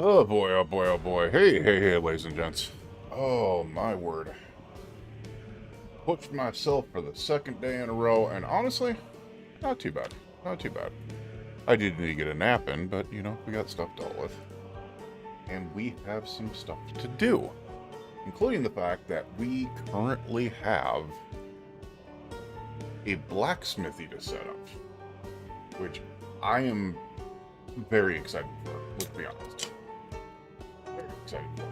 Oh boy, oh boy, oh boy. Hey, hey, hey, ladies and gents. Oh my word. Pushed myself for the second day in a row, and honestly, not too bad. Not too bad. I did need to get a nap in, but you know, we got stuff dealt with. And we have some stuff to do, including the fact that we currently have a blacksmithy to set up, which I am very excited for, let's be honest. Very excited for.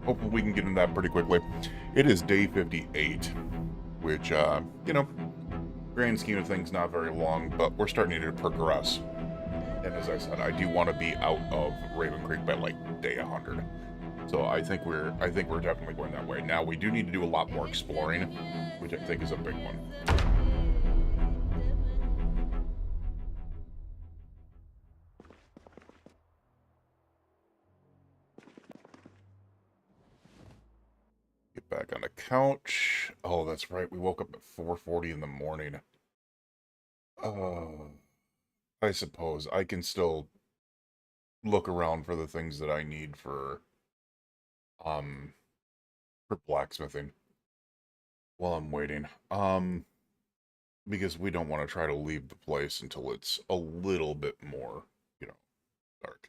Hopefully we can get into that pretty quickly. It is day 58, which, you know, grand scheme of things, not very long, but we're starting to progress. And as I said, I do want to be out of Raven Creek by like day 100. So I think we're definitely going that way. Now we do need to do a lot more exploring, which I think is a big one. Get back on the couch. Oh, that's right. We woke up at 4:40 in the morning. I suppose I can still look around for the things that I need um for blacksmithing while I'm waiting. Because we don't want to try to leave the place until it's a little bit more, you know, dark.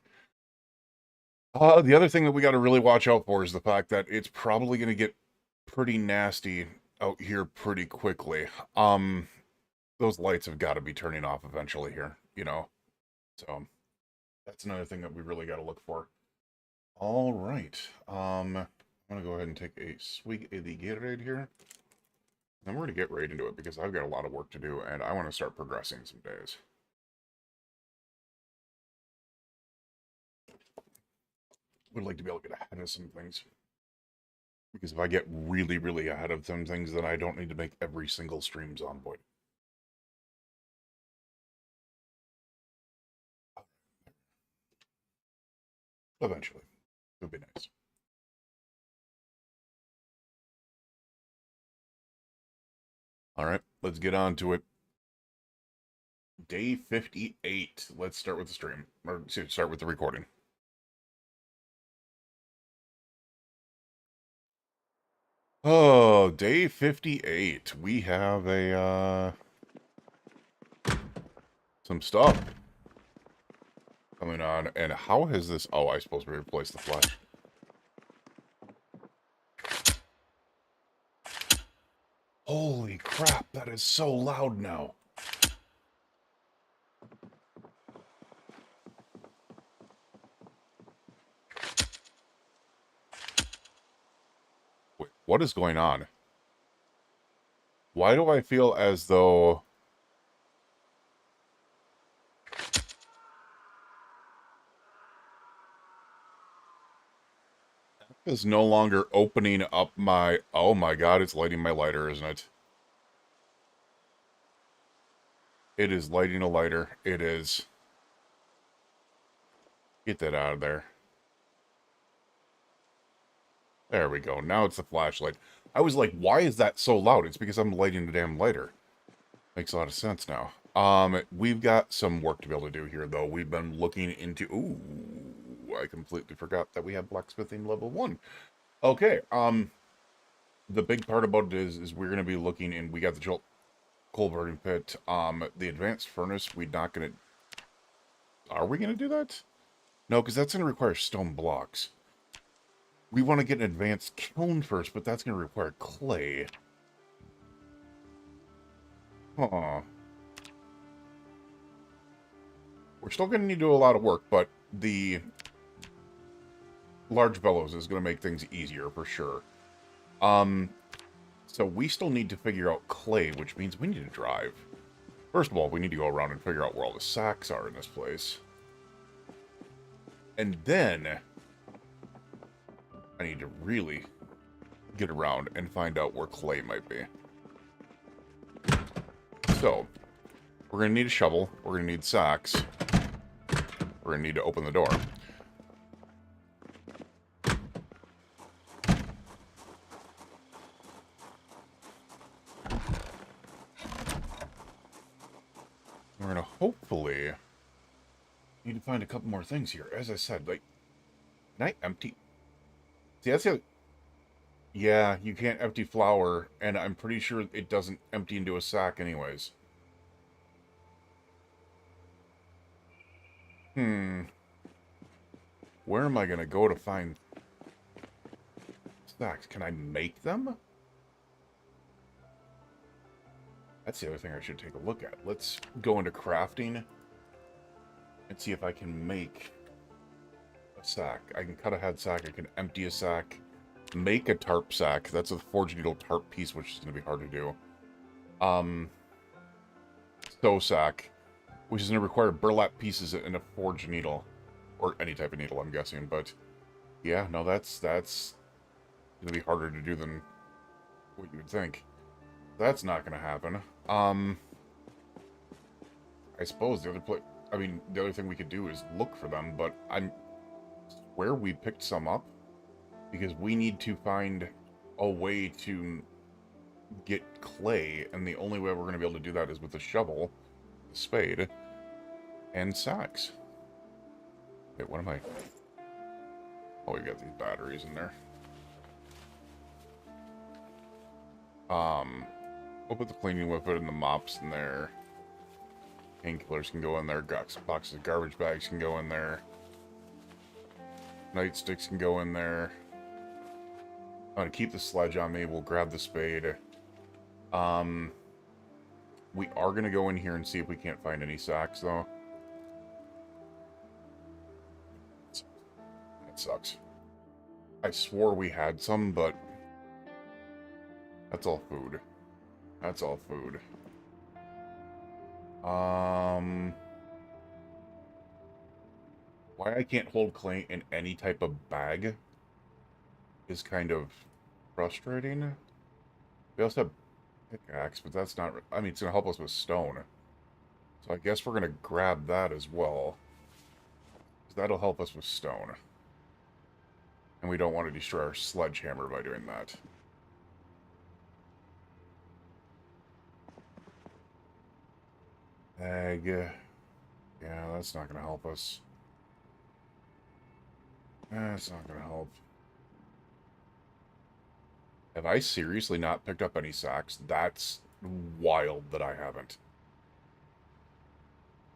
The other thing that we got to really watch out for is the fact that it's probably going to get pretty nasty out here pretty quickly. Those lights have got to be turning off eventually here, you know. So that's another thing that we really got to look for. All right. I'm gonna go ahead and take a swig of the Gatorade here. Then we're gonna get right into it because I've got a lot of work to do and I want to start progressing some days. Would like to be able to get ahead of some things. Because if I get really, really ahead of some things, then I don't need to make every single stream Zomboid. Eventually. It would be nice. All right, let's get on to it. Day 58. Let's start with the stream. Or start with the recording. Oh, day 58. We have a, some stuff coming on. And how has this... Oh, I suppose we replaced the flash. Holy crap, that is so loud now. Wait, what is going on? Why do I feel as though... is no longer opening up my... Oh my god, it's lighting my lighter, isn't it? It is lighting a lighter. It is... Get that out of there. There we go. Now it's the flashlight. I was like, why is that so loud? It's because I'm lighting the damn lighter. Makes a lot of sense now. We've got some work to be able to do here, though. We've been looking into... Ooh, I completely forgot that we have blacksmithing level 1. Okay, the big part about it is we're going to be looking in... We got the coal burning pit. The advanced furnace, we're not going to... Are we going to do that? No, because that's going to require stone blocks. We want to get an advanced kiln first, but that's going to require clay. Huh. We're still going to need to do a lot of work, but the large bellows is going to make things easier for sure. So we still need to figure out clay, which means we need to drive. First of all, we need to go around and figure out where all the sacks are in this place. And then I need to really get around and find out where clay might be. So, we're going to need a shovel. We're going to need sacks. We're going to need to open the door. hopefully, need to find a couple more things here. As I said, like, can I empty? See, that's the... Yeah, you can't empty flour, and I'm pretty sure it doesn't empty into a sack anyways. Where am I going to go to find sacks? Can I make them? That's the other thing I should take a look at. Let's go into crafting and see if I can make a sack. I can cut a head sack. I can empty a sack. Make a tarp sack. That's a forged needle tarp piece, which is going to be hard to do. Sew sack, which is going to require burlap pieces and a forged needle. Or any type of needle, I'm guessing. But, yeah, no, that's going to be harder to do than what you would think. That's not going to happen. I suppose the other thing we could do is look for them, but I'm swear we picked some up because we need to find a way to get clay, and the only way we're going to be able to do that is with a shovel, a spade, and sacks. Wait, what am I... Oh, we got these batteries in there. We'll put the cleaning whippet and the mops in there. Painkillers can go in there. Boxes of garbage bags can go in there. Nightsticks can go in there. I'm going to keep the sledge on me. We'll grab the spade. We are going to go in here and see if we can't find any sacks, though. That sucks. I swore we had some, but that's all food. That's all food. Why I can't hold clay in any type of bag is kind of frustrating. We also have pickaxe, but that's not... I mean, it's going to help us with stone. So I guess we're going to grab that as well. That'll help us with stone. And we don't want to destroy our sledgehammer by doing that. Egg. Yeah, that's not going to help us. That's not going to help. Have I seriously not picked up any sacks? That's wild that I haven't.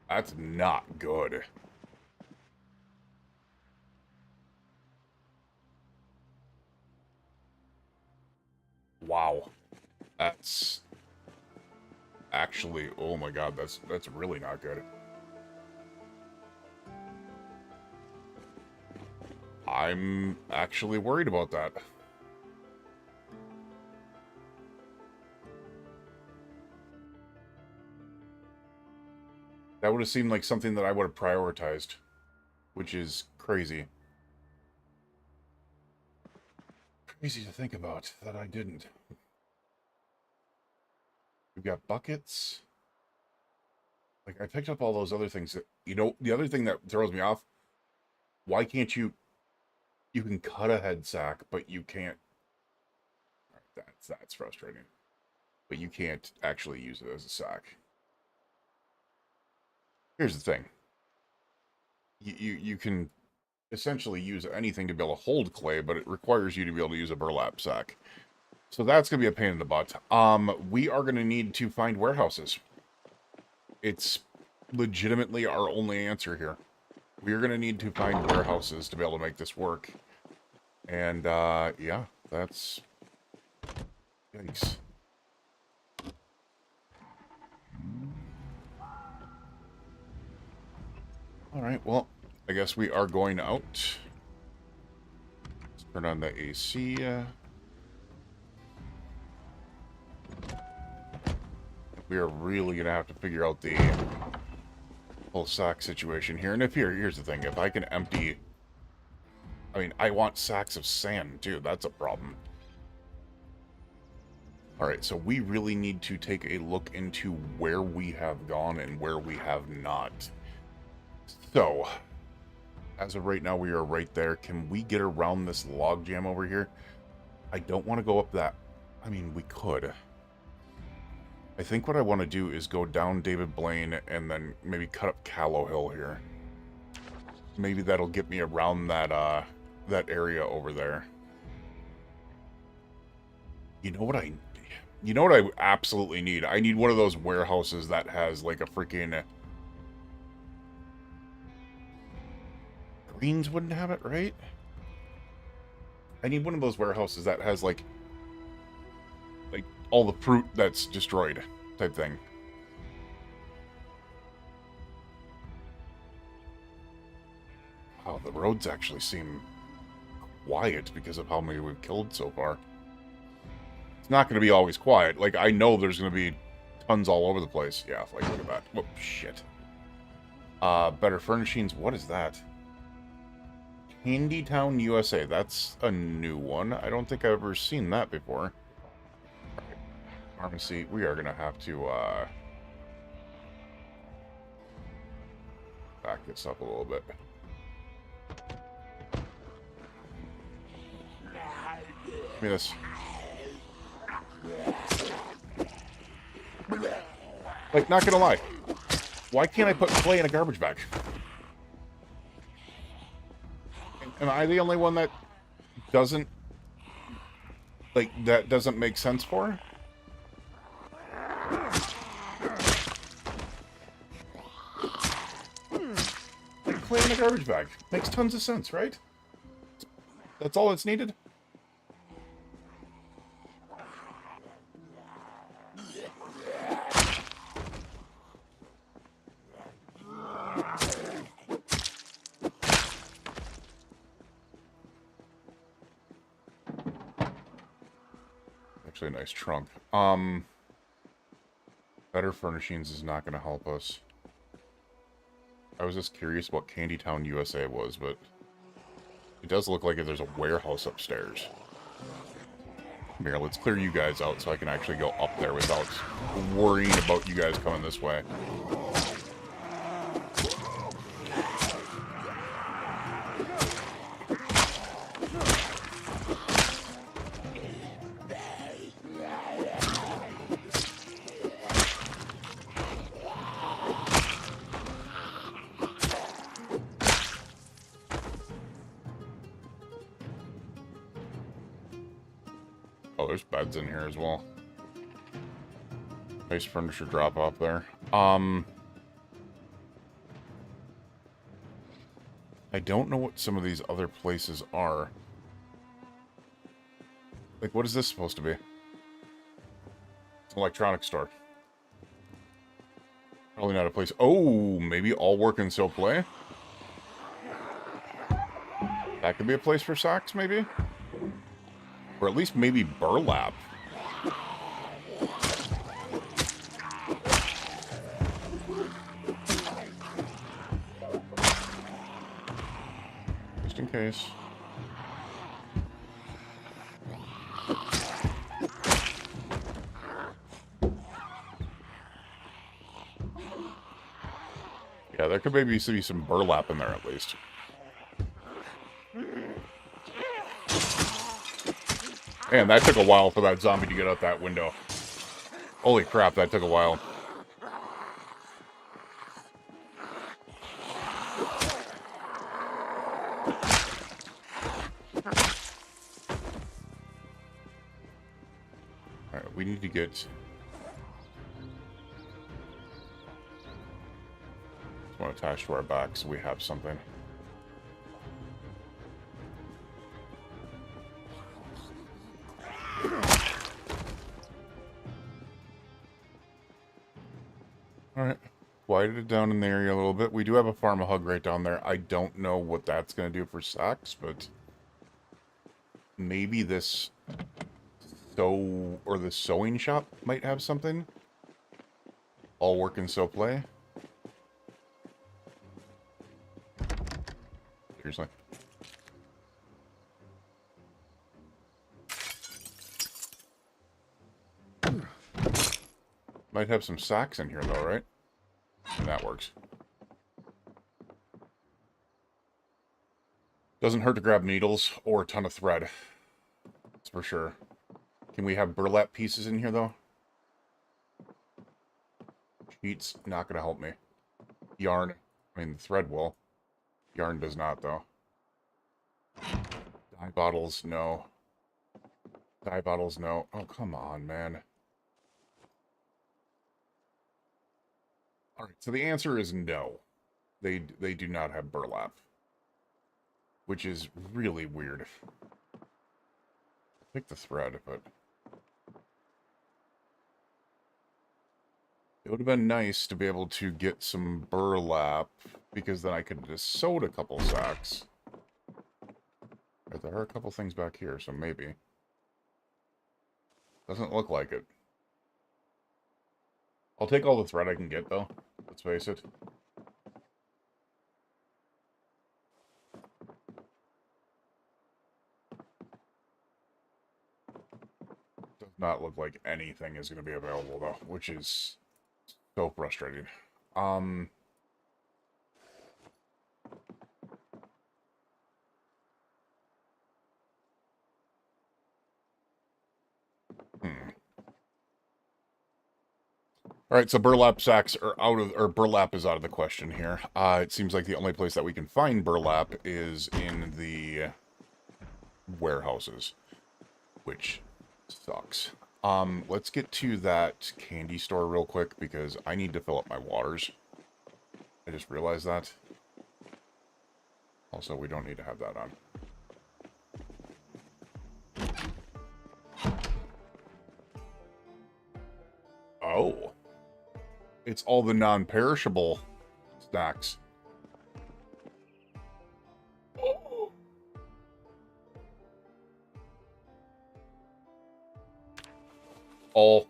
That's not good. Wow. That's... Actually, oh my god, that's really not good. I'm actually worried about that. That would have seemed like something that I would have prioritized, which is crazy. Crazy to think about that I didn't. We've got buckets. Like, I picked up all those other things that, you know, the other thing that throws me off, why can't you can cut a head sack, but you can't, that's frustrating. But you can't actually use it as a sack. Here's the thing. You can essentially use anything to be able to hold clay, but it requires you to be able to use a burlap sack. So that's going to be a pain in the butt. We are going to need to find warehouses. It's legitimately our only answer here. We are going to need to find warehouses to be able to make this work. And, yeah, that's... Yikes. Alright, well, I guess we are going out. Let's turn on the AC. We are really going to have to figure out the whole sack situation here. And here's the thing. If I can empty... I mean, I want sacks of sand, too. That's a problem. Alright, so we really need to take a look into where we have gone and where we have not. So, as of right now, we are right there. Can we get around this log jam over here? I don't want to go up that... I mean, we could. I think what I want to do is go down David Blaine and then maybe cut up Callow Hill here. Maybe that'll get me around that that area over there. You know what I absolutely need? I need one of those warehouses that has like a freaking Greens wouldn't have it, right? I need one of those warehouses that has like all the fruit that's destroyed type thing. Oh, the roads actually seem quiet because of how many we've killed so far. It's not going to be always quiet. Like, I know there's going to be tons all over the place. Yeah, like, look at that. Whoop, shit. Better furnishings. What is that? Candy Town, USA. That's a new one. I don't think I've ever seen that before. Right. Pharmacy. We are going to have to, back this up a little bit. Give me this. Like, not gonna lie. Why can't I put clay in a garbage bag? Am I the only one that doesn't... like, that doesn't make sense for? Like, clay in a garbage bag. Makes tons of sense, right? That's all it's needed? Actually a nice trunk. Better furnishings is not going to help us. I was just curious what Candy Town, USA was, but it does look like there's a warehouse upstairs. Come here, let's clear you guys out so I can actually go up there without worrying about you guys coming this way. Oh, there's beds in here as well. Nice furniture drop off there. I don't know what some of these other places are. Like, what is this supposed to be? It's an electronics store. Probably not a place. Oh, maybe all work and so play? That could be a place for socks, maybe? Or at least maybe burlap. Just in case. Yeah, there could maybe be some burlap in there at least. Man, that took a while for that zombie to get out that window. Holy crap, that took a while. Alright, we need to get... Just want to attach to our back so we have something. Alright, quieted it down in the area a little bit. We do have a farm hug right down there. I don't know what that's going to do for socks, but maybe this the sewing shop might have something. All work and so play. Seriously. Might have some socks in here though, right? And that works. Doesn't hurt to grab needles or a ton of thread. That's for sure. Can we have burlap pieces in here though? Heat's not going to help me. Yarn, I mean, the thread will. Yarn does not, though. Dye bottles, no. Dye bottles, no. Oh, come on, man. Alright, so the answer is no. They do not have burlap. Which is really weird. Pick the thread, but... It would have been nice to be able to get some burlap, because then I could have just sewed a couple sacks. Right, there are a couple things back here, so maybe. Doesn't look like it. I'll take all the thread I can get, though. Let's face it. Does not look like anything is going to be available, though, which is so frustrating. Alright, so burlap sacks are out of, or burlap is out of the question here. It seems like the only place that we can find burlap is in the warehouses, which sucks. Let's get to that candy store real quick, because I need to fill up my waters. I just realized that. Also, we don't need to have that on. Oh. It's all the non-perishable snacks. All.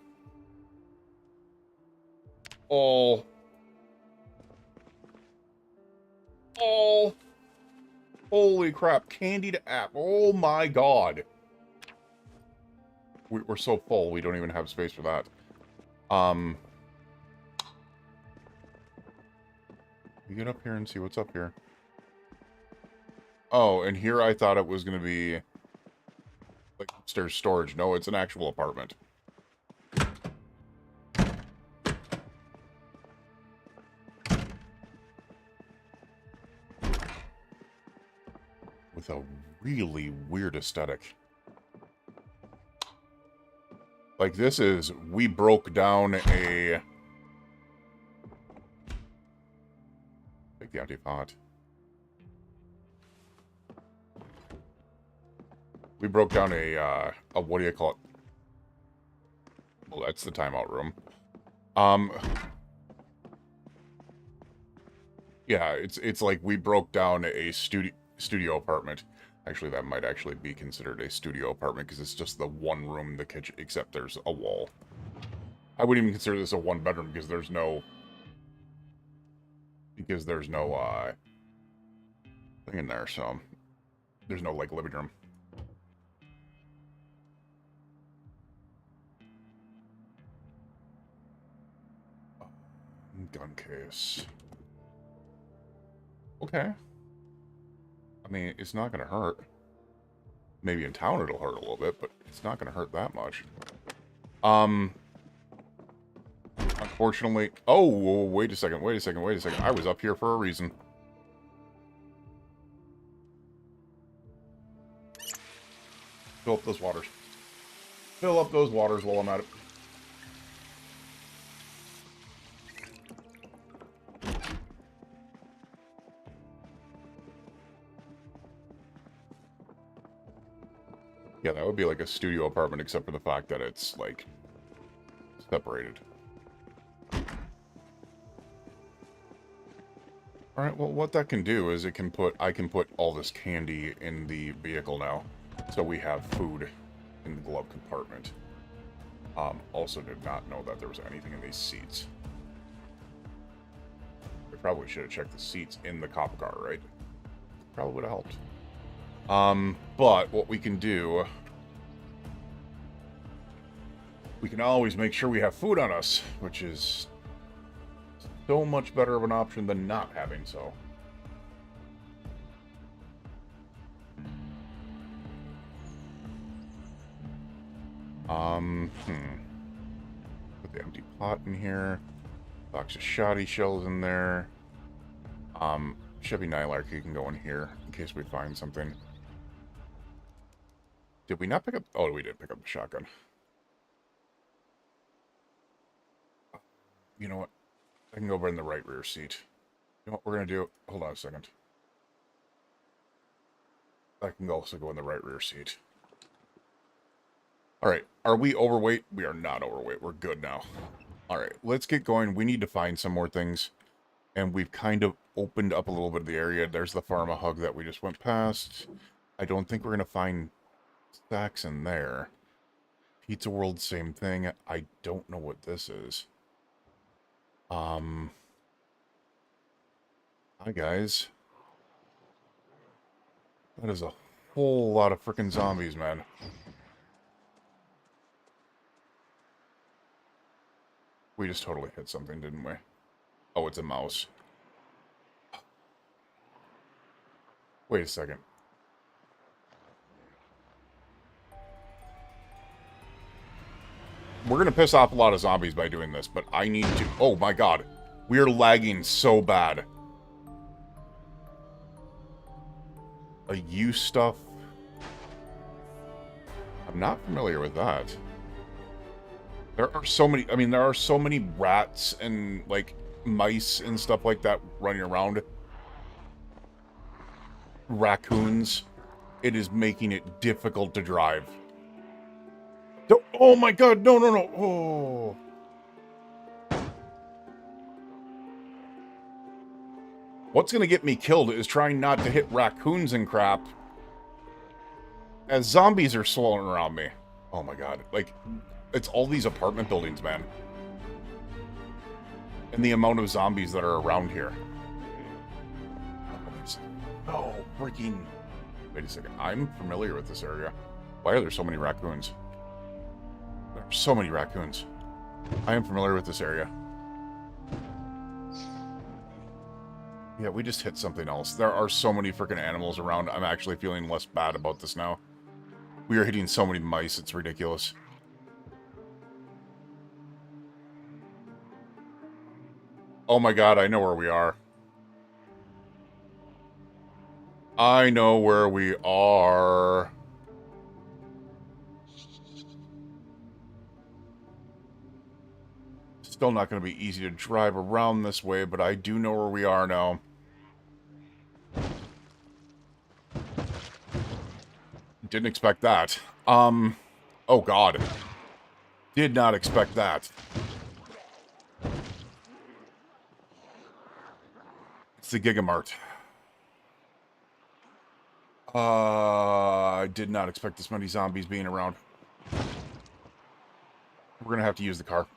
Holy crap, candied apple. Oh my god. We're so full, we don't even have space for that. You get up here and see what's up here. Oh, and here I thought it was going to be like upstairs storage. No, it's an actual apartment. With a really weird aesthetic. Like this is, we broke down a... Take the empty pot. We broke down a what do you call it? Well, that's the timeout room. Yeah, it's like we broke down a studio apartment. Actually, that might actually be considered a studio apartment because it's just the one room in the kitchen, except there's a wall. I wouldn't even consider this a one bedroom because there's no thing in there, so there's no like living room. Gun case. Okay. I mean, it's not going to hurt. Maybe in town it'll hurt a little bit, but it's not going to hurt that much. Unfortunately... Oh, wait a second. I was up here for a reason. Fill up those waters. Fill up those waters while I'm at it. Yeah, that would be like a studio apartment, except for the fact that it's, like, separated. Alright, well, what that can do is I can put all this candy in the vehicle now. So we have food in the glove compartment. Also did not know that there was anything in these seats. I probably should have checked the seats in the cop car, right? Probably would have helped. But what we can do... We can always make sure we have food on us, which is so much better of an option than not having so. Put the empty pot in here. Box of shoddy shells in there. Chevy Nylark, you can go in here in case we find something. Did we not pick up? Oh, we did pick up the shotgun. You know what? I can go over in the right rear seat. You know what we're going to do? Hold on a second. I can also go in the right rear seat. Alright, are we overweight? We are not overweight. We're good now. Alright, let's get going. We need to find some more things. And we've kind of opened up a little bit of the area. There's the Pharma Hug that we just went past. I don't think we're going to find stacks in there. Pizza World, same thing. I don't know what this is. Hi, guys. That is a whole lot of freaking zombies, man. We just totally hit something, didn't we? Oh, it's a mouse. Wait a second. We're going to piss off a lot of zombies by doing this, but I need to... Oh, my God. We are lagging so bad. A use stuff? I'm not familiar with that. There are so many... I mean, there are so many rats and, like, mice and stuff like that running around. Raccoons. It is making it difficult to drive. Oh my God, no, no, no. Oh. What's going to get me killed is trying not to hit raccoons and crap as zombies are swirling around me. Oh my God. Like, it's all these apartment buildings, man. And the amount of zombies that are around here. Oh, freaking... Wait a second. I'm familiar with this area. Why are there so many raccoons? There are so many raccoons. I am familiar with this area. Yeah, we just hit something else. There are so many freaking animals around. I'm actually feeling less bad about this now. We are hitting so many mice, it's ridiculous. Oh my God, I know where we are. I know where we are. Still not going to be easy to drive around this way, but I do know where we are now. Didn't expect that. Oh God. Did not expect that. It's the Gigamart. I did not expect this many zombies being around. We're gonna have to use the car.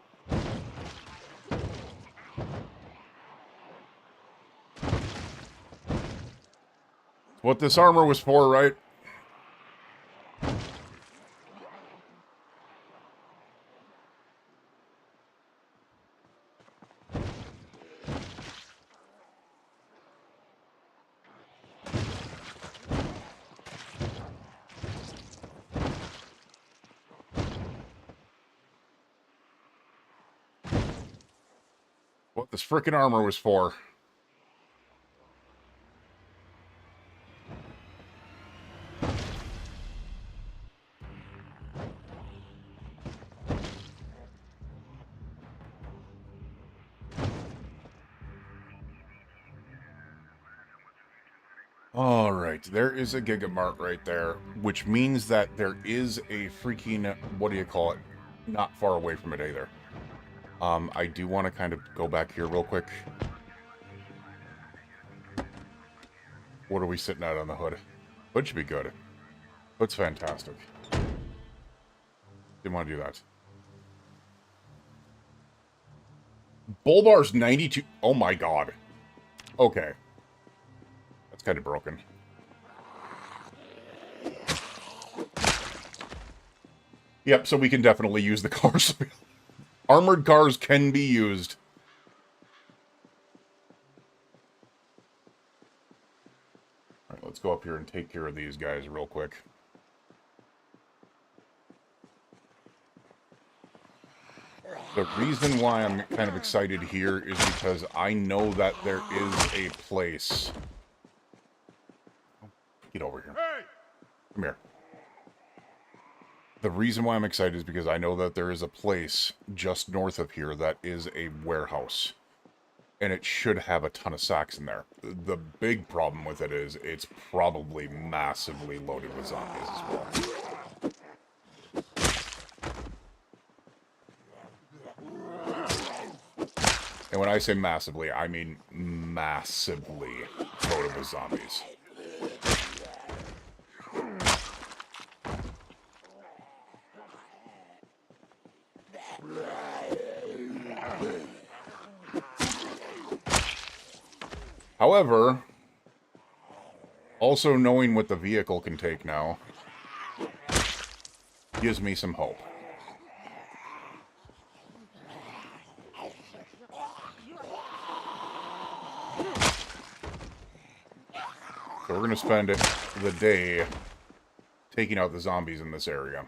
What this armor was for, right? What this frickin' armor was for. Alright, there is a Gigamart right there, which means that there is a freaking, what do you call it, not far away from it either. I do want to kind of go back here real quick. What are we sitting at on the hood? Hood should be good. Hood's fantastic. Didn't want to do that. Bull bar's 92. Oh my God. Okay. That's kind of broken. Yep, so we can definitely use the cars. Armored cars can be used. Alright, let's go up here and take care of these guys real quick. The reason why I'm kind of excited here is because I know that there is a place. Get over here. Come here. The reason why I'm excited is because I know that there is a place just north of here that is a warehouse. And it should have a ton of sacks in there. The big problem with it is it's probably massively loaded with zombies as well. And when I say massively, I mean massively loaded with zombies. However, also knowing what the vehicle can take now gives me some hope. So we're going to spend the day taking out the zombies in this area.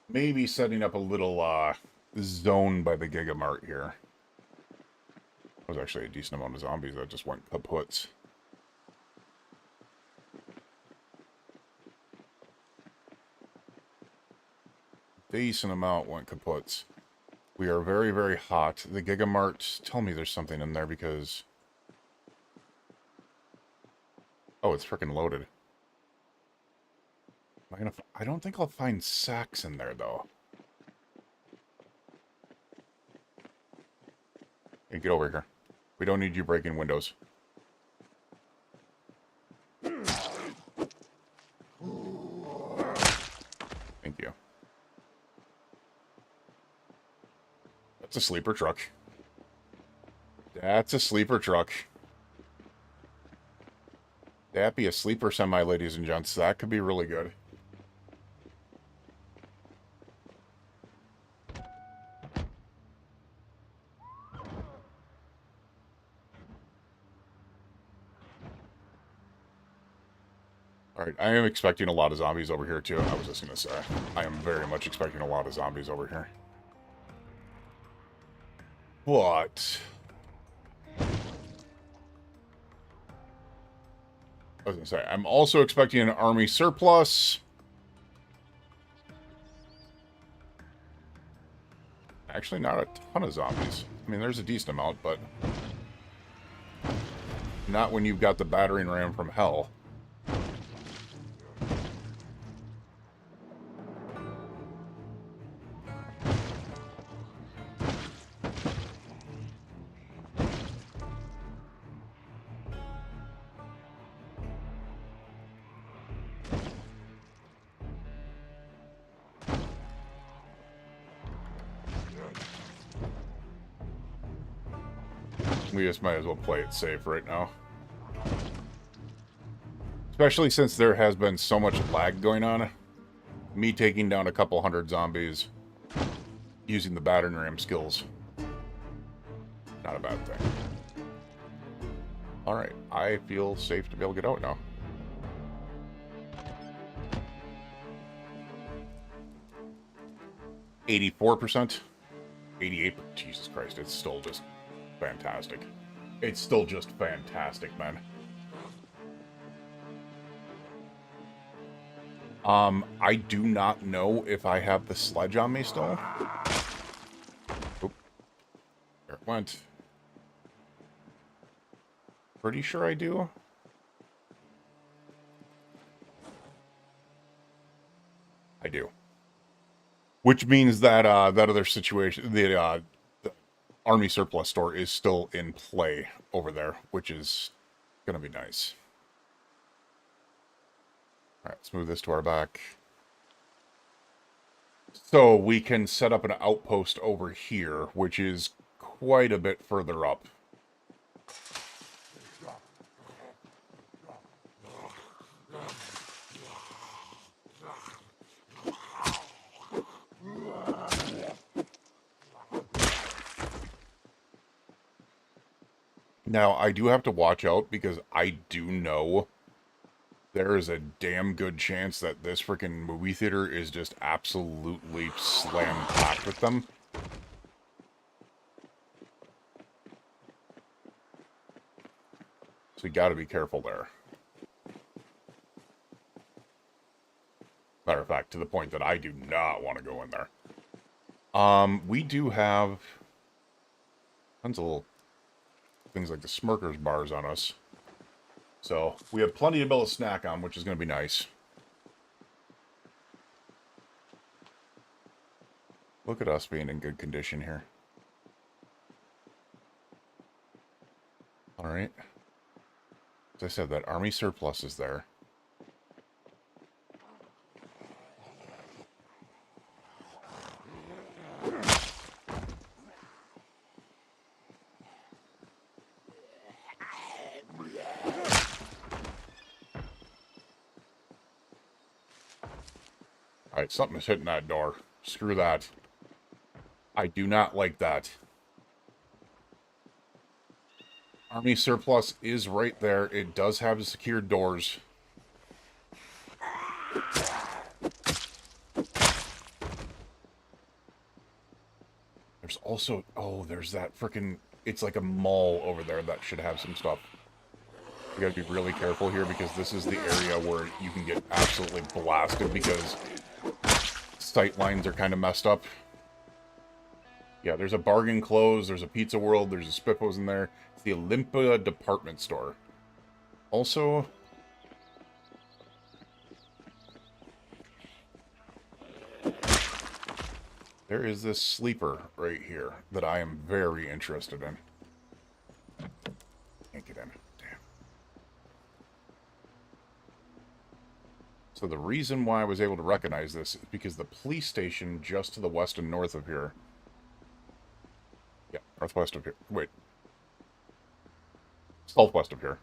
Maybe setting up a little zone by the Gigamart here. That was actually a decent amount of zombies that just went kaputs. Decent amount went kaputs. We are very, very hot. The Gigamart, tell me there's something in there because... Oh, it's freaking loaded. I don't think I'll find sacks in there, though. Hey, get over here. We don't need you breaking windows. Thank you. That's a sleeper truck. That's a sleeper truck. That'd be a sleeper semi, ladies and gents. That could be really good. Alright, I am expecting a lot of zombies over here, too. I was just going to say. I am very much expecting a lot of zombies over here. But... I was going to say, I'm also expecting an army surplus. Actually, not a ton of zombies. I mean, there's a decent amount, but... not when you've got the battering ram from hell. We just might as well play it safe right now. Especially since there has been so much lag going on. Me taking down a couple hundred zombies using the battering ram skills. Not a bad thing. Alright, I feel safe to be able to get out now. %, 88%. Jesus Christ, it's still just fantastic. It's still just fantastic, man. I do not know if I have the sledge on me still. Oop. There it went. Pretty sure I do. I do. Which means that that other situation, the army surplus store is still in play over there, which is going to be nice. Alright, let's move this to our back. So we can set up an outpost over here, which is quite a bit further up. Now, I do have to watch out because I do know there is a damn good chance that this freaking movie theater is just absolutely slam-packed with them. So you gotta be careful there. Matter of fact, to the point that I do not want to go in there. We do have tons of little things like the Smirkers bars on us. So we have plenty to be able to snack on, which is going to be nice. Look at us being in good condition here. Alright. As I said, that army surplus is there. Alright, something is hitting that door. Screw that. I do not like that. Army surplus is right there. It does have the secured doors. There's also... oh, there's that frickin'... it's like a mall over there that should have some stuff. You gotta be really careful here because this is the area where you can get absolutely blasted because sight lines are kind of messed up. Yeah, there's a Bargain Clothes, there's a Pizza World, there's a Spiffos in there. It's the Olympia department store. Also... there is this sleeper right here that I am very interested in. Can't get in. Damn. So the reason why I was able to recognize this is because the police station just to the west and north of here... yeah, northwest of here. Wait. Southwest of here.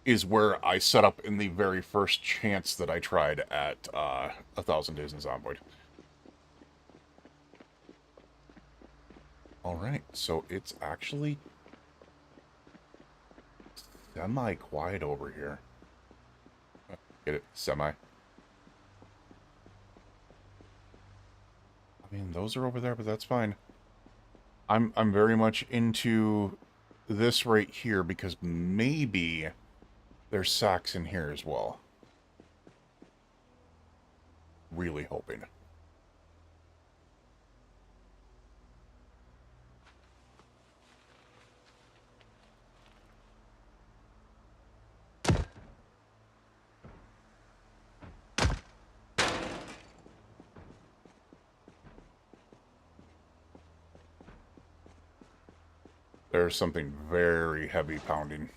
Is where I set up in the very first chance that I tried at 1,000 Days in Zomboid. Alright, so it's actually semi-quiet over here. Get it? Semi. I mean, those are over there, but that's fine. I'm very much into this right here because maybe there's sacks in here as well. Really hoping. There's something very heavy pounding.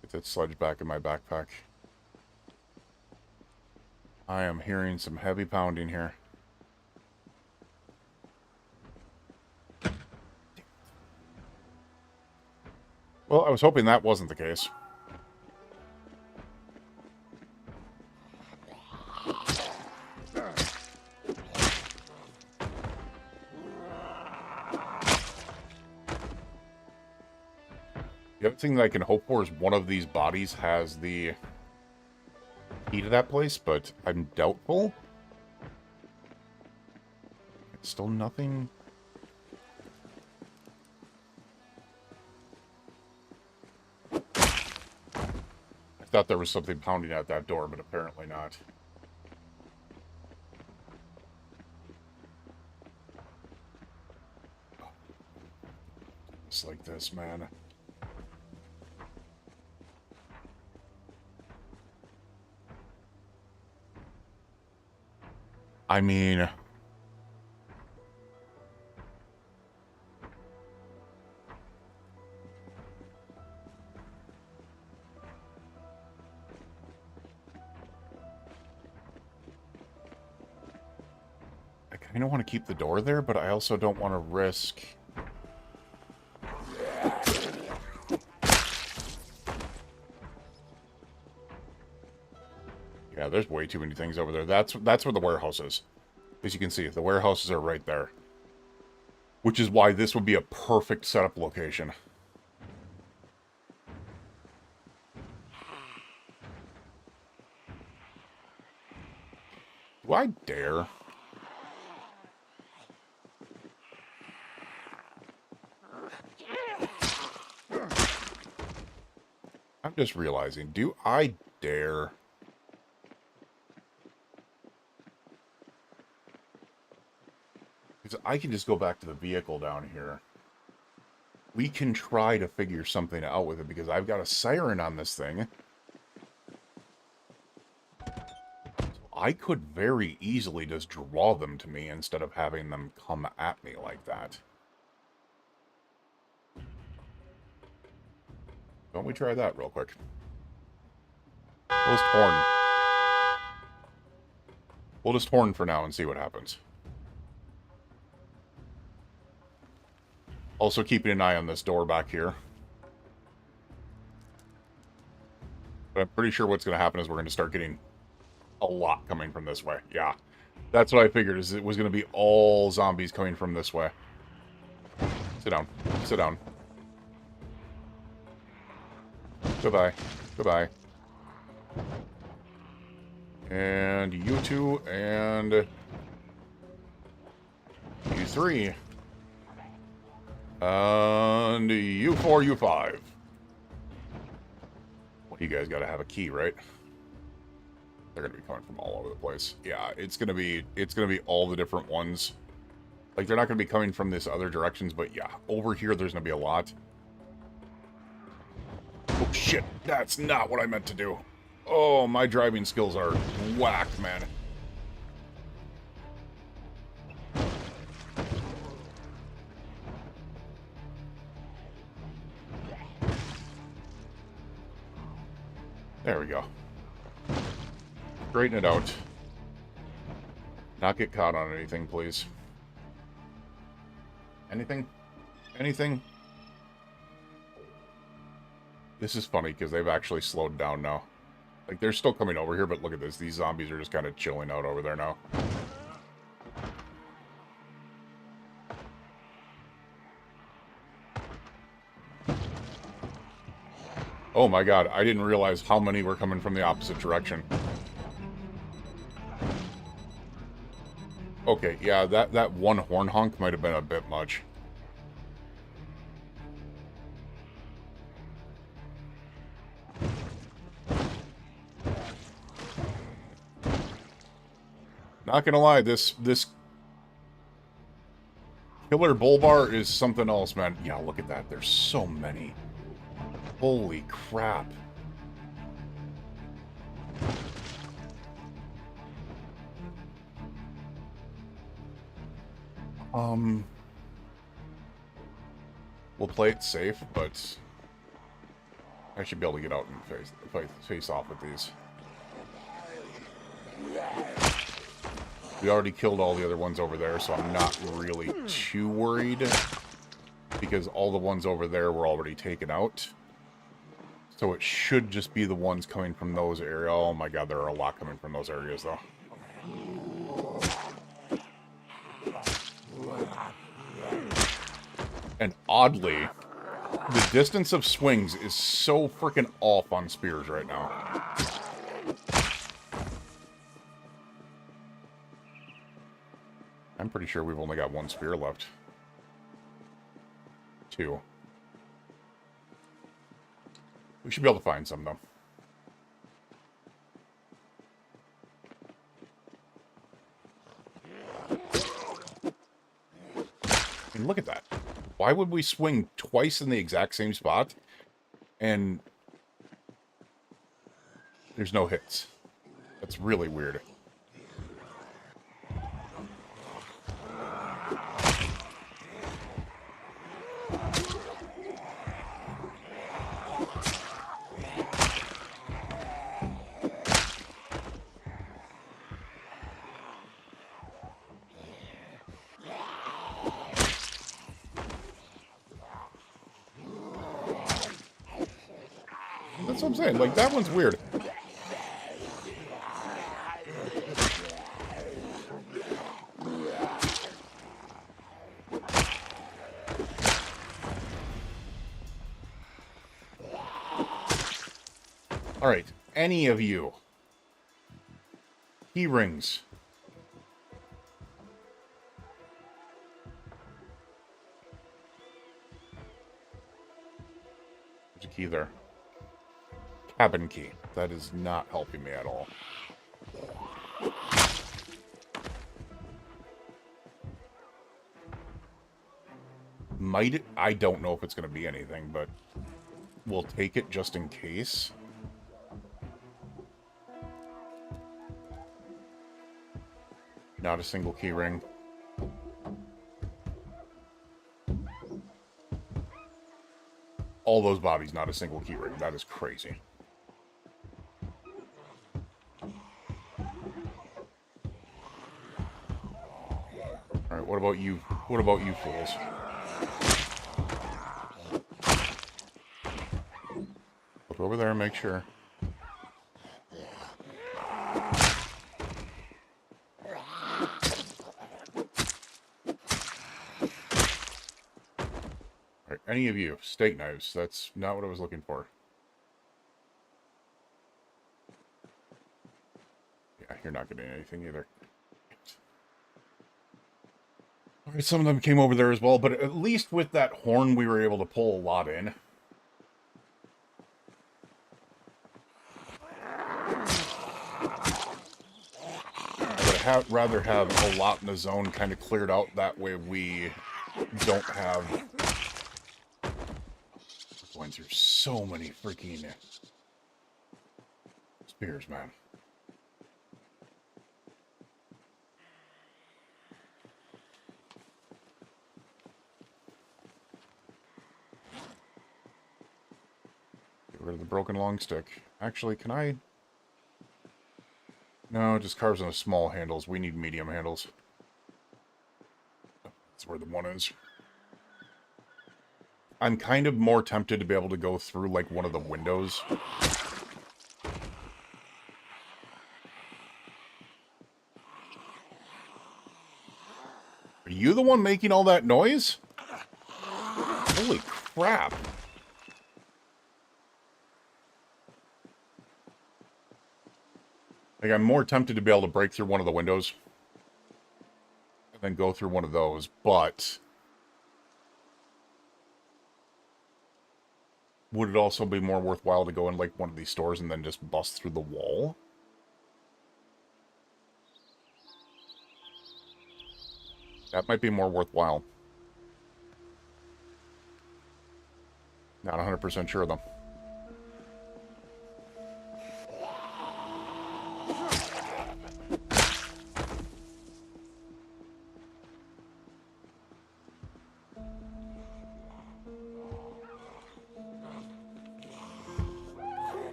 Get that sledge back in my backpack. I am hearing some heavy pounding here. Well, I was hoping that wasn't the case. The other thing that I can hope for is one of these bodies has the key to that place, but I'm doubtful. It's still nothing. I thought there was something pounding at that door, but apparently not. It's like this, man. I mean... I kind of want to keep the door there, but I also don't want to risk... Yeah, there's way too many things over there. That's where the warehouse is. As you can see, the warehouses are right there. Which is why this would be a perfect setup location. Do I dare? I'm just realizing, do I dare? Because I can just go back to the vehicle down here. We can try to figure something out with it, because I've got a siren on this thing. I could very easily just draw them to me instead of having them come at me like that. Don't we try that real quick? We'll just horn. We'll just horn for now and see what happens. Also keeping an eye on this door back here. But I'm pretty sure what's going to happen is we're going to start getting a lot coming from this way. Yeah. That's what I figured, is it was going to be all zombies coming from this way. Sit down. Sit down. Goodbye. Goodbye. And you two, and you three. And you four, you five. Well, you guys gotta have a key, right? They're gonna be coming from all over the place. Yeah, it's gonna be all the different ones. Like, they're not gonna be coming from this other directions, but yeah, over here there's gonna be a lot. Oh shit, that's not what I meant to do. Oh, my driving skills are whacked, man. There we go. Straighten it out. Not get caught on anything, please. Anything? Anything? This is funny, because they've actually slowed down now. Like, they're still coming over here, but look at this. These zombies are just kind of chilling out over there now. Oh my god, I didn't realize how many were coming from the opposite direction. Okay, yeah, that one horn honk might have been a bit much. Not gonna lie, this killer bull bar is something else, man. Yeah, look at that. There's so many. Holy crap. We'll play it safe, but I should be able to get out and face off with these. We already killed all the other ones over there, so I'm not really too worried, because all the ones over there were already taken out. So it should just be the ones coming from those areas. Oh my god, there are a lot coming from those areas, though. And oddly, the distance of swings is so freaking off on spears right now. I'm pretty sure we've only got one spear left. Two. We should be able to find some, though. I mean, look at that. Why would we swing twice in the exact same spot and there's no hits? That's really weird. That's what I'm saying. Like, that one's weird. Alright, any of you. Key rings. There's a key there. Cabin key. That is not helping me at all. Might it? I don't know if it's going to be anything, but we'll take it just in case. Not a single key ring. All those bodies, not a single key ring. That is crazy. Alright, what about you? What about you fools? Look over there and make sure. Alright, any of you, steak knives. That's not what I was looking for. Yeah, you're not getting anything either. Alright, some of them came over there as well, but at least with that horn we were able to pull a lot in. I would rather have a lot in the zone kind of cleared out. That way we don't have... We're going through so many freaking spears, man. Get rid of the broken long stick. Actually, can I... No, it just carves on the small handles. We need medium handles. That's where the one is. I'm kind of more tempted to be able to go through, like, one of the windows. Are you the one making all that noise? Holy crap. Like, I'm more tempted to be able to break through one of the windows. And then go through one of those, but... Would it also be more worthwhile to go in, like, one of these stores and then just bust through the wall? That might be more worthwhile. Not 100% sure, though.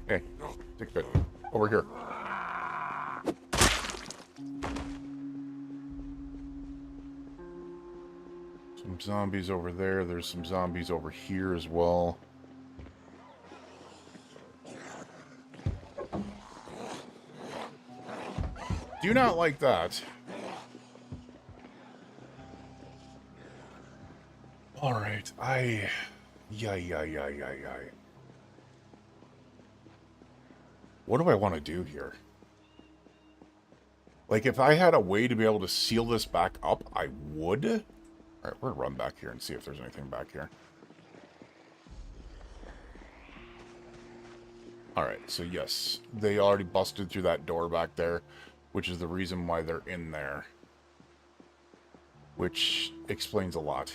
Hey, take a bit. Over here. Some zombies over there. There's some zombies over here as well. Do not like that. Alright, Yay. What do I want to do here? Like, if I had a way to be able to seal this back up, I would. Alright, we're gonna run back here and see if there's anything back here. Alright, so yes, they already busted through that door back there, which is the reason why they're in there. Which explains a lot.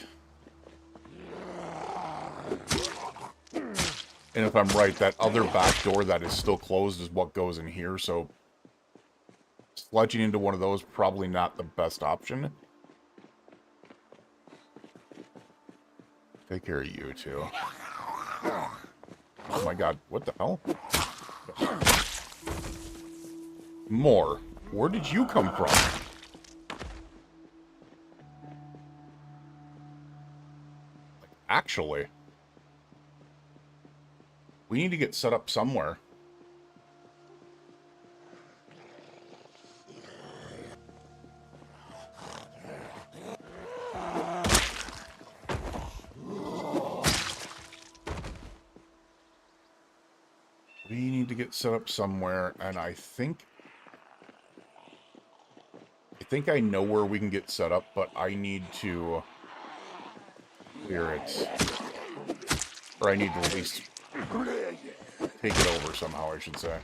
And if I'm right, that other back door that is still closed is what goes in here, so sledging into one of those, probably not the best option. Take care of you, too. Oh my god, what the hell? More. Where did you come from? Like, actually... We need to get set up somewhere. We need to get set up somewhere, and I think I know where we can get set up, but I need to clear it. Or I need to at least take it over somehow, I should say.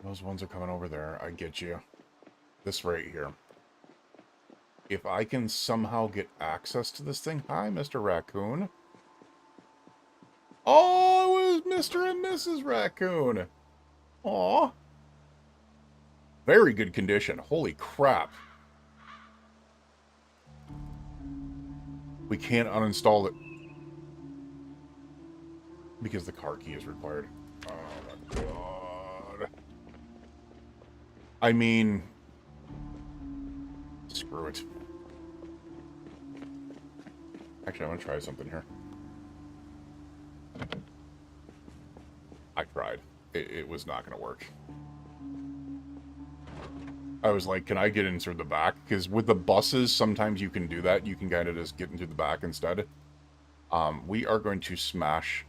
Those ones are coming over there. I get you. This right here. If I can somehow get access to this thing... Hi, Mr. Raccoon. Oh, it was Mr. and Mrs. Raccoon. Aw. Very good condition. Holy crap. We can't uninstall it because the car key is required. Oh my god. I mean, screw it. Actually, I'm gonna try something here. I tried. It was not gonna work. I was like, can I get in through the back? Because with the buses, sometimes you can do that. You can kind of just get into the back instead. We are going to smash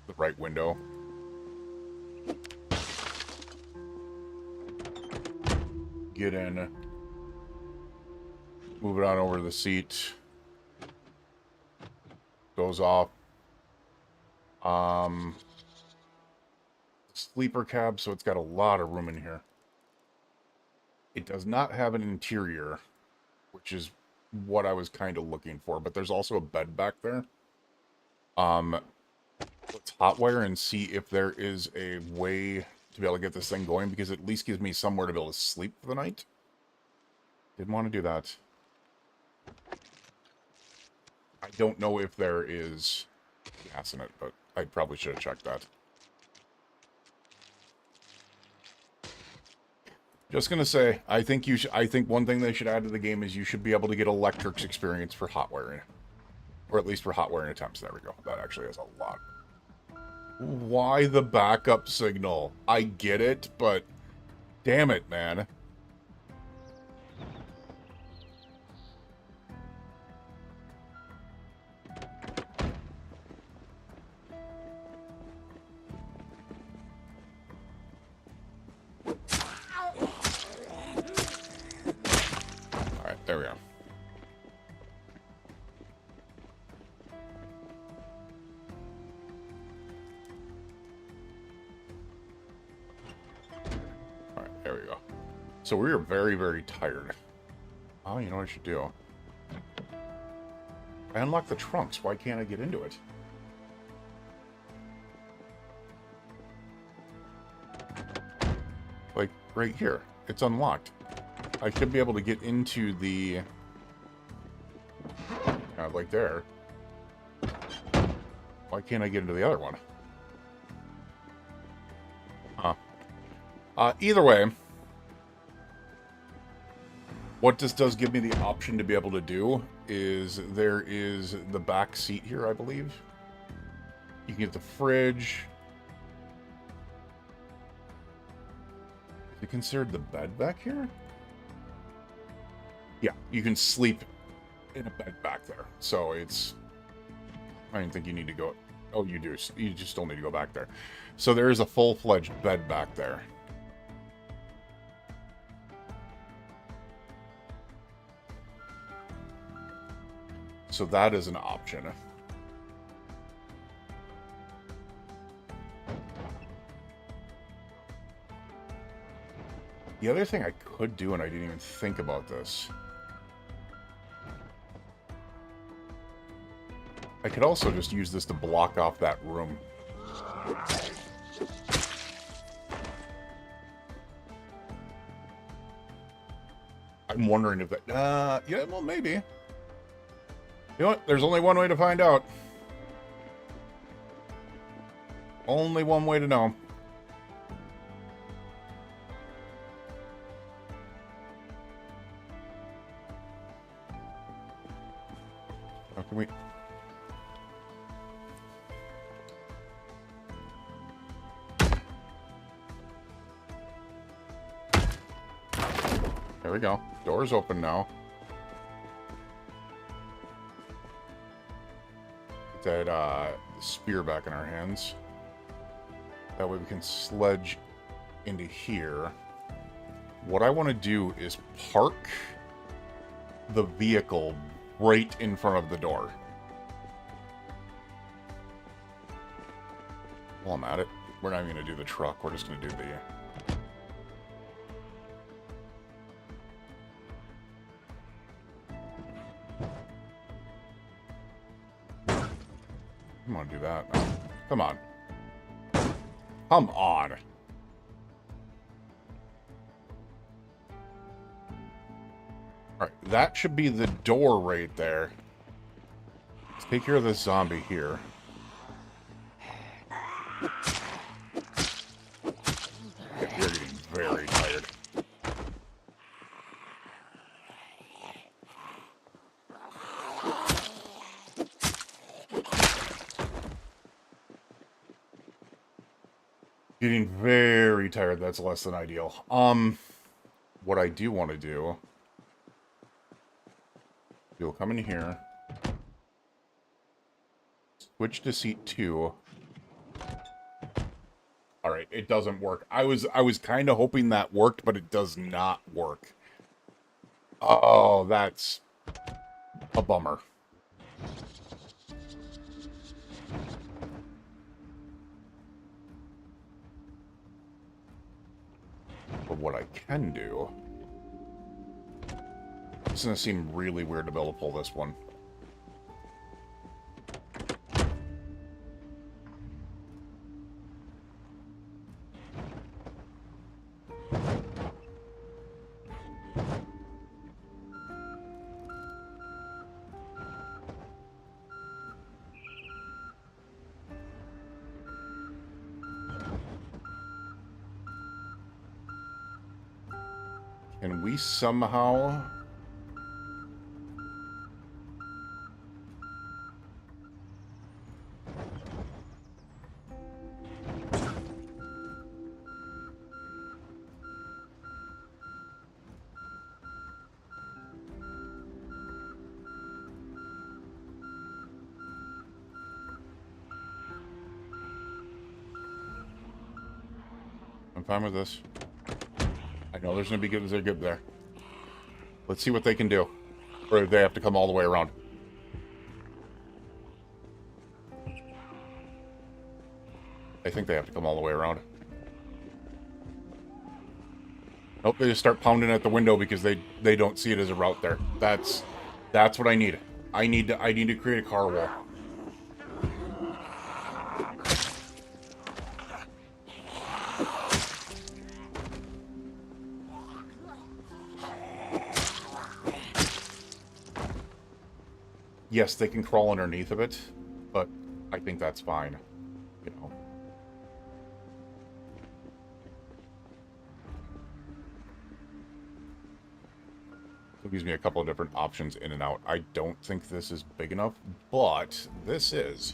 the right window. Get in. Move it on over to the seat. Goes off. Sleeper cab, so it's got a lot of room in here. It does not have an interior, which is what I was kind of looking for, but there's also a bed back there. Let's hotwire and see if there is a way to be able to get this thing going, because it at least gives me somewhere to be able to sleep for the night. Didn't want to do that. I don't know if there is gas in it, but I probably should have checked that. Just gonna say, I think one thing they should add to the game is you should be able to get electrics experience for hot wiring. Or at least for hot wiring attempts. There we go. That actually has a lot. Why the backup signal? I get it, but damn it, man. Alright, there we go. There we go. So we are very, very tired. Oh, you know what I should do? I unlocked the trunks. Why can't I get into it? Like, right here. It's unlocked. I should be able to get into the... like there. Why can't I get into the other one? Huh. Either way, what this does give me the option to be able to do is there is the back seat here, I believe. You can get the fridge. Is it considered the bed back here? Yeah, you can sleep in a bed back there. So it's... I didn't think you need to go... Oh, you do. You just still need to go back there. So there is a full-fledged bed back there. So that is an option. The other thing I could do, and I didn't even think about this... I could also just use this to block off that room. I'm wondering if that... yeah, well, maybe. You know what? There's only one way to find out. Only one way to know. How can we... There we go. Door's open now. that spear back in our hands. That way we can sledge into here. What I want to do is park the vehicle right in front of the door. While I'm at it, we're not even going to do the truck. We're just going to do the... I'm going to do that. Oh, come on. Come on. Alright, that should be the door right there. Let's take care of this zombie here. Yeah, you're getting very tired. Getting very tired. That's less than ideal. What I do want to do... You'll come in here. Switch to seat 2. Alright, it doesn't work. I was kind of hoping that worked, but it does not work. Oh, that's a bummer. But what I can do... It's going to seem really weird to be able to pull this one. Can we somehow... I'm fine with this. I know there's going to be good as they're good there. Let's see what they can do. Or if they have to come all the way around. I think they have to come all the way around. Nope, they just start pounding at the window because they don't see it as a route there. That's what I need. I need to create a car wall. Yes, they can crawl underneath of it, but I think that's fine, you know. So it gives me a couple of different options in and out. I don't think this is big enough, but this is.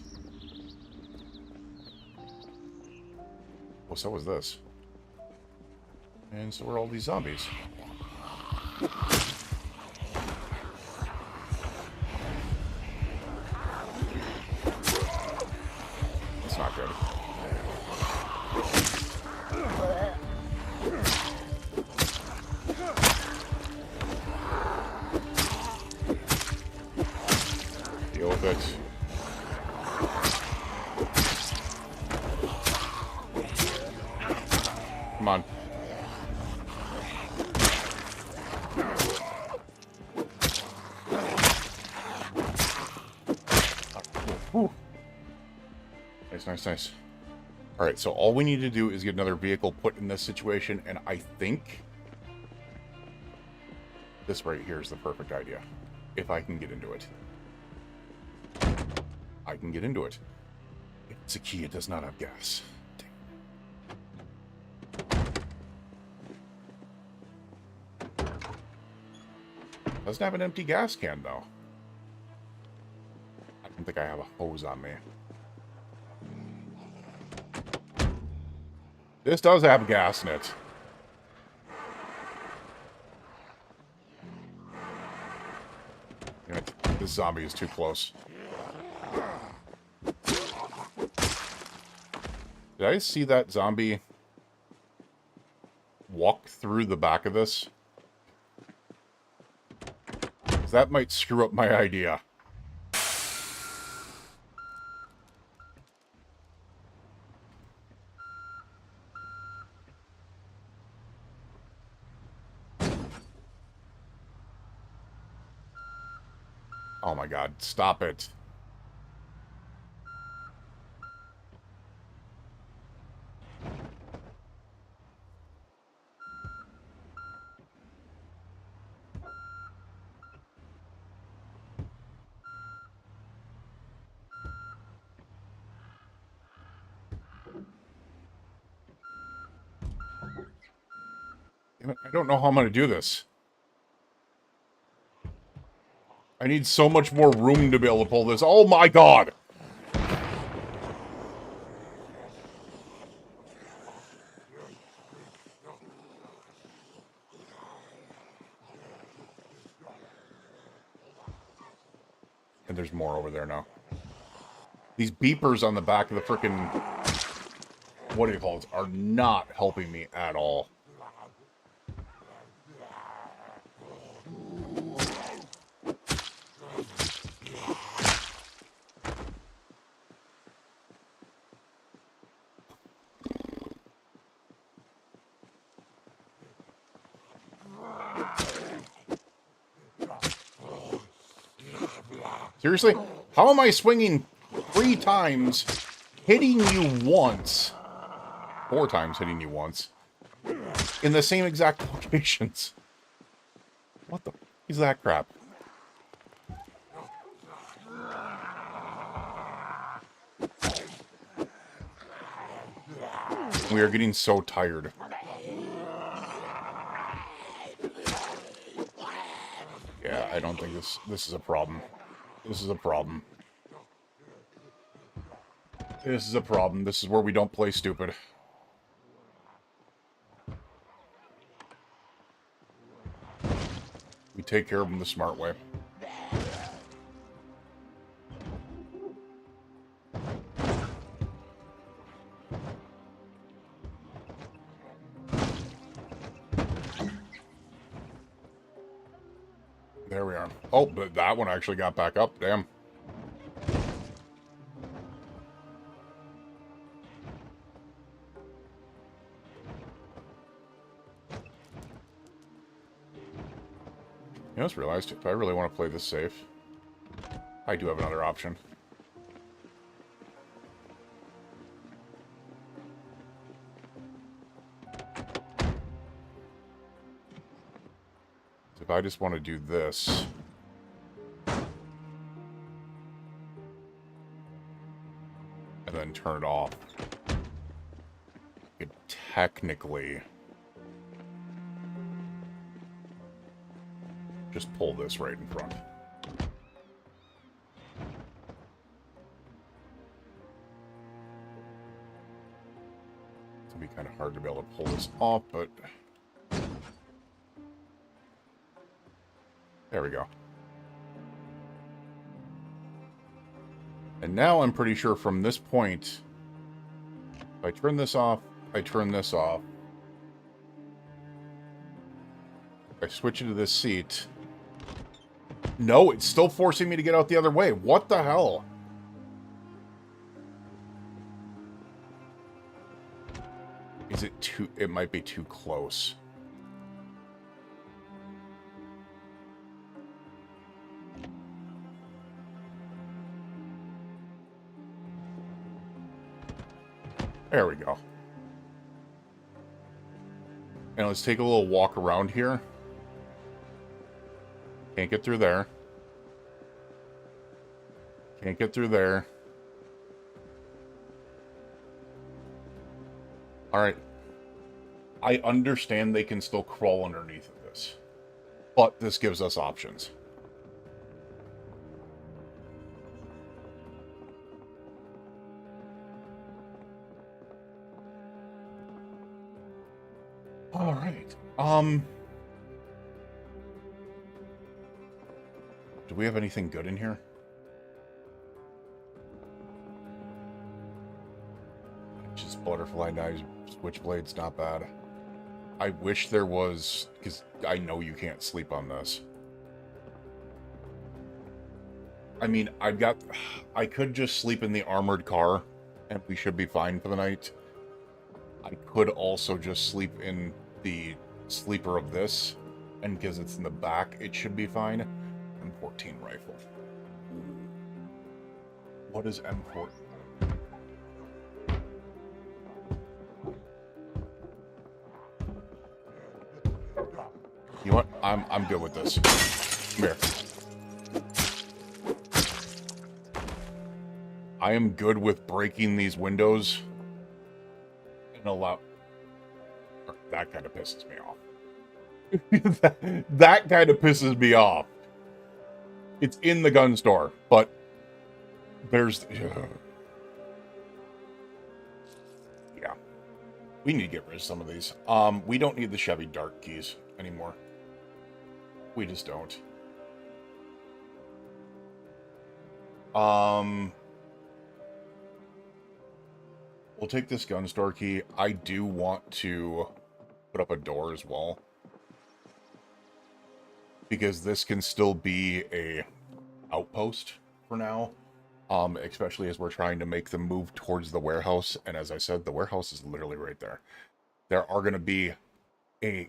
Well, so is this. And so are all these zombies. Not good. Deal with it. Come on. Whew. Nice. Alright, so all we need to do is get another vehicle put in this situation, and I think this right here is the perfect idea. If I can get into it. I can get into it. If it's a key, it does not have gas. Doesn't have an empty gas can, though. I don't think I have a hose on me. This does have gas in it. Damn it. This zombie is too close. Did I see that zombie walk through the back of this? 'Cause that might screw up my idea. Oh my god, stop it. Damn it, I don't know how I'm going to do this. I need so much more room to be able to pull this. Oh my god! And there's more over there now. These beepers on the back of the frickin'... what do you call it? Are not helping me at all. Seriously? How am I swinging 3 times, hitting you once, 4 times hitting you once, in the same exact locations? What the f*** is that crap? We are getting so tired. Yeah, I don't think this is a problem. This is a problem. This is a problem. This is where we don't play stupid. We take care of them the smart way. There we are. Oh, but that one actually got back up. Damn. I just realized, if I really want to play this safe, I do have another option. If I just want to do this... and then turn it off, it technically... just pull this right in front. It's gonna be kind of hard to be able to pull this off, but... there we go. And now I'm pretty sure from this point, if I turn this off, I turn this off. I switch into this seat. No, it's still forcing me to get out the other way. What the hell? Is it too... it might be too close. There we go. And let's take a little walk around here. Can't get through there. Can't get through there. Alright. I understand they can still crawl underneath of this. But this gives us options. Alright. Do we have anything good in here? Just butterfly knives, switchblades, not bad. I wish there was, because I know you can't sleep on this. I mean, I could just sleep in the armored car, and we should be fine for the night. I could also just sleep in the sleeper of this, and because it's in the back, it should be fine. M14 rifle. What is M14? You know what? I'm good with this. Come here. I am good with breaking these windows and allow. That kind of pisses me off. that kind of pisses me off. It's in the gun store, but there's. Yeah. We need to get rid of some of these. We don't need the Chevy Dart keys anymore. We just don't. We'll take this gun store key. I do want to put up a door as well, because this can still be a outpost for now, especially as we're trying to make them move towards the warehouse. And as I said, the warehouse is literally right there. There are going to be a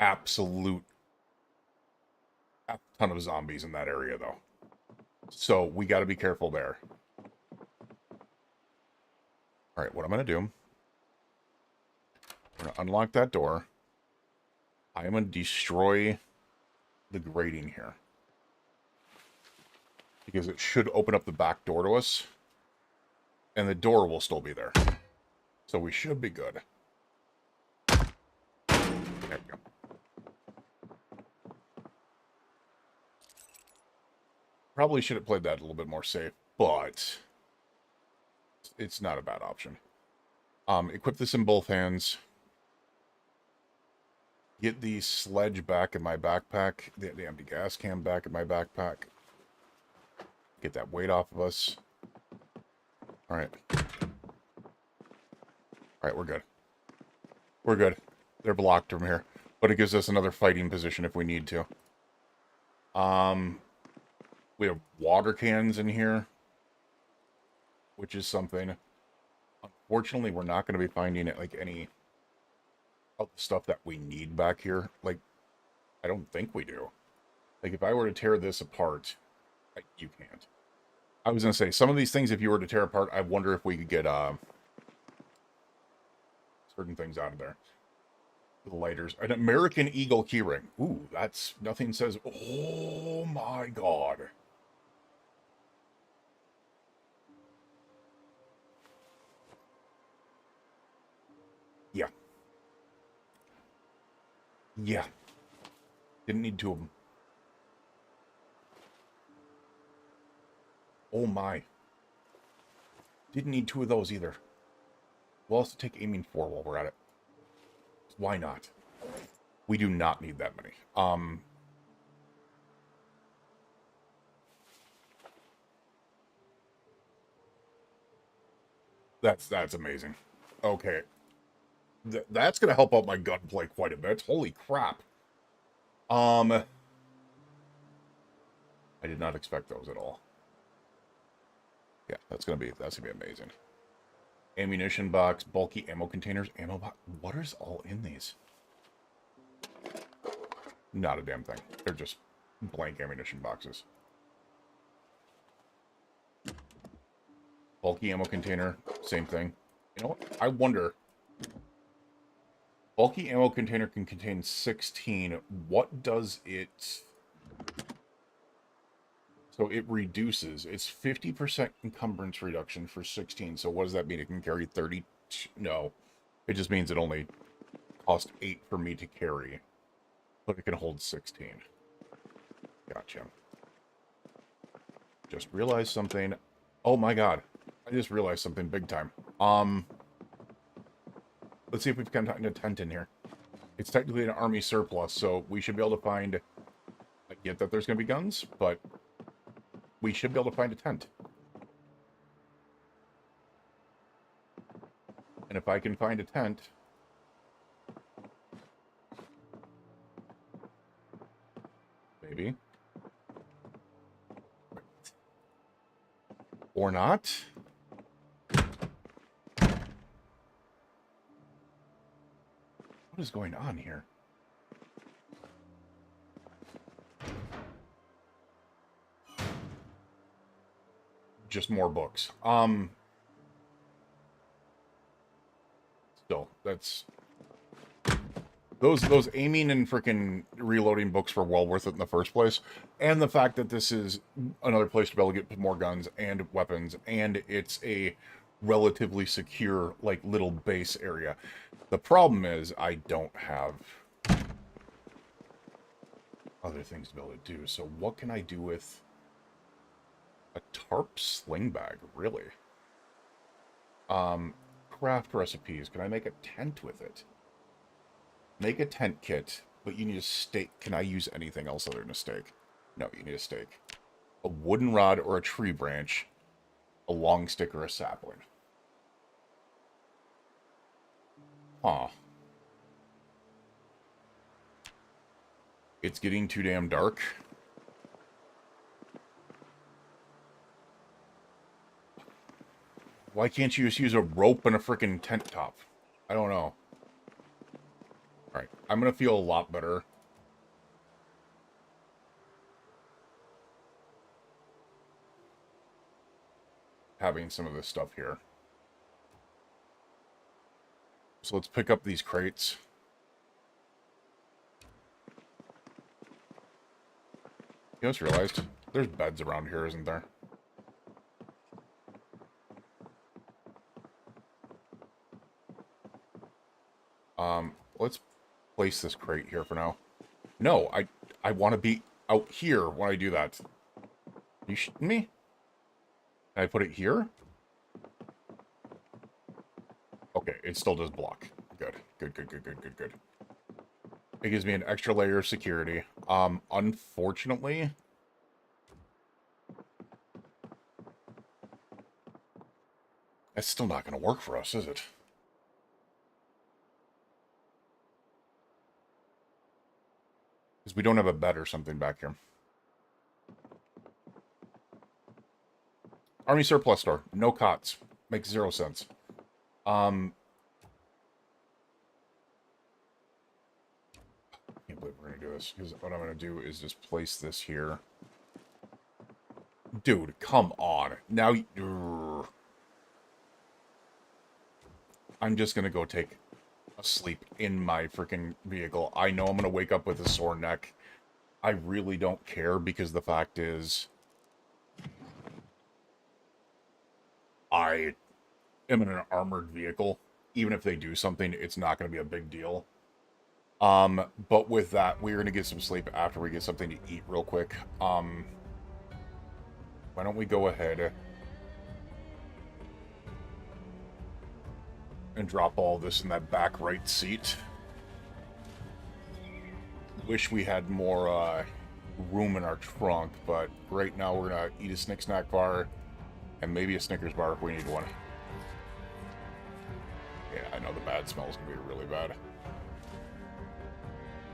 absolute ton of zombies in that area, though, so we got to be careful there. All right, what I'm going to do, I'm going to unlock that door. I am going to destroy the grating here, because it should open up the back door to us, and the door will still be there. So we should be good. There we go. Probably should have played that a little bit more safe, but it's not a bad option. Equip this in both hands. Get the sledge back in my backpack. The empty gas can back in my backpack. Get that weight off of us. Alright. Alright, we're good. We're good. They're blocked from here. But it gives us another fighting position if we need to. We have water cans in here, which is something. Unfortunately, we're not going to be finding it like any of the stuff that we need back here. Like, I don't think we do. Like, if I were to tear this apart, you can't. I was going to say, some of these things, if you were to tear apart, I wonder if we could get certain things out of there. The lighters. An American Eagle keyring. Ooh, that's, nothing says, oh my god. Yeah. Yeah. Didn't need two of them. Oh my. Didn't need two of those either. We'll also take aiming 4 while we're at it. Why not? We do not need that many. That's amazing. Okay. That's going to help out my gunplay quite a bit. Holy crap. I did not expect those at all. Yeah, that's gonna be amazing. Ammunition box, bulky ammo containers, ammo box. What is all in these? Not a damn thing. They're just blank ammunition boxes. Bulky ammo container, same thing. You know what? I wonder. Bulky ammo container can contain 16. What does it... So it reduces. It's 50% encumbrance reduction for 16. So what does that mean? It can carry 30? No. It just means it only cost 8 for me to carry. But it can hold 16. Gotcha. Just realized something. Oh my god. I just realized something big time. Let's see if we've got a tent in here. It's technically an army surplus, so we should be able to find... I get that there's going to be guns, but... we should be able to find a tent. And if I can find a tent... Maybe. Or not. What is going on here? Just more books. Still, that's... Those aiming and freaking reloading books were well worth it in the first place. And the fact that this is another place to be able to get more guns and weapons, and it's a relatively secure, like, little base area. The problem is, I don't have other things to be able to do. So what can I do with a tarp sling bag, really? Craft recipes. Can I make a tent with it? Make a tent kit, but you need a stake. Can I use anything else other than a stake? No, you need a stake. A wooden rod or a tree branch, a long stick or a sapling. Huh. It's getting too damn dark. Why can't you just use a rope and a freaking tent top? I don't know. Alright, I'm gonna feel a lot better. Having some of this stuff here. So let's pick up these crates. You just realized there's beds around here, isn't there? Let's place this crate here for now. No, I want to be out here when I do that. You shitting me? Can I put it here? Okay, it still does block. Good. Good. It gives me an extra layer of security. Unfortunately... That's still not going to work for us, is it? Because we don't have a bed or something back here. Army surplus store. No cots. Makes 0 sense. Can't believe we're going to do this. Because what I'm going to do is just place this here. Dude, come on. Now... I'm just going to go take a sleep in my freaking vehicle. I know I'm going to wake up with a sore neck. I really don't care because the fact is... I am in an armored vehicle. Even if they do something, it's not going to be a big deal. But with that, we're going to get some sleep after we get something to eat real quick. Why don't we go ahead and drop all this in that back right seat. Wish we had more room in our trunk, but right now we're going to eat a snack bar and maybe a Snickers bar if we need one. Yeah, I know the bad smell is going to be really bad.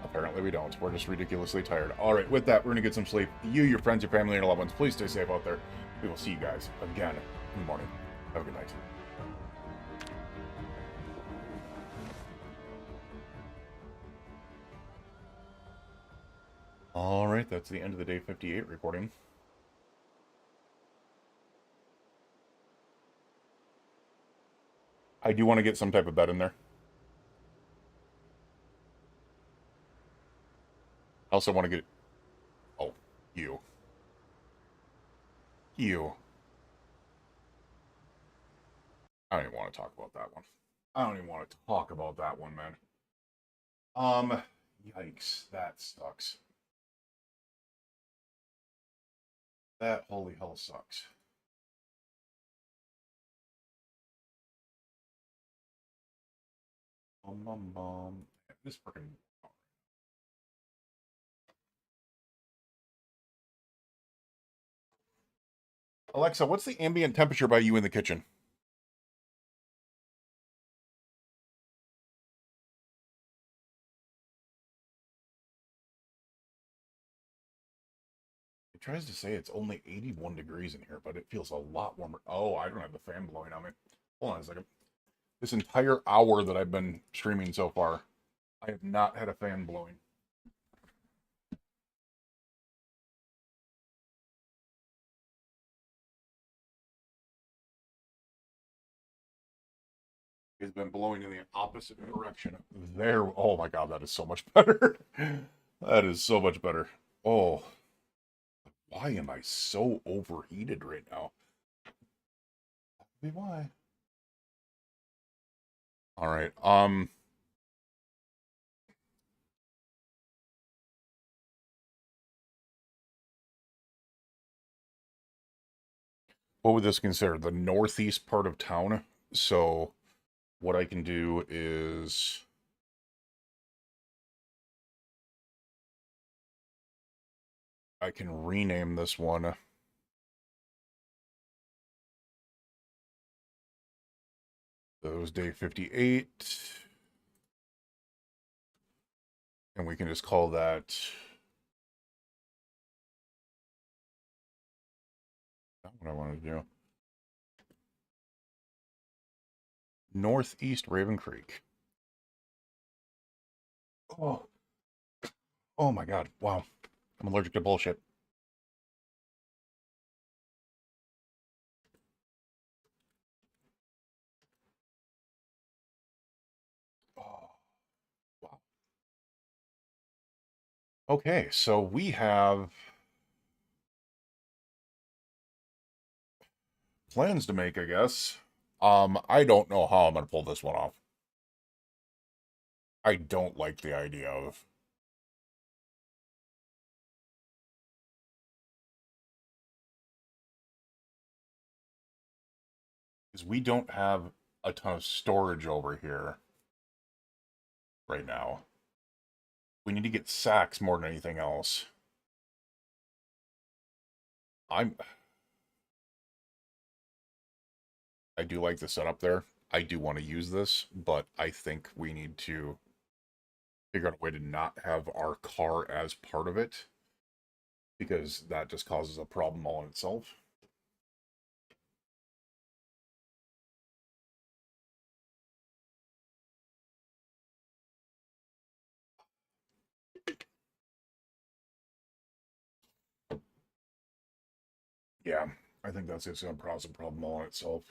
Apparently we don't. We're just ridiculously tired. Alright, with that, we're going to get some sleep. You, your friends, your family, and your loved ones, please stay safe out there. We will see you guys again in the morning. Have a good night. Alright, that's the end of the day 58 recording. I do want to get some type of bed in there. I also want to get... Oh, you. You. I don't even want to talk about that one. I don't even want to talk about that one, man. Yikes. That sucks. That holy hell sucks. This freaking... Alexa, what's the ambient temperature by you in the kitchen? It tries to say it's only 81 degrees in here, but it feels a lot warmer. Oh, I don't have the fan blowing on me. Hold on a second. This entire hour that I've been streaming so far, I have not had a fan blowing. It's been blowing in the opposite direction. There. Oh my God, that is so much better. That is so much better. Oh, why am I so overheated right now? Maybe why. All right. What would this consider? The northeast part of town. So what I can do is I can rename this one. That was day 58. And we can just call that. Not what I want to do. Northeast Raven Creek. Oh, oh my God. Wow. I'm allergic to bullshit. Oh, wow. Okay, so we have plans to make, I guess. I don't know how I'm gonna pull this one off. I don't like the idea of because we don't have a ton of storage over here right now. We need to get sacks more than anything else. I do like the setup there. I do want to use this, but I think we need to figure out a way to not have our car as part of it because that just causes a problem all in itself. Yeah, I think that's just going to cause a problem all in itself.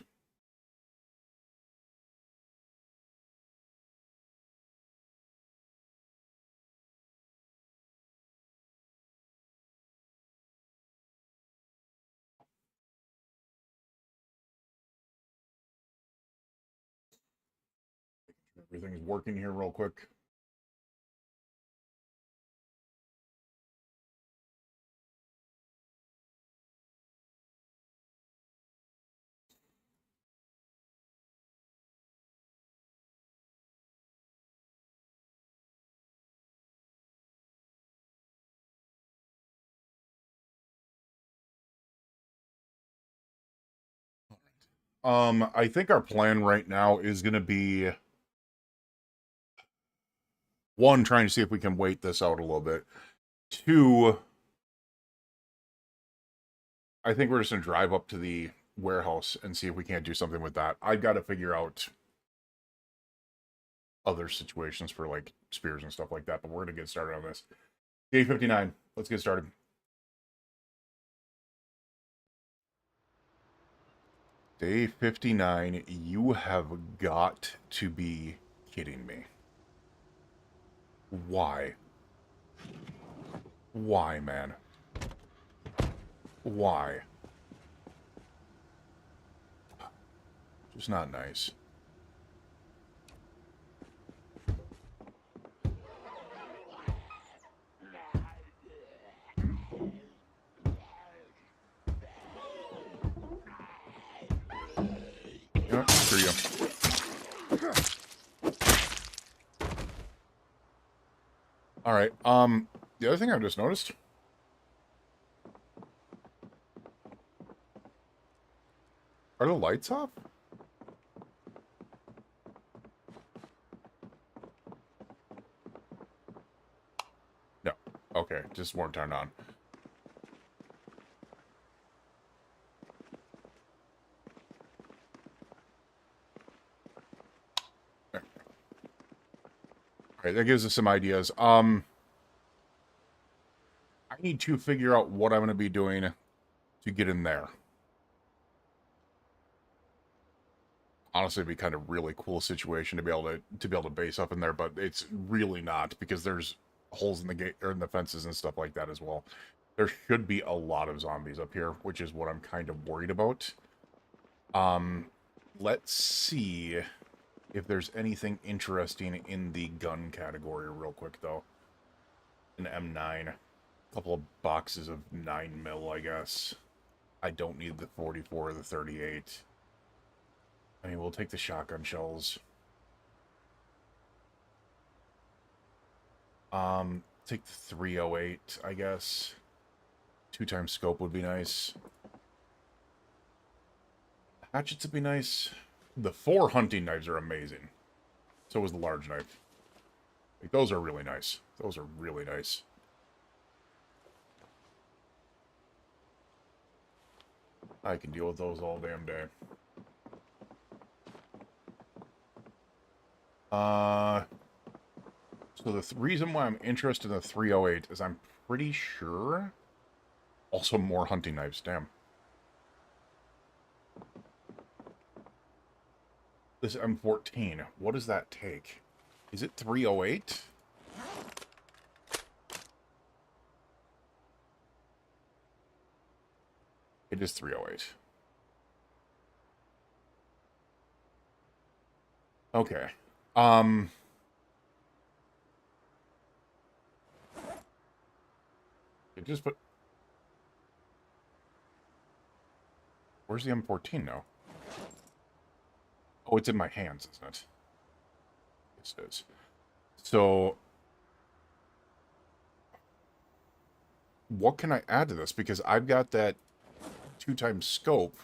Everything's working here real quick. I think our plan right now is going to be one, trying to see if we can wait this out a little bit. Two, I think we're just going to drive up to the warehouse and see if we can't do something with that. I've got to figure out other situations for like spears and stuff like that, but we're going to get started on this. Day 59. Let's get started. Day 59. You have got to be kidding me. Why? Why, man? Why? Just not nice. You know what? Screw you. All right. The other thing I've just noticed. Are the lights off? No. Okay, just weren't turned on. Right, that gives us some ideas. I need to figure out what I'm going to be doing to get in there. Honestly, it'd be kind of really cool situation to be able to base up in there, but it's really not because there's holes in the gate or in the fences and stuff like that as well. There should be a lot of zombies up here, which is what I'm kind of worried about. Let's see if there's anything interesting in the gun category real quick though. An M9. A couple of boxes of 9mm, I guess. I don't need the 44 or the 38. I mean, we'll take the shotgun shells. Take the 308, I guess. 2x scope would be nice. Hatchets would be nice. The 4 hunting knives are amazing. So is the large knife. Like, those are really nice. Those are really nice. I can deal with those all damn day. So the reason why I'm interested in the 308 is I'm pretty sure... Also more hunting knives, damn. This M14, what does that take? Is it 308? It is 308. Okay. It just put... Where's the M14 now? Oh, it's in my hands, isn't it? Yes, it is. So... What can I add to this? Because I've got that 2x scope.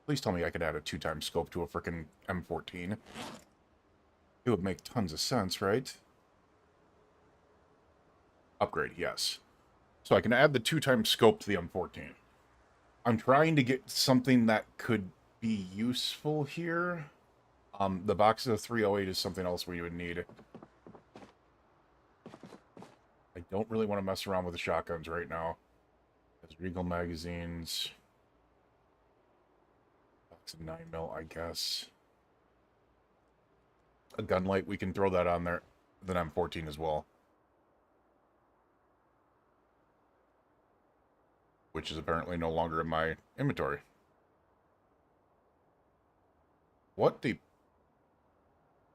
Please tell me I could add a 2x scope to a frickin' M14. It would make tons of sense, right? Upgrade, yes. So I can add the 2x scope to the M14. I'm trying to get something that could be useful here. The box of 308 is something else we would need. I don't really want to mess around with the shotguns right now. There's Regal magazines. Box of 9mm, I guess. A gun light, we can throw that on there. Then M14 as well. Which is apparently no longer in my inventory. What the...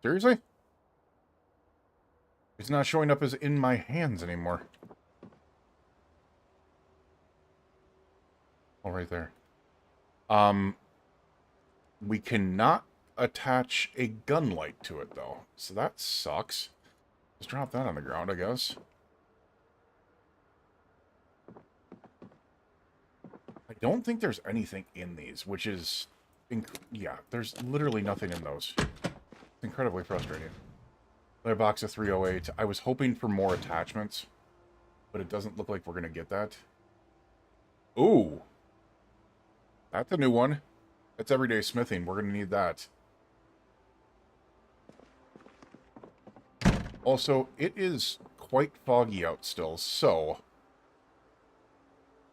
Seriously? It's not showing up as in my hands anymore. Oh, right there. We cannot attach a gun light to it, though. So that sucks. Just drop that on the ground, I guess. I don't think there's anything in these, which is... yeah, there's literally nothing in those. It's incredibly frustrating. Another box of 308. I was hoping for more attachments, but it doesn't look like we're going to get that. Ooh. That's a new one. That's everyday smithing. We're going to need that. Also, it is quite foggy out still, so...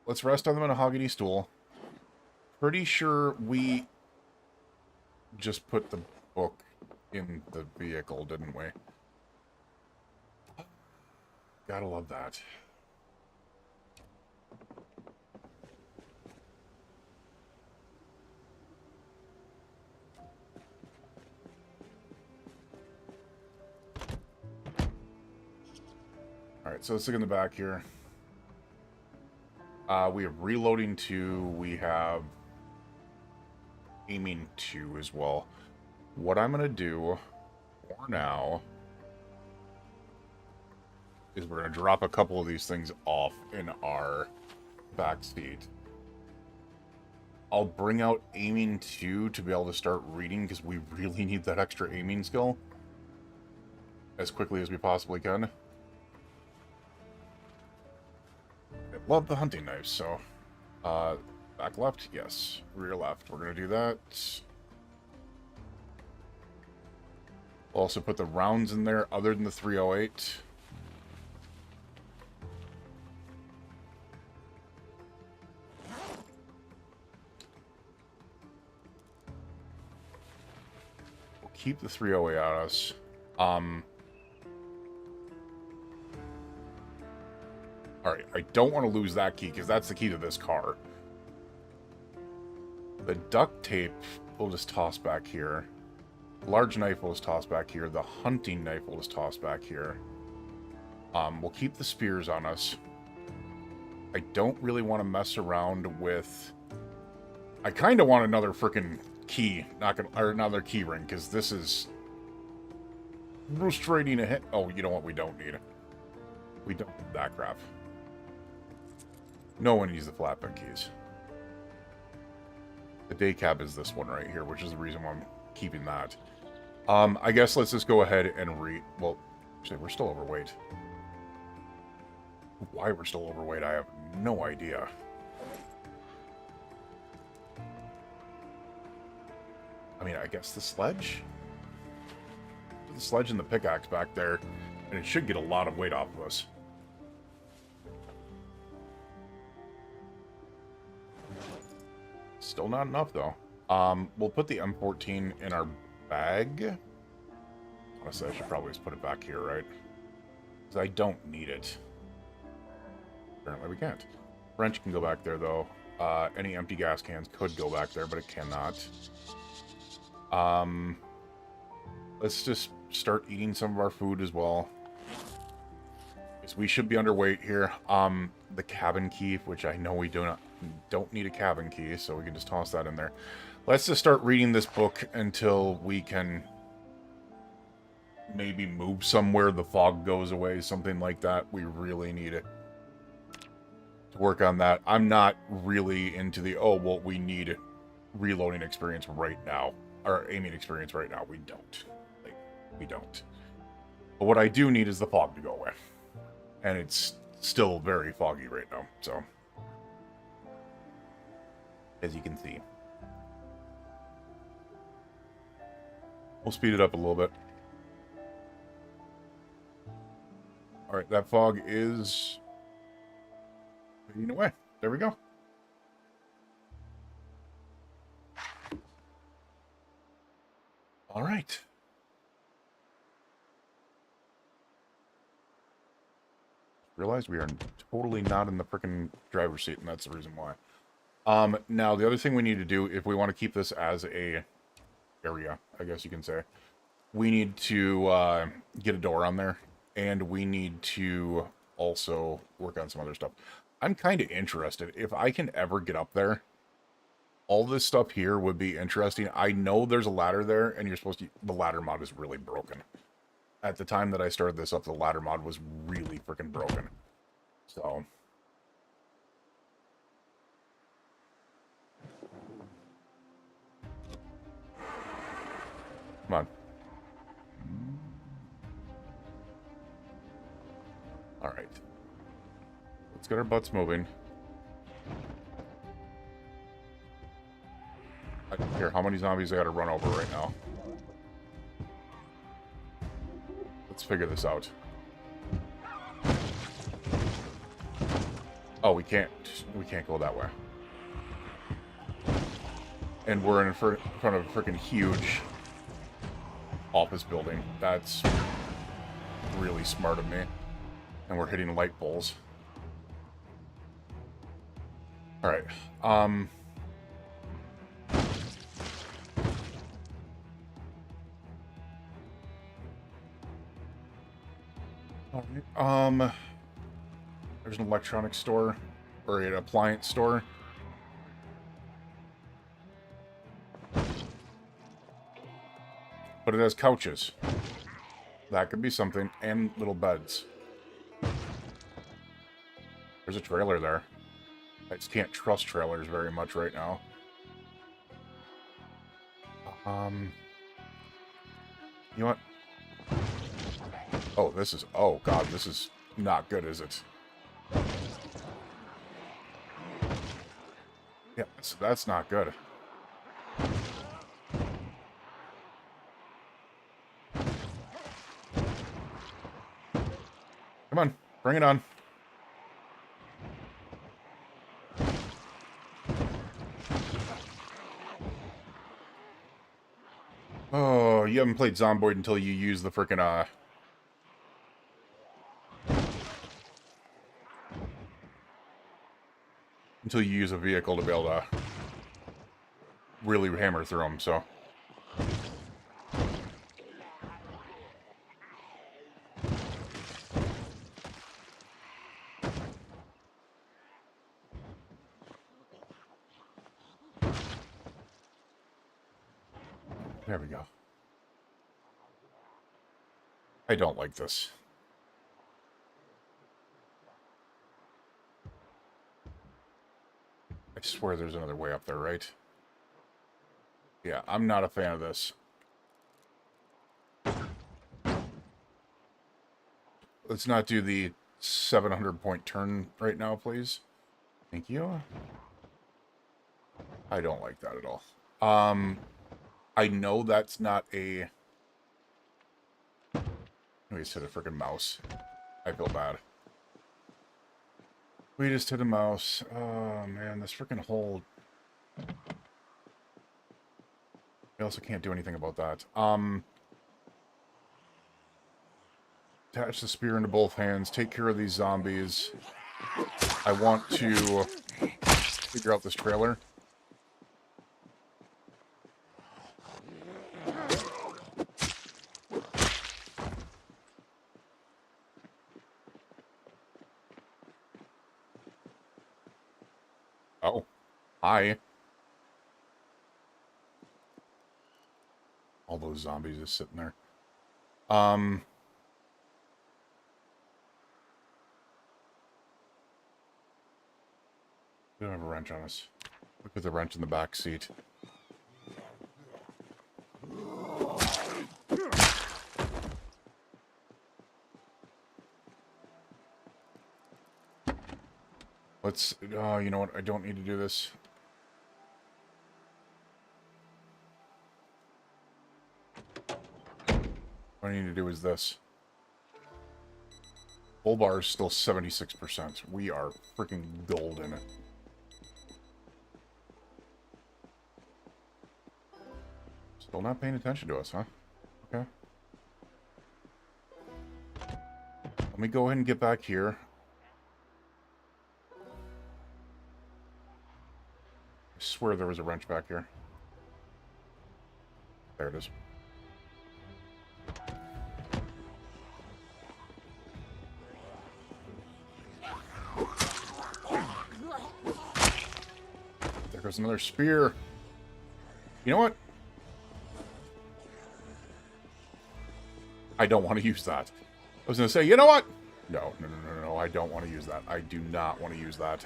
Let's rest on the mahogany stool. Pretty sure we just put the book in the vehicle, didn't we? Gotta love that. Alright, so let's look in the back here. We have reloading 2. We have aiming 2 as well. What I'm going to do for now is we're going to drop a couple of these things off in our back seat. I'll bring out aiming 2 to be able to start reading because we really need that extra aiming skill as quickly as we possibly can. I love the hunting knives, so back left, yes. Rear left, we're gonna do that. We'll also put the rounds in there other than the 308. We'll keep the 308 on us. Alright, I don't want to lose that key, because that's the key to this car. The duct tape we'll just toss back here. Large knife will just toss back here. The hunting knife will just toss back here. We'll keep the spears on us. I don't really want to mess around with... I kind of want another freaking key, or another key ring, because this is frustrating a hit. Oh, you know what? We don't need it. We don't need that crap. No one needs the flatbed keys. The day cab is this one right here, which is the reason why I'm keeping that. I guess let's just go ahead and well, actually, we're still overweight. Why we're still overweight, I have no idea. I mean, I guess the sledge? Put the sledge and the pickaxe back there, and it should get a lot of weight off of us. Still not enough, though. We'll put the M14 in our bag. Honestly, I should probably just put it back here, right? Because I don't need it. Apparently we can't. Wrench can go back there, though. Any empty gas cans could go back there, but it cannot. Let's just start eating some of our food as well. Because we should be underweight here. The cabin key, which I know we don't need a cabin key, so we can just toss that in there. Let's just start reading this book until we can maybe move somewhere, the fog goes away, something like that. We really need it to work on that. I'm not really into the, oh, well, we need reloading experience right now, or aiming experience right now. We don't. Like, we don't. But what I do need is the fog to go away. And it's still very foggy right now, so. As you can see. We'll speed it up a little bit. Alright, that fog is fading away. There we go. Alright. Realize we are totally not in the frickin' driver's seat, and that's the reason why. Now, the other thing we need to do, if we want to keep this as a area, I guess you can say, we need to get a door on there, and we need to also work on some other stuff. I'm kind of interested. If I can ever get up there, all this stuff here would be interesting. I know there's a ladder there, and you're supposed to... The ladder mod is really broken. At the time that I started this up, the ladder mod was really freaking broken. So... Come on. Alright. Let's get our butts moving. I don't care how many zombies I gotta run over right now. Let's figure this out. Oh, we can't go that way. And we're in front of a freaking huge office building. That's really smart of me. And we're hitting light poles. Alright, there's an electronics store, or an appliance store. But it has couches. That could be something, and little beds. There's a trailer there. I just can't trust trailers very much right now. You know what? Oh, this is... Oh, God, this is not good, is it? Yeah, that's not good. Come on, bring it on. Oh, you haven't played Zomboid until you use the frickin', until you use a vehicle to be able to really hammer through them, so. There we go. I don't like this. I swear there's another way up there, right? Yeah, I'm not a fan of this. Let's not do the 700-point turn right now, please. Thank you. I don't like that at all. I know that's not a... We just hit a freaking mouse. I feel bad. We just hit a mouse. Oh, man, this freaking hole. We also can't do anything about that. Attach the spear into both hands. Take care of these zombies. I want to figure out this trailer. Oh. Hi. All those zombies just sitting there. We don't have a wrench on us. Look at the wrench in the back seat. Let's... Oh, you know what? I don't need to do this. What I need to do is this. Bull bar is still 76%. We are freaking golden. Still not paying attention to us, huh? Okay. Let me go ahead and get back here. I swear there was a wrench back here. There it is. There goes another spear. You know what? I don't want to use that. I was going to say, you know what? No, I don't want to use that. I do not want to use that.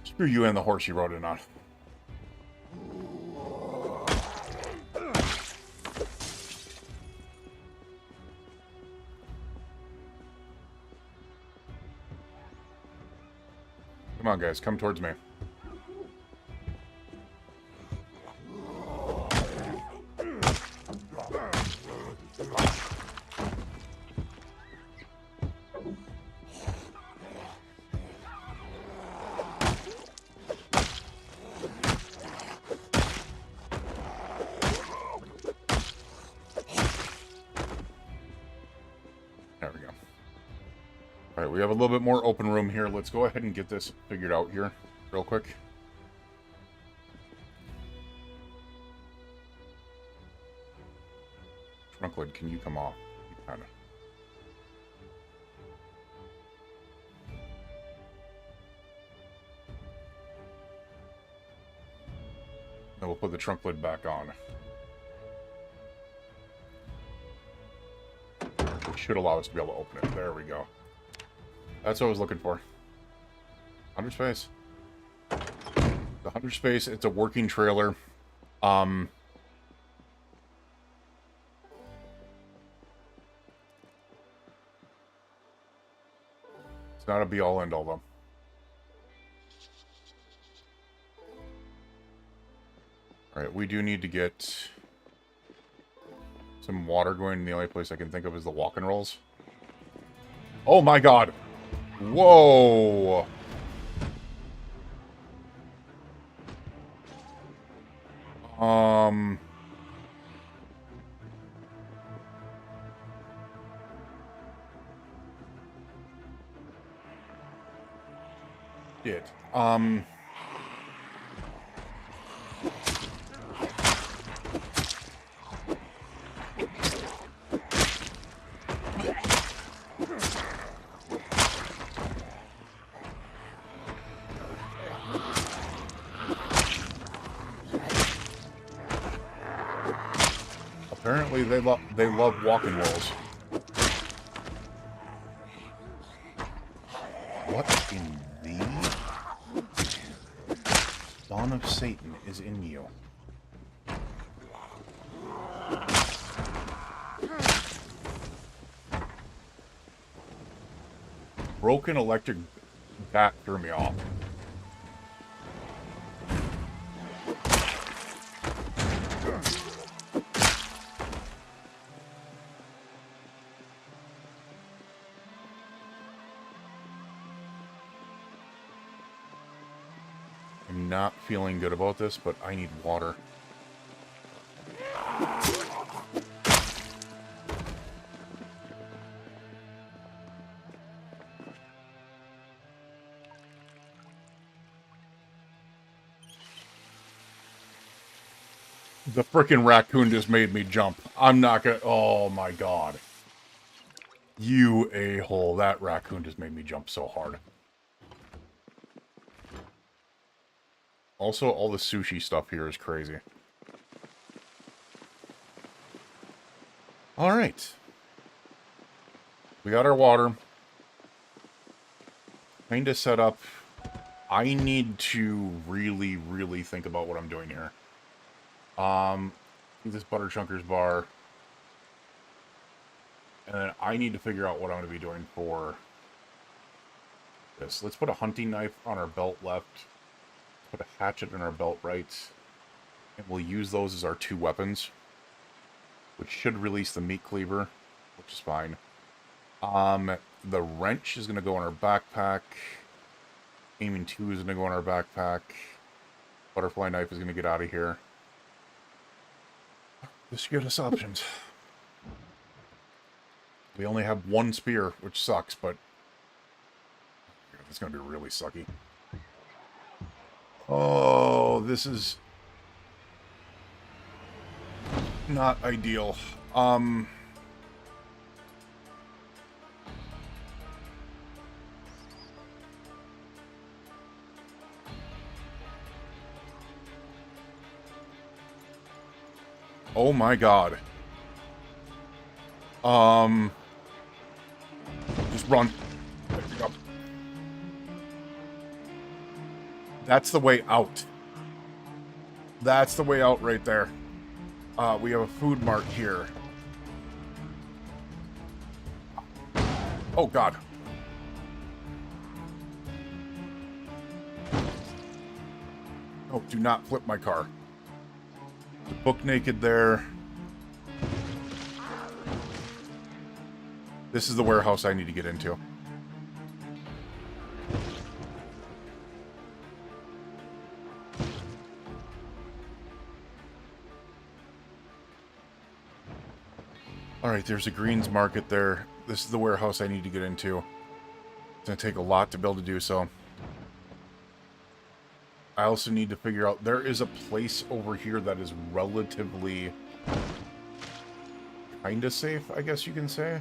Screw you and the horse you rode in on. Come on, guys. Come towards me. There we go. All right, we have a little bit more open room here. Let's go ahead and get this figured out here real quick. Trunk lid, can you come off? Kind of. Then we'll put the trunk lid back on. Which should allow us to be able to open it. There we go. That's what I was looking for. 100 space. The 100 space, it's a working trailer. It's not a be-all, end-all, though. Alright, we do need to get some water going. The only place I can think of is the walk and rolls. Oh my god! Whoa! Shit. Apparently they love walking rolls. What in the Dawn of Satan is in you? Broken electric bat threw me off. I'm not feeling good about this, but I need water. The frickin' raccoon just made me jump. I'm not gonna... Oh my god. You a-hole. That raccoon just made me jump so hard. Also, all the sushi stuff here is crazy. Alright. We got our water. Kinda set up. I need to really, really think about what I'm doing here. This Butter Chunkers bar. And then I need to figure out what I'm going to be doing for this. Let's put a hunting knife on our belt left. Put a hatchet in our belt right. And we'll use those as our two weapons. Which should release the meat cleaver, which is fine. The wrench is going to go in our backpack. Aiming 2 is going to go in our backpack. Butterfly knife is going to get out of here. This gives us options. We only have one spear, which sucks, but it's going to be really sucky. Oh, this is not ideal. Oh my god. Just run. There we go. That's the way out. That's the way out right there. We have a food mart here. Oh god. Oh, do not flip my car. The book naked there. This is the warehouse I need to get into. Alright, there's a greens market there. This is the warehouse I need to get into. It's going to take a lot to be able to do so. I also need to figure out... There is a place over here that is relatively... kinda safe, I guess you can say.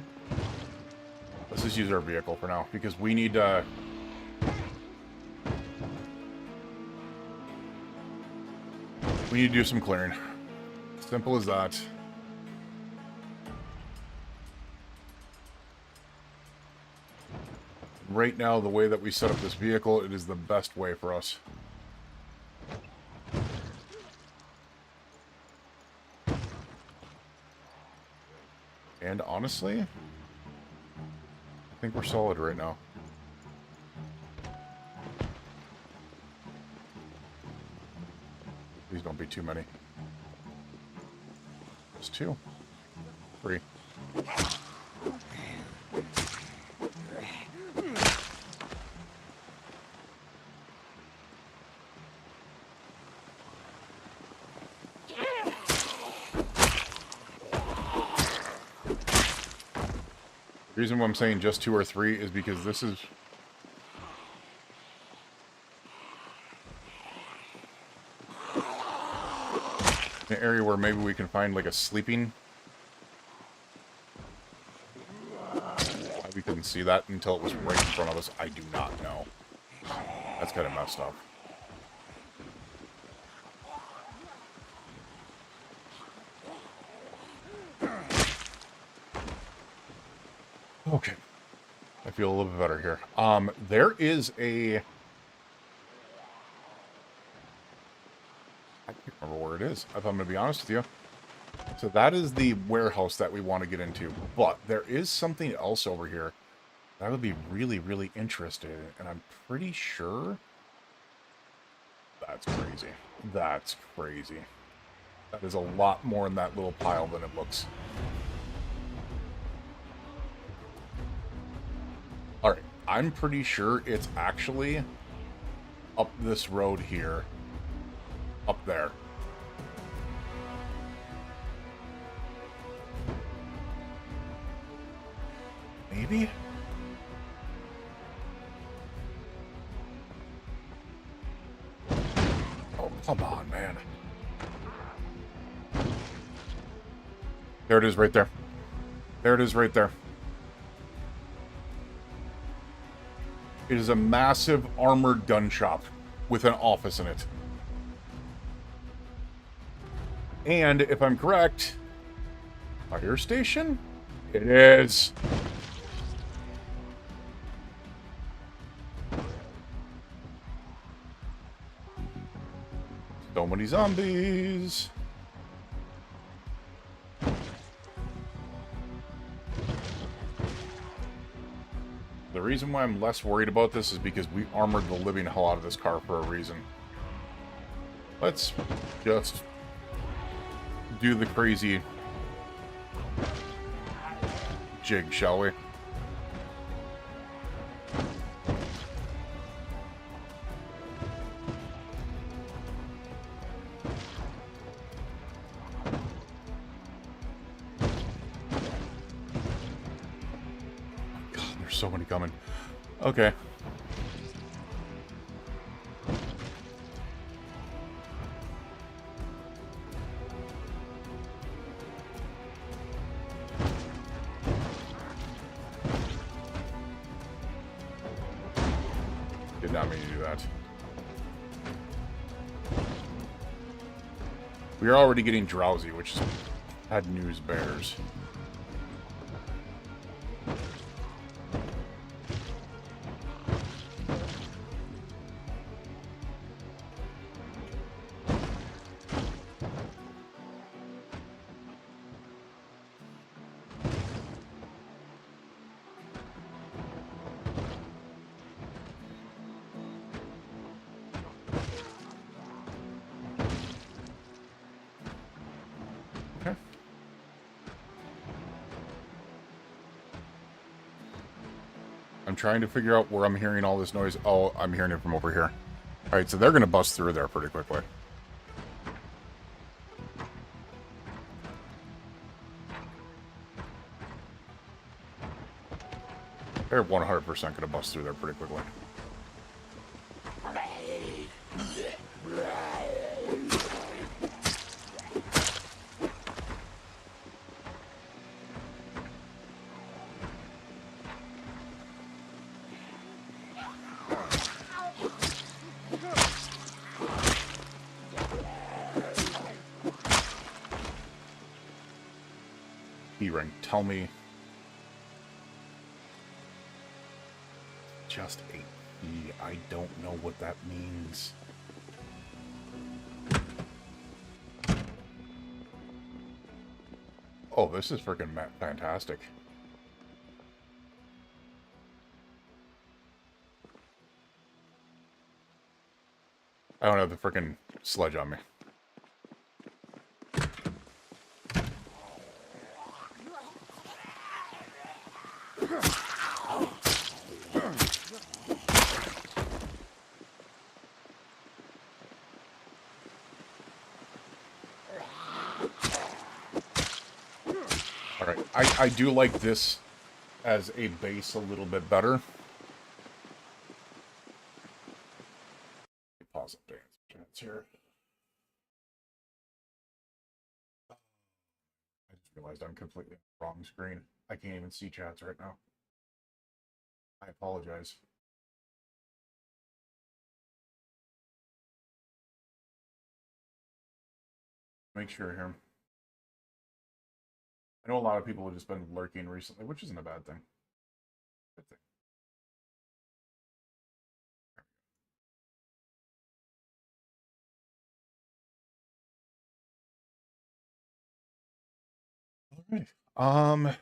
Let's just use our vehicle for now, because we need we need to do some clearing. Simple as that. Right now, the way that we set up this vehicle, it is the best way for us. And honestly, I think we're solid right now. be too many. Just 2. 3. The reason why I'm saying just 2 or 3 is because this is... an area where maybe we can find like a sleeping... We couldn't see that until it was right in front of us. I do not know. That's kind of messed up. Okay. I feel a little bit better here. There is a... I can't remember where it is, if I'm going to be honest with you. So that is the warehouse that we want to get into. But there is something else over here that I would be really, really interested in. And I'm pretty sure... That's crazy. That's crazy. That is a lot more in that little pile than it looks. Alright, I'm pretty sure it's actually up this road here. Up there. Maybe? Oh, come on, man. There it is right there. There it is right there. It is a massive armored gun shop with an office in it. And if I'm correct, fire station? It is. So many zombies. The reason why I'm less worried about this is because we armored the living hell out of this car for a reason. Let's just do the crazy jig, shall we? So many coming. Okay. Did not mean to do that. We are already getting drowsy, which is bad news bears. Okay. I'm trying to figure out where I'm hearing all this noise. Oh, I'm hearing it from over here. Alright, so they're going to bust through there pretty quickly. They're 100% going to bust through there pretty quickly. E-ring, tell me. Just 8E. I don't know what that means. Oh, this is freaking fantastic. I don't have the freaking sledge on me. I do like this as a base a little bit better. Pause up dance here. I just realized I'm completely on the wrong screen. I can't even see chats right now. I apologize. Make sure here. I know a lot of people have just been lurking recently, which isn't a bad thing. Good thing. All right.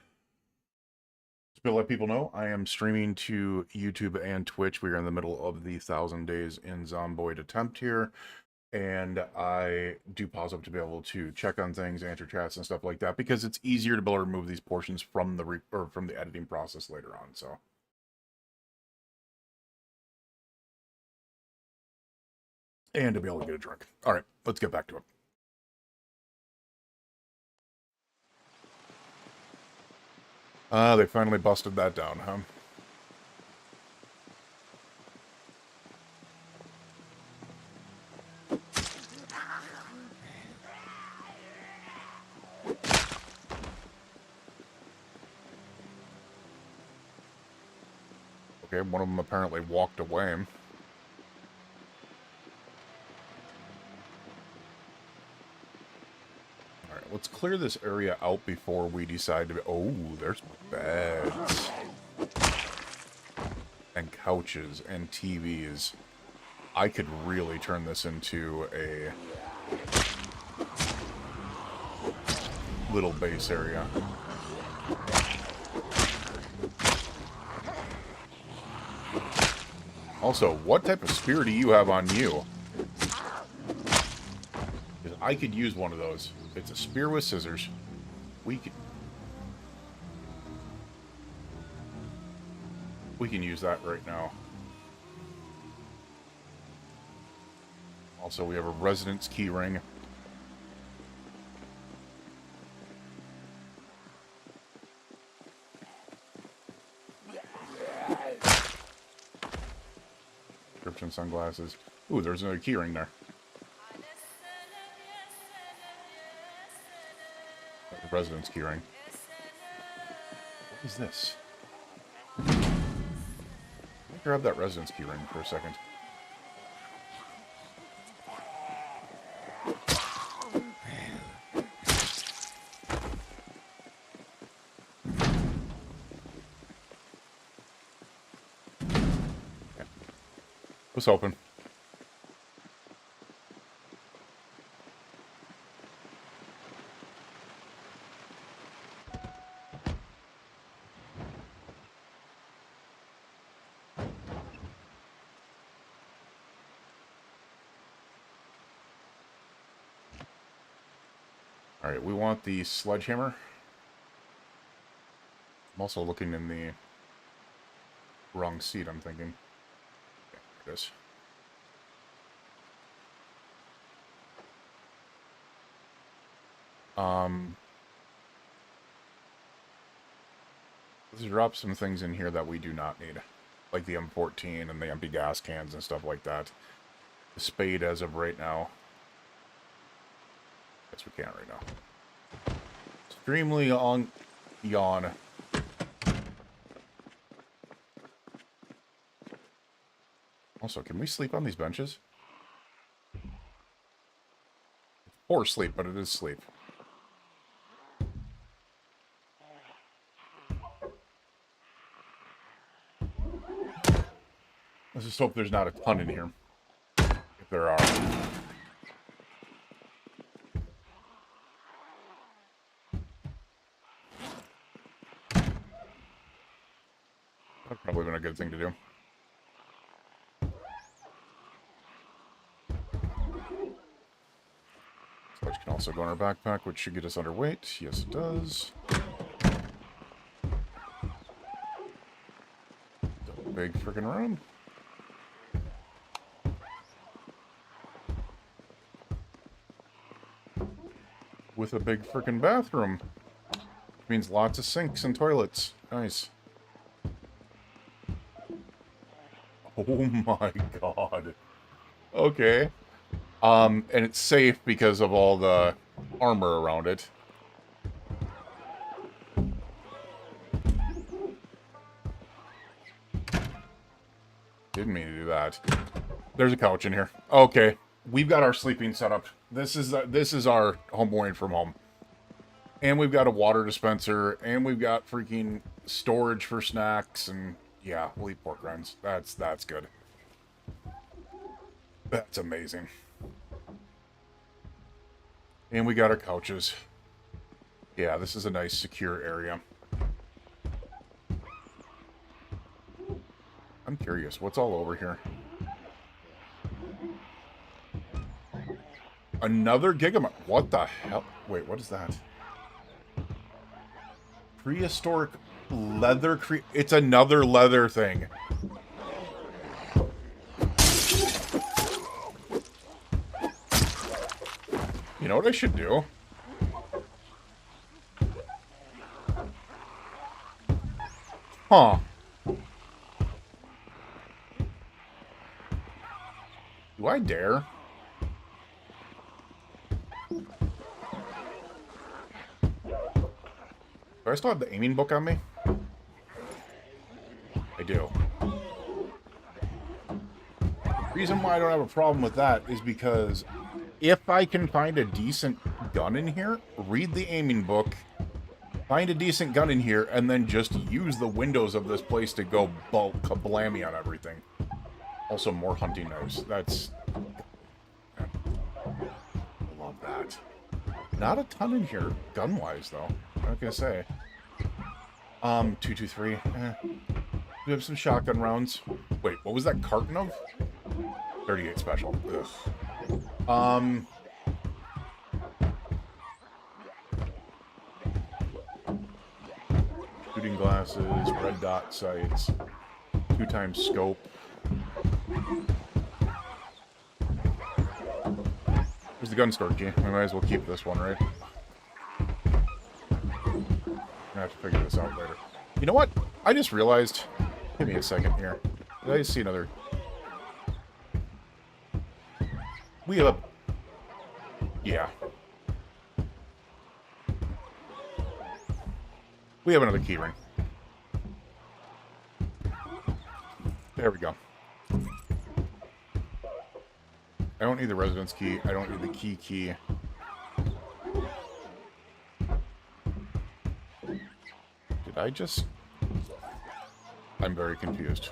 To let people know, I am streaming to YouTube and Twitch. We are in the middle of the 1,000 Days in Zomboid attempt here, and I do pause up to be able to check on things, answer chats, and stuff like that because it's easier to be able to remove these portions from the editing process later on. So, and to be able to get a drink. All right, let's get back to it. They finally busted that down, huh? Okay, one of them apparently walked away. Alright, let's clear this area out before we decide to... Oh, there's beds. And couches and TVs. I could really turn this into a little base area. Also, what type of spear do you have on you? Because I could use one of those. It's a spear with scissors. We can use that right now. Also, we have a residence key ring. Prescription sunglasses. Ooh, there's another key ring there. The residence key ring. What is this? Let me grab that residence key ring for a second. Let's open. Alright, we want the sledgehammer. I'm also looking in the wrong seat, I'm thinking. Okay, there it is. Let's drop some things in here that we do not need. Like the M14 and the empty gas cans and stuff like that. The spade as of right now. Guess we can't right now. Extremely on yawn. Also, can we sleep on these benches? It's poor sleep, but it is sleep. Let's just hope there's not a ton in here. If there are. That's probably been a good thing to do. Which can also go in our backpack, which should get us underweight. Yes, it does. Big freaking room. With a big freaking bathroom. Means lots of sinks and toilets. Nice. Oh my god. Okay. And it's safe because of all the armor around it. Didn't mean to do that. There's a couch in here. Okay. We've got our sleeping setup. This is our home away from home. And we've got a water dispenser, and we've got freaking storage for snacks, and yeah, we'll eat pork rinds. That's good. That's amazing. And we got our couches. Yeah, this is a nice, secure area. I'm curious, what's all over here? Another gigabyte. What the hell? Wait, what is that? Prehistoric leather it's another leather thing. You know what I should do? Huh. Do I dare? Do I still have the aiming book on me? I do. The reason why I don't have a problem with that is because if I can find a decent gun in here, read the aiming book, find a decent gun in here, and then just use the windows of this place to go bulk kablammy on everything. Also, more hunting knives. That's... I love that. Not a ton in here, gun-wise, though. I'm not gonna say. 223. We have some shotgun rounds. Wait, what was that carton of? 38 special. Ugh. Shooting glasses, red dot sights, 2x scope. Here's the gun store key. We might as well keep this one, right? I have to figure this out later. You know what? I just realized... Give me a second here. Did I see another... We have a... Yeah. We have another key ring. There we go. I don't need the residence key. I don't need the key. Did I just... I'm very confused.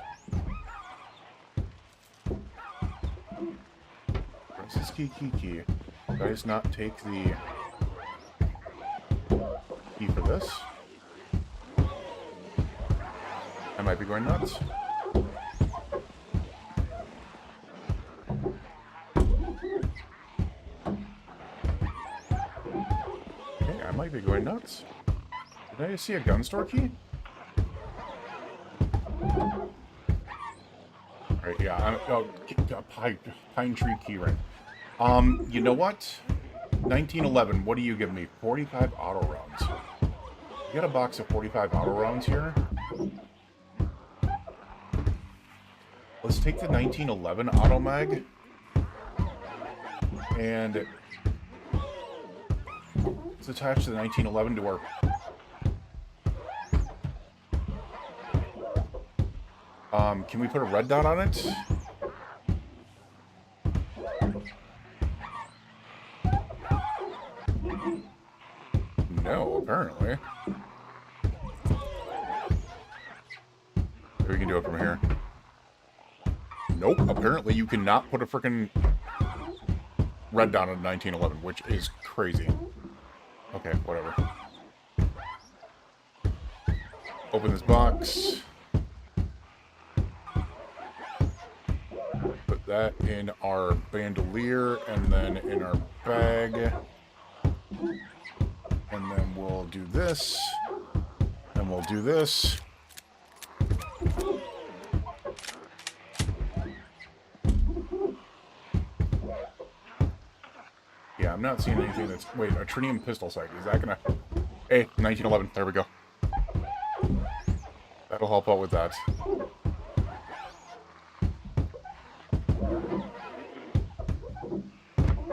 Where's this key? Did I just not take the key for this? I might be going nuts. Okay, I might be going nuts. Did I see a gun store key? Alright, yeah, pine tree key ring. You know what? 1911, what do you give me? 45 auto rounds. You got a box of 45 auto rounds here? Let's take the 1911 auto mag. And let's attach the 1911 to our... can we put a red dot on it? No, apparently. Maybe we can do it from here. Nope, apparently you cannot put a frickin' red dot on 1911, which is crazy. Okay, whatever. Open this box. Put that in our bandolier, and then in our bag. And then we'll do this. And we'll do this. Yeah, I'm not seeing anything that's... Wait, a tritium pistol sight. Is that gonna... Hey, 1911. There we go. That'll help out with that.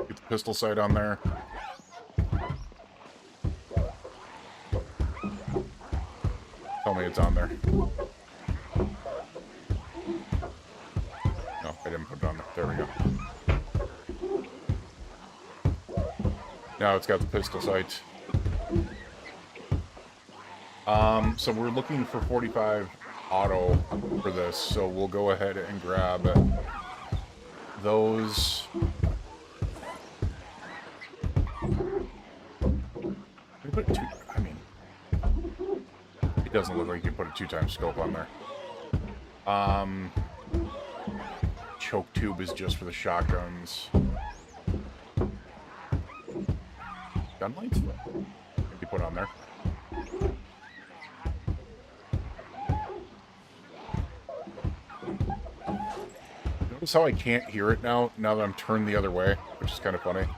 Get the pistol sight on there. Tell me it's on there. No, I didn't put it on there. There we go. Now it's got the pistol sight. So we're looking for 45 auto for this, so we'll go ahead and grab those. We put two, I mean, it doesn't look like you put a 2x scope on there. Choke tube is just for the shotguns. Gun lights? Maybe put on there. Notice how I can't hear it now that I'm turned the other way, which is kind of funny.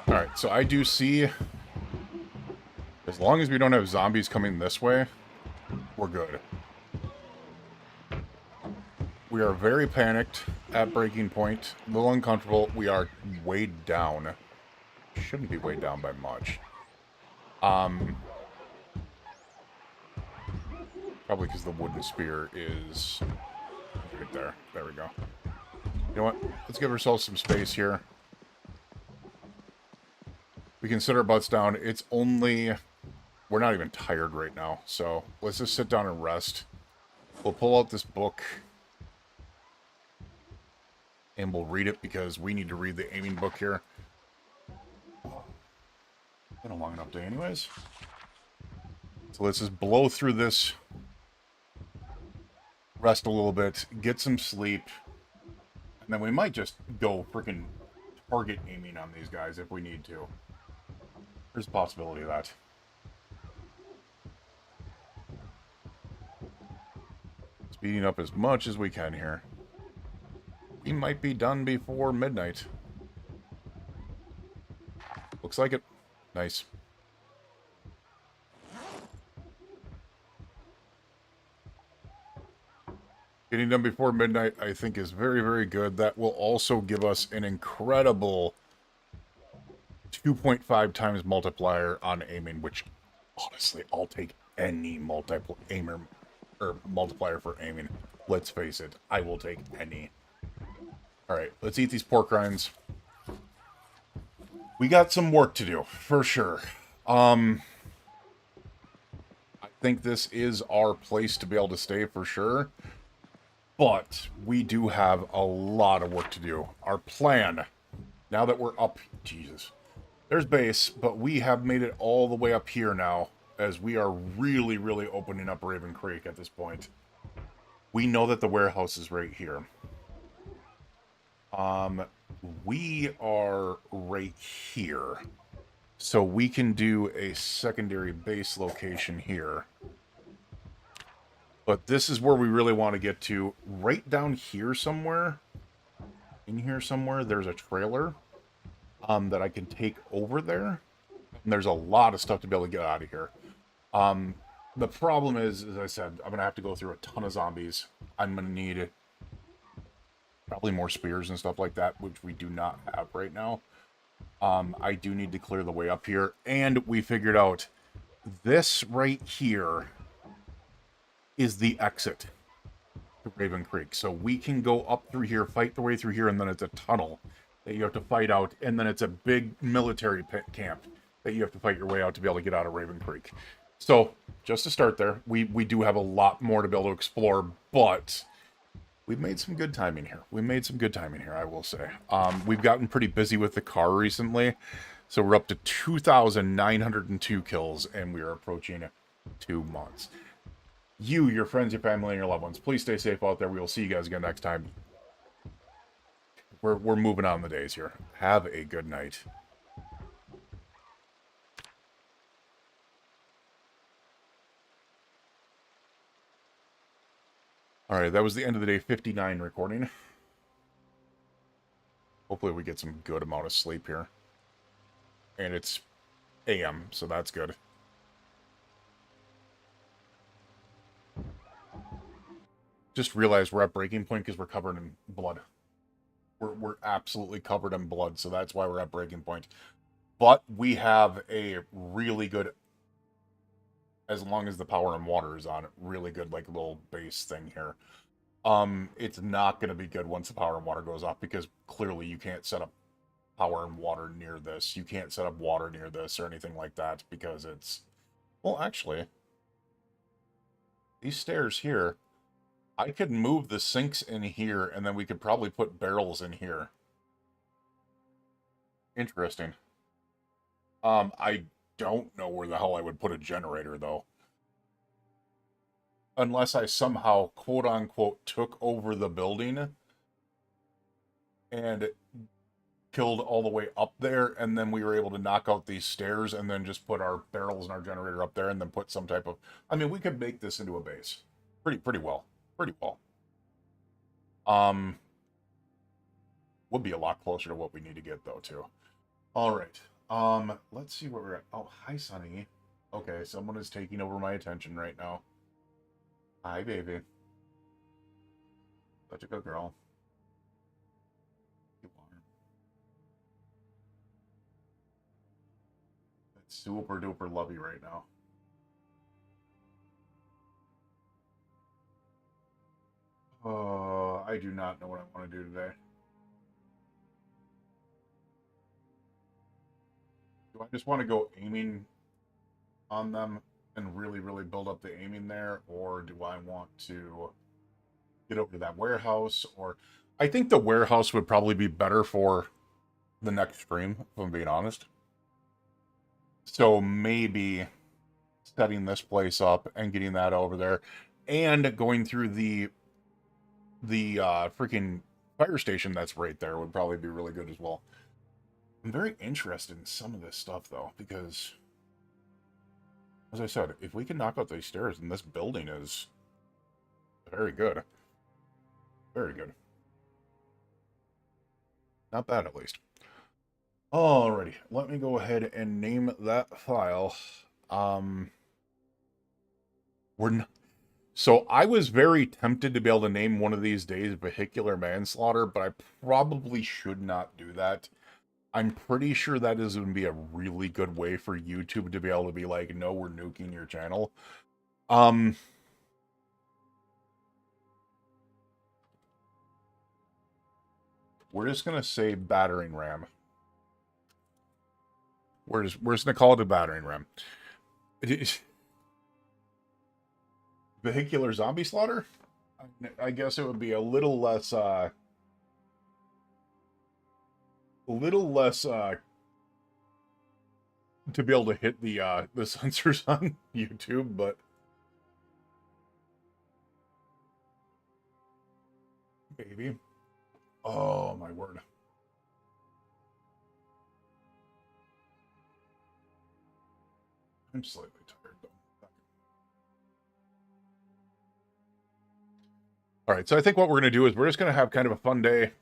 Alright, so I do see... As long as we don't have zombies coming this way, we're good. We are very panicked at breaking point. A little uncomfortable. We are weighed down. Shouldn't be weighed down by much. Probably because the wooden spear is right there. There we go. You know what? Let's give ourselves some space here. We can sit our butts down. It's only... We're not even tired right now, so let's just sit down and rest. We'll pull out this book, and we'll read it because we need to read the aiming book here. Been a long enough day anyways. So let's just blow through this, rest a little bit, get some sleep, and then we might just go freaking target aiming on these guys if we need to. There's a possibility of that. Speeding up as much as we can here. We might be done before midnight. Looks like it. Nice. Getting done before midnight, I think, is very, very good. That will also give us an incredible 2.5 times multiplier on aiming, which, honestly, I'll take any multiplier for aiming. Let's face it, I will take any. Alright, let's eat these pork rinds. We got some work to do, for sure. I think this is our place to be able to stay, for sure. But we do have a lot of work to do. Our plan, now that we're up... Jesus. There's base, but we have made it all the way up here now, as we are really, really opening up Raven Creek at this point. We know that the warehouse is right here. We are right here. So we can do a secondary base location here. But this is where we really want to get to. Right down here somewhere, in here somewhere, there's a trailer that I can take over there. And there's a lot of stuff to be able to get out of here. The problem is, as I said, I'm going to have to go through a ton of zombies. I'm going to need probably more spears and stuff like that, which we do not have right now. I do need to clear the way up here. And we figured out this right here is the exit to Raven Creek. So we can go up through here, fight the way through here, and then it's a tunnel that you have to fight out. And then it's a big military camp that you have to fight your way out to be able to get out of Raven Creek. So, just to start there, we do have a lot more to be able to explore, but we've made some good timing here. We made some good timing here, I will say. We've gotten pretty busy with the car recently, so we're up to 2,902 kills, and we are approaching 2 months. You, your friends, your family, and your loved ones, please stay safe out there. We will see you guys again next time. We're moving on the days here. Have a good night. All right, that was the end of the day 59 recording. Hopefully we get some good amount of sleep here. And it's AM, so that's good. Just realized we're at breaking point because we're covered in blood. We're absolutely covered in blood, so that's why we're at breaking point. But we have a really good, as long as the power and water is on, really good like little base thing here. It's not going to be good once the power and water goes off because clearly you can't set up power and water near this. You can't set up water near this or anything like that because it's... Well, actually, these stairs here, I could move the sinks in here and then we could probably put barrels in here. Interesting. I don't know where the hell I would put a generator, though. Unless I somehow, quote-unquote, took over the building and killed all the way up there, and then we were able to knock out these stairs and then just put our barrels and our generator up there and then put some type of... I mean, we could make this into a base. Pretty well. Pretty well. Would be a lot closer to what we need to get, though, too. All right. Let's see where we're at. Oh, hi, Sonny. Okay, someone is taking over my attention right now. Hi, baby. Such a good girl. You are. It's super duper lovey right now. Oh, I do not know what I want to do today. Do I just want to go aiming on them and really, really build up the aiming there? Or do I want to get over to that warehouse? Or I think the warehouse would probably be better for the next stream, if I'm being honest. So maybe setting this place up and getting that over there and going through the freaking fire station that's right there would probably be really good as well. I'm very interested in some of this stuff, though, because, as I said, if we can knock out these stairs, then this building is very good. Very good. Not bad, at least. Alrighty, let me go ahead and name that file. So I was very tempted to be able to name one of these days vehicular manslaughter, but I probably should not do that. I'm pretty sure that is going to be a really good way for YouTube to be able to be like, no, we're nuking your channel. We're just going to say battering ram. We're just going to call it a battering ram. Vehicular zombie slaughter? I guess it would be a little less, to be able to hit the sensors on YouTube, but maybe. Oh my word. I'm slightly tired though. All right, so I think what we're going to do is we're just going to have kind of a fun day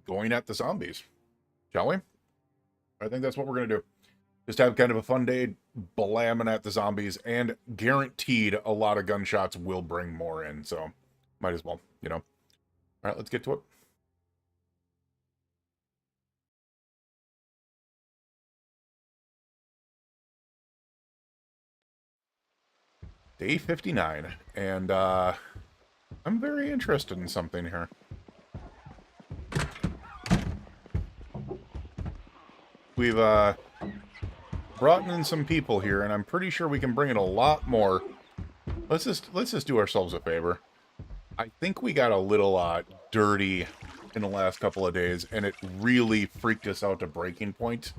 going at the zombies, shall we? I think that's what we're going to do. Just have kind of a fun day blamming at the zombies, and guaranteed a lot of gunshots will bring more in, so might as well, you know. All right, let's get to it. Day 59, and I'm very interested in something here. We've brought in some people here, and I'm pretty sure we can bring in a lot more. Let's just do ourselves a favor. I think we got a little dirty in the last couple of days, and it really freaked us out to breaking point.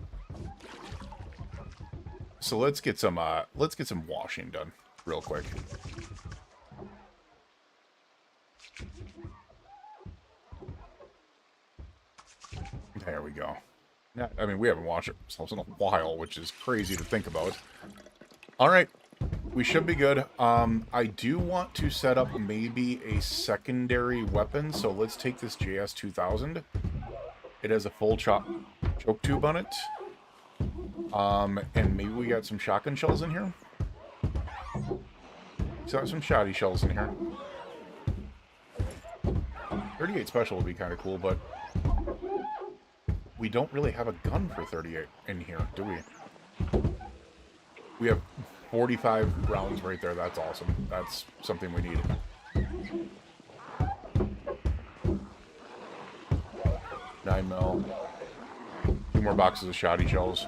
So let's get some washing done real quick. There we go. Yeah, I mean, we haven't watched ourselves in a while, which is crazy to think about. All right. We should be good. I do want to set up maybe a secondary weapon, so let's take this JS-2000. It has a full choke tube on it. And maybe we got some shotgun shells in here. So some shoddy shells in here. 38 special would be kind of cool, but we don't really have a gun for 38 in here, do we? We have 45 rounds right there. That's awesome. That's something we need. 9mm. 2 more boxes of shoddy shells.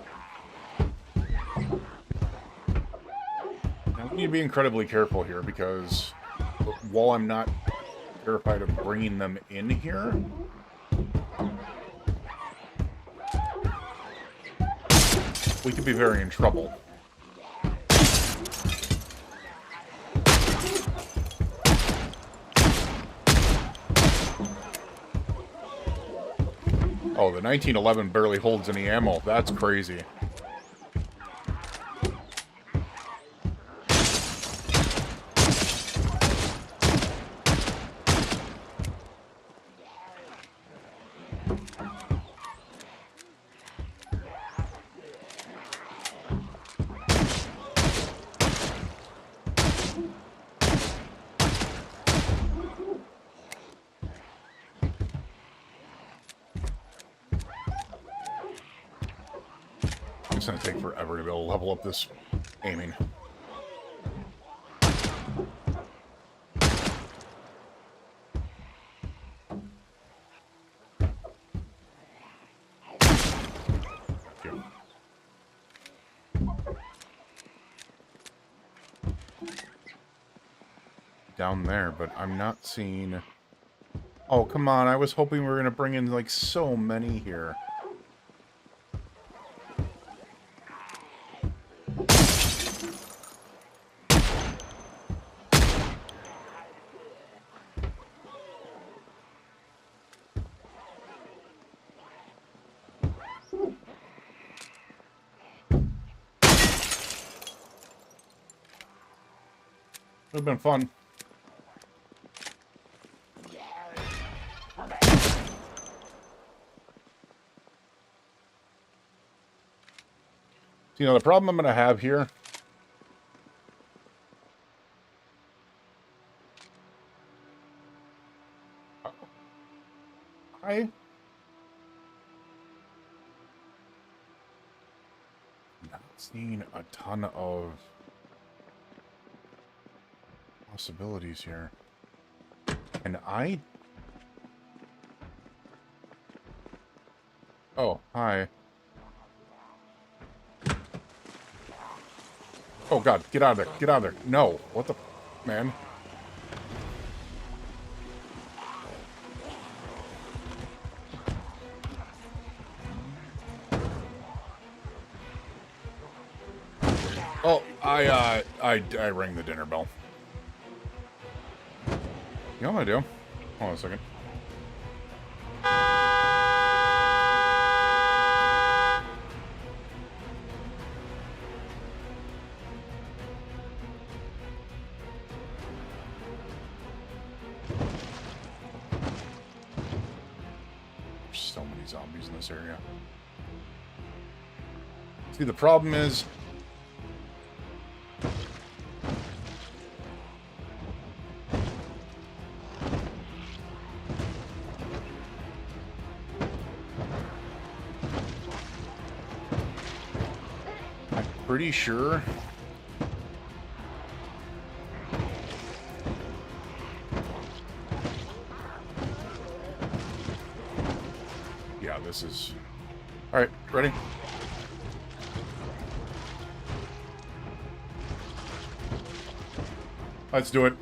Now, we need to be incredibly careful here because while I'm not terrified of bringing them in here, we could be very in trouble. Oh, the 1911 barely holds any ammo. That's crazy. It's going to take forever to be able to level up this aiming. Down there, but I'm not seeing... Oh, come on. I was hoping we were going to bring in, like, so many here. Would have been fun. You know, the problem I'm going to have here... I'm not seeing a ton of possibilities here. And I... Oh, hi. Oh, God. Get out of there. Get out of there. No. What the... Man. Oh, I rang the dinner bell. You know what I'm gonna do? Hold on a second. There's so many zombies in this area. See, the problem is... pretty sure yeah, this is all right. Ready? Let's do it.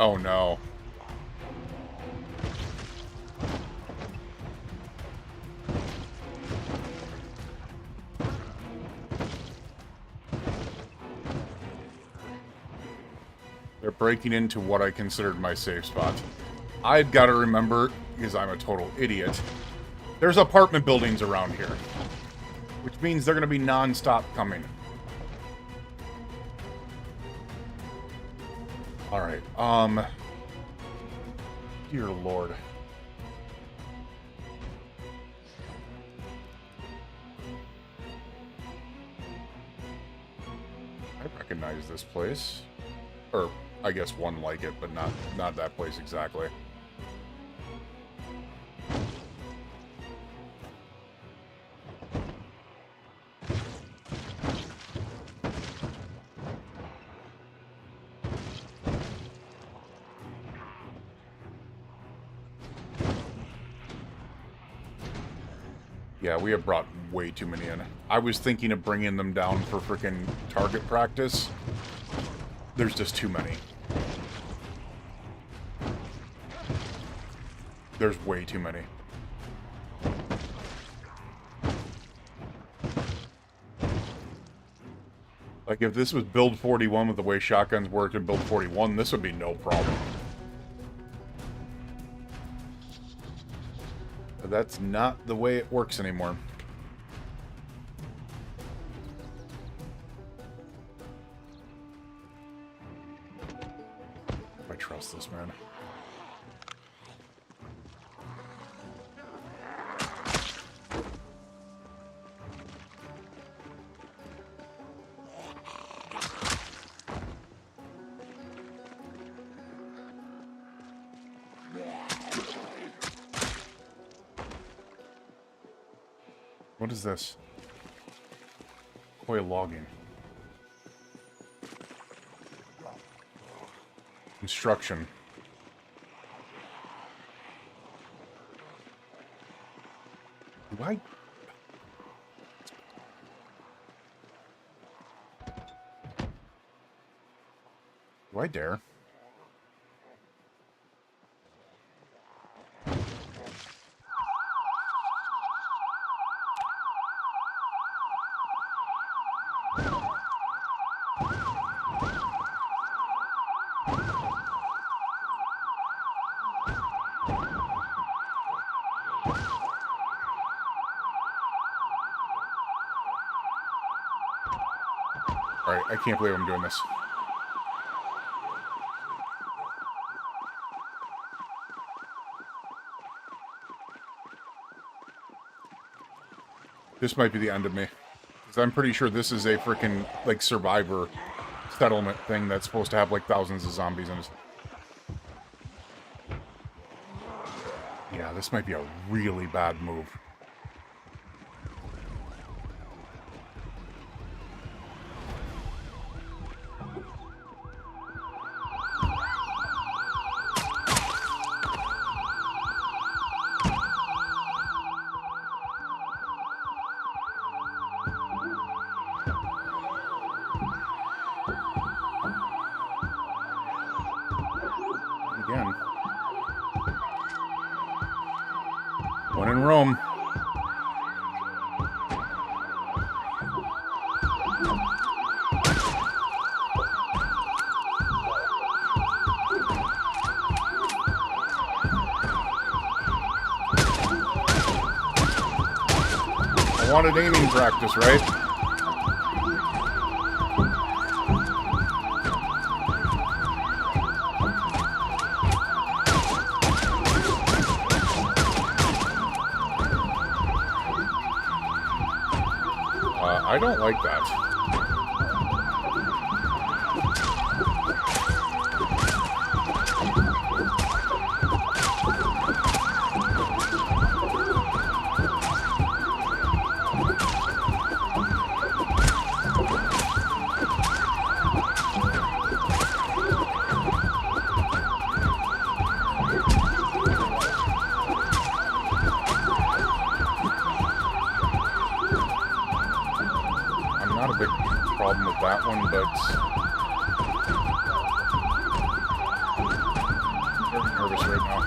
Oh no. They're breaking into what I considered my safe spot. I've got to remember, because I'm a total idiot, there's apartment buildings around here. Which means they're going to be non-stop coming. Alright, dear Lord. I recognize this place. Or, I guess one like it, but not that place exactly. Yeah, we have brought way too many in. I was thinking of bringing them down for freaking target practice. There's just too many. There's way too many. Like, if this was build 41 with the way shotguns worked in build 41, this would be no problem. But that's not the way it works anymore. I trust this man. What is this? Coil logging. Construction. Do I dare? Alright, I can't believe I'm doing this. This might be the end of me. Because I'm pretty sure this is a freaking, like, survivor settlement thing that's supposed to have, like, thousands of zombies in it. Yeah, this might be a really bad move. Again. One in Rome. I wanted aiming practice, right? I don't like that. Not a big problem with that one, but I'm very nervous right now.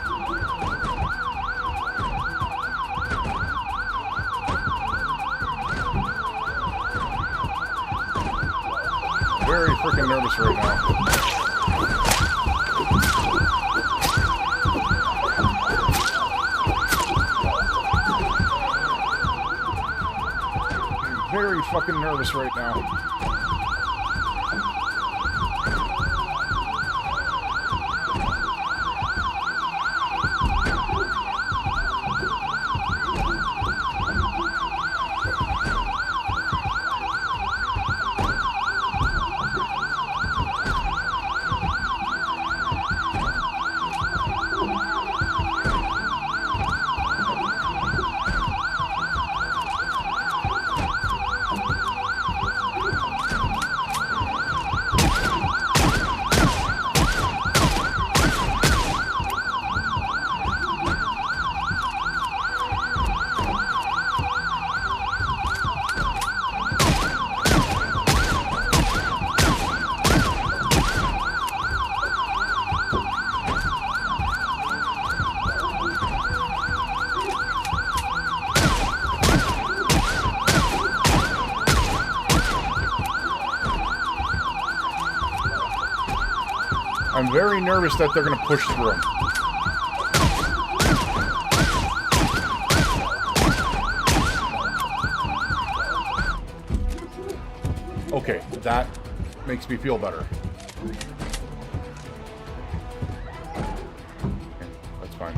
Very freaking nervous right now. fucking nervous right now. I'm very nervous that they're going to push through. Okay, that makes me feel better. Okay, that's fine.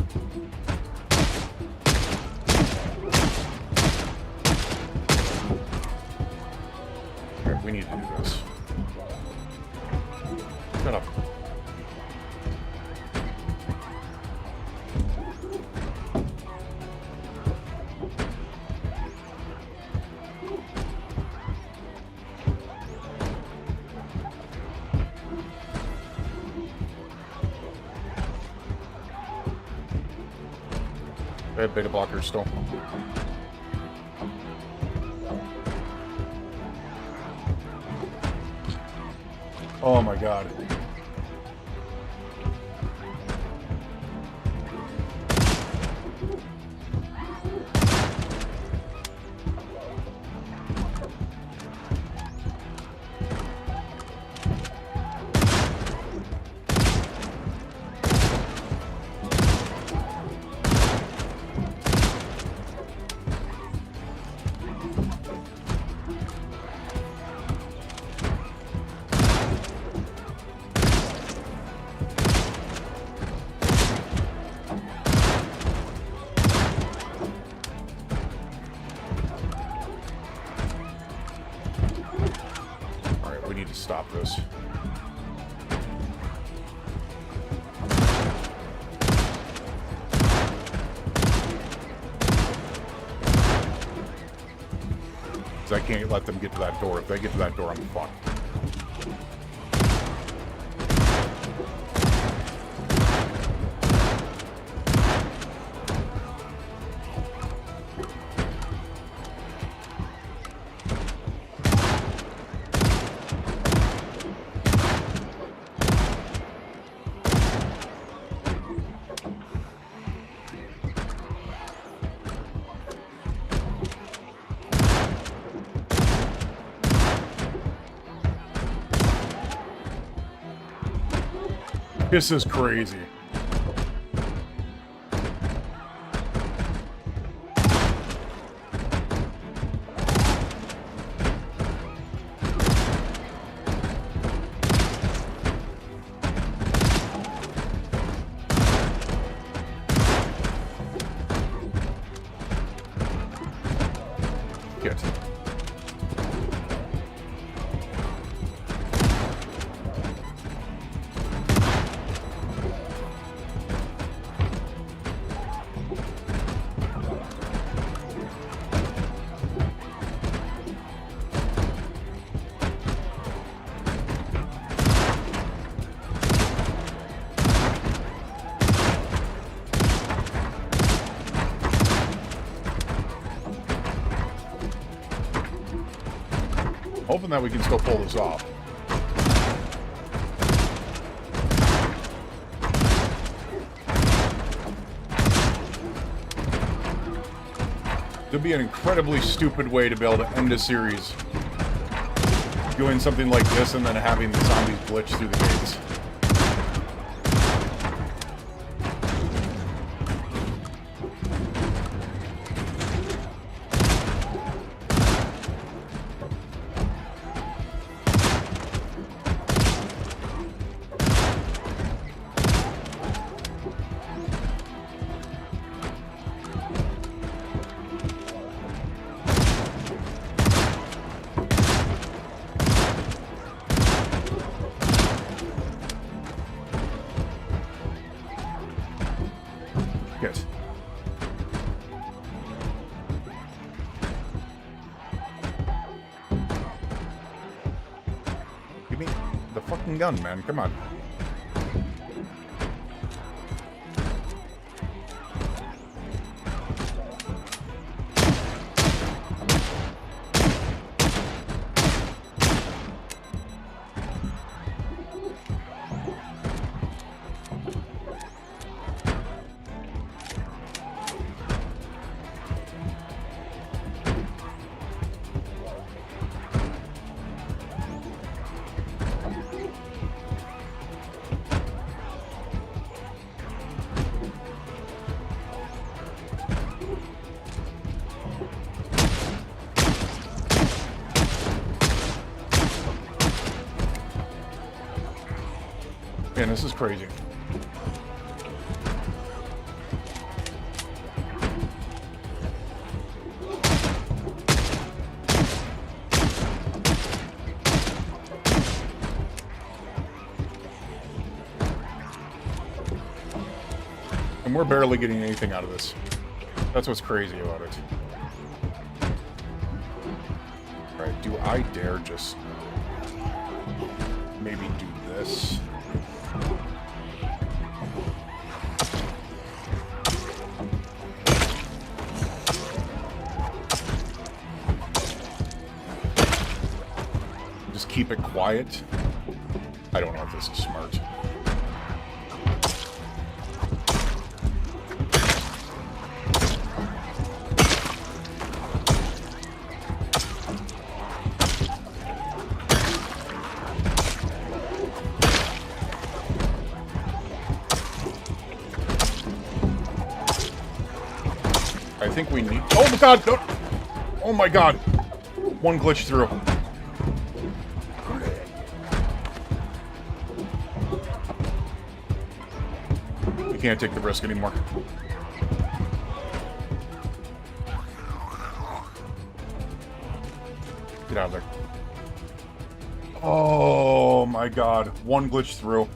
Alright, we need to do this. Shut up. I have beta blockers still. Oh my god. Stop this. Because I can't let them get to that door. If they get to that door, I'm fucked. This is crazy. Get. Hoping that we can still pull this off. It'd be an incredibly stupid way to be able to end a series. Doing something like this and then having the zombies glitch through the gates. Shit. Give me the fucking gun, man. Come on. Man, this is crazy. And we're barely getting anything out of this. That's what's crazy about it. Alright, do I dare just maybe do this? Just keep it quiet? I don't know if this is smart. I think we need... Oh my god! No. Oh my god! One glitch through. We can't take the risk anymore. Get out of there. Oh my god. One glitch through.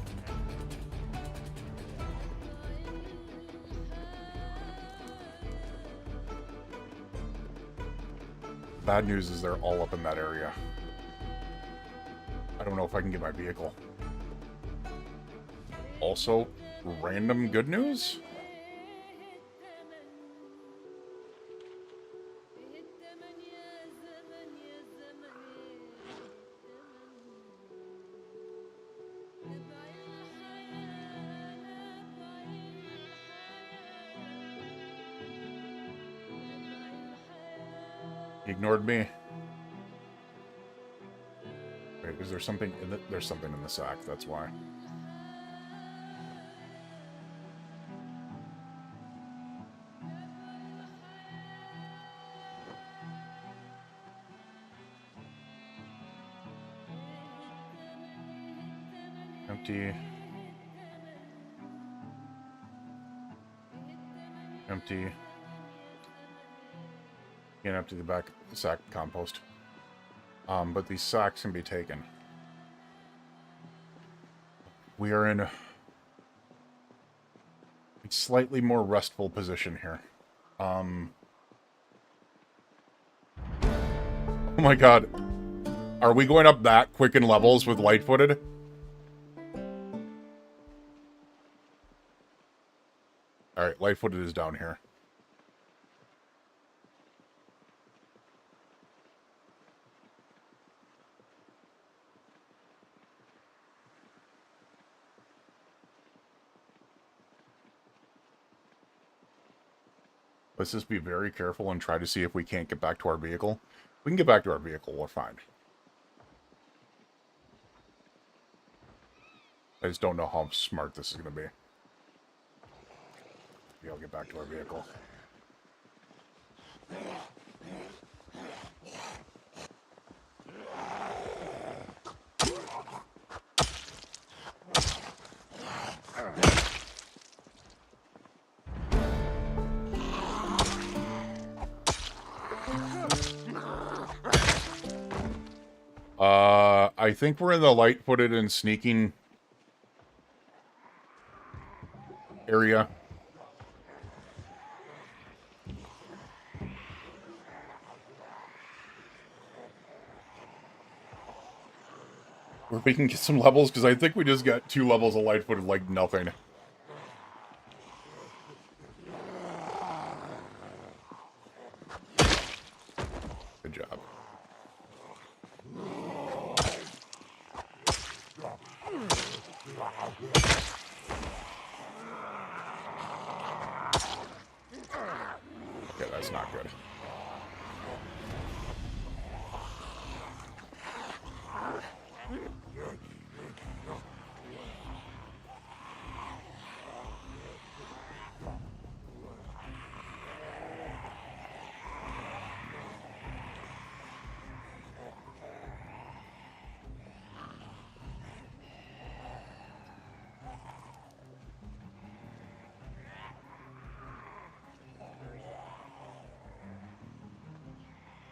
Bad news is they're all up in that area. I don't know if I can get my vehicle. Also, random good news? He ignored me. Wait, is there something in the... There's something in the sack, that's why. Empty. Empty. Can't empty the back sack compost. But these sacks can be taken. We are in a slightly more restful position here. Oh my god. Are we going up that quick in levels with light-footed? Alright, light-footed is down here. Let's just be very careful and try to see if we can't get back to our vehicle. If we can get back to our vehicle, we're fine. I just don't know how smart this is going to be. Maybe I'll get back to our vehicle. I think we're in the light-footed and sneaking area. Where we can get some levels, because I think we just got 2 levels of light-footed like nothing. Good job. Okay, that's not good.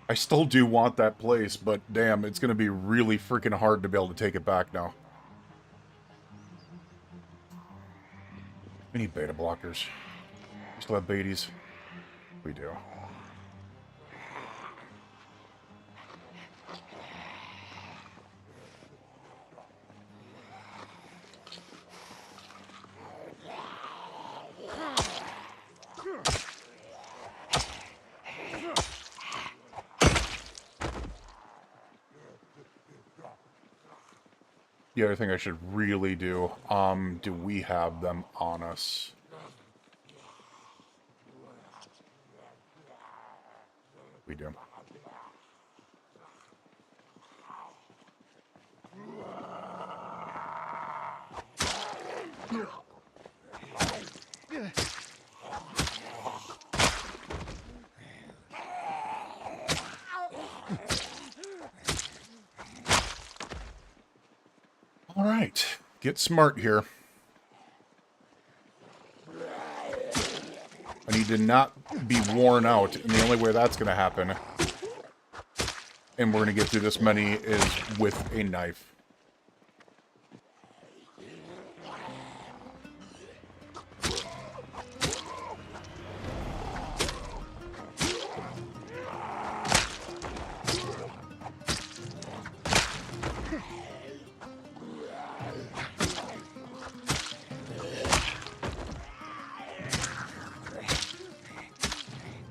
I still do want that place, but damn, it's going to be really freaking hard to be able to take it back now. We need beta blockers. We still have betas. We do. The other thing I should really do we have them on us? We do. All right, get smart here. I need to not be worn out, and the only way that's going to happen, and we're going to get through this many, is with a knife.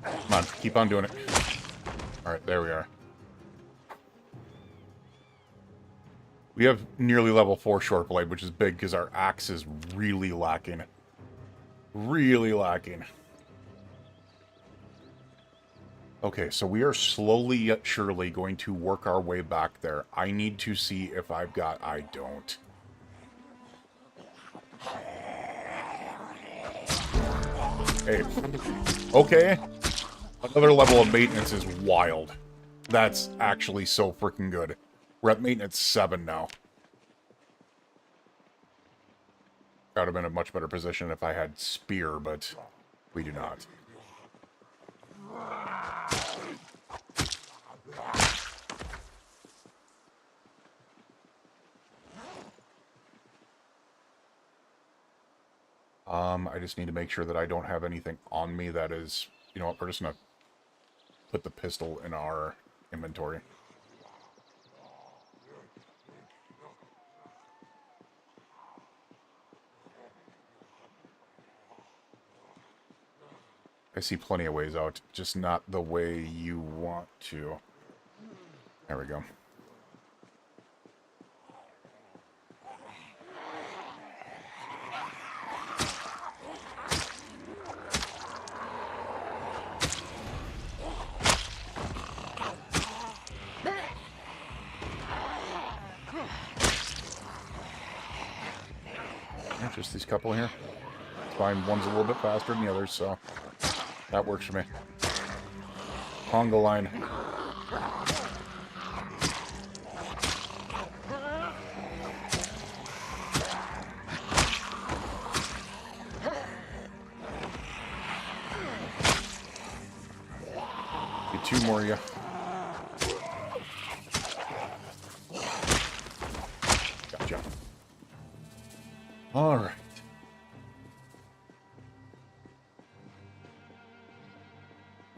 Come on, keep on doing it. Alright, there we are. We have nearly level 4 short blade, which is big because our axe is really lacking. Really lacking. Okay, so we are slowly yet surely going to work our way back there. I need to see if I've got... I don't. Hey. Okay. Another level of maintenance is wild. That's actually so freaking good. We're at maintenance 7 now. I would have been in a much better position if I had spear, but we do not. I just need to make sure that I don't have anything on me that is... You know what, we're just gonna put the pistol in our inventory. I see plenty of ways out, just not the way you want to. There we go. Yeah, just these couple here. It's fine, one's a little bit faster than the others, so that works for me. Conga line. Get 2 more of you. Gotcha. All right.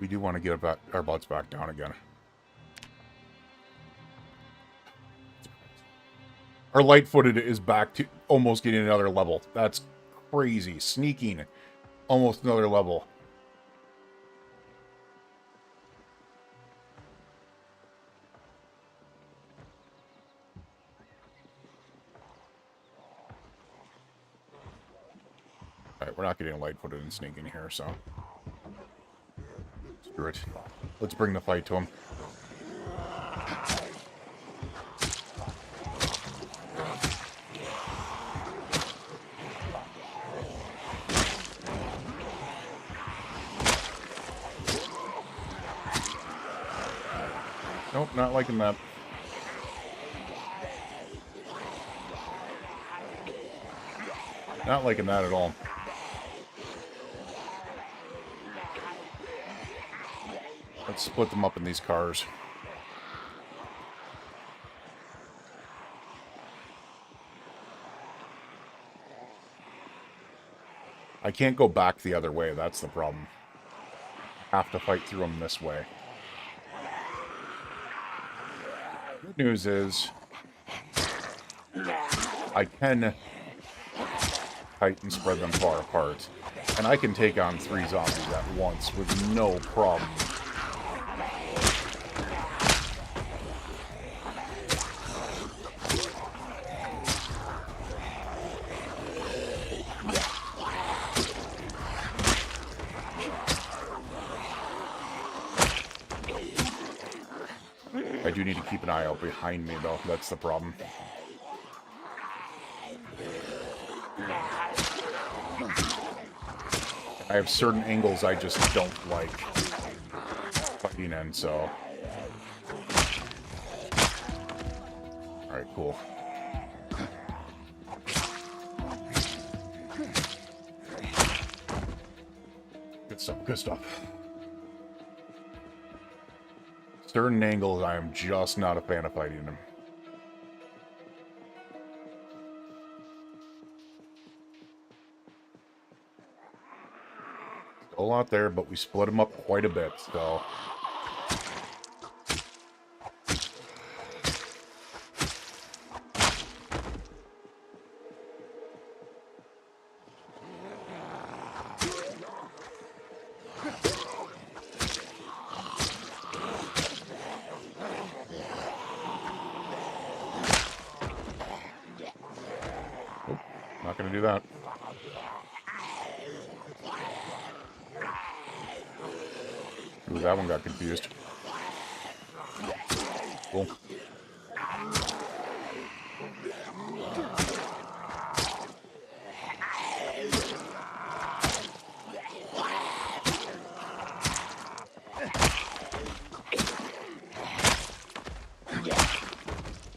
We do want to get our butts back down again. Our light-footed is back to almost getting another level. That's crazy. Sneaking. Almost another level. Alright, we're not getting light-footed and sneaking here, so... Screw it. Let's bring the fight to him. Nope, not liking that. Not liking that at all. Let's split them up in these cars. I can't go back the other way, that's the problem. Have to fight through them this way. Good news is I can height and spread them far apart. And I can take on 3 zombies at once with no problem. I do need to keep an eye out behind me, though. That's the problem. I have certain angles I just don't like fighting in, so... Alright, cool. Good stuff, good stuff. Certain angles, I am just not a fan of fighting them. Still a lot there, but we split them up quite a bit, so... Not gonna do that. Ooh, that one got confused. Cool.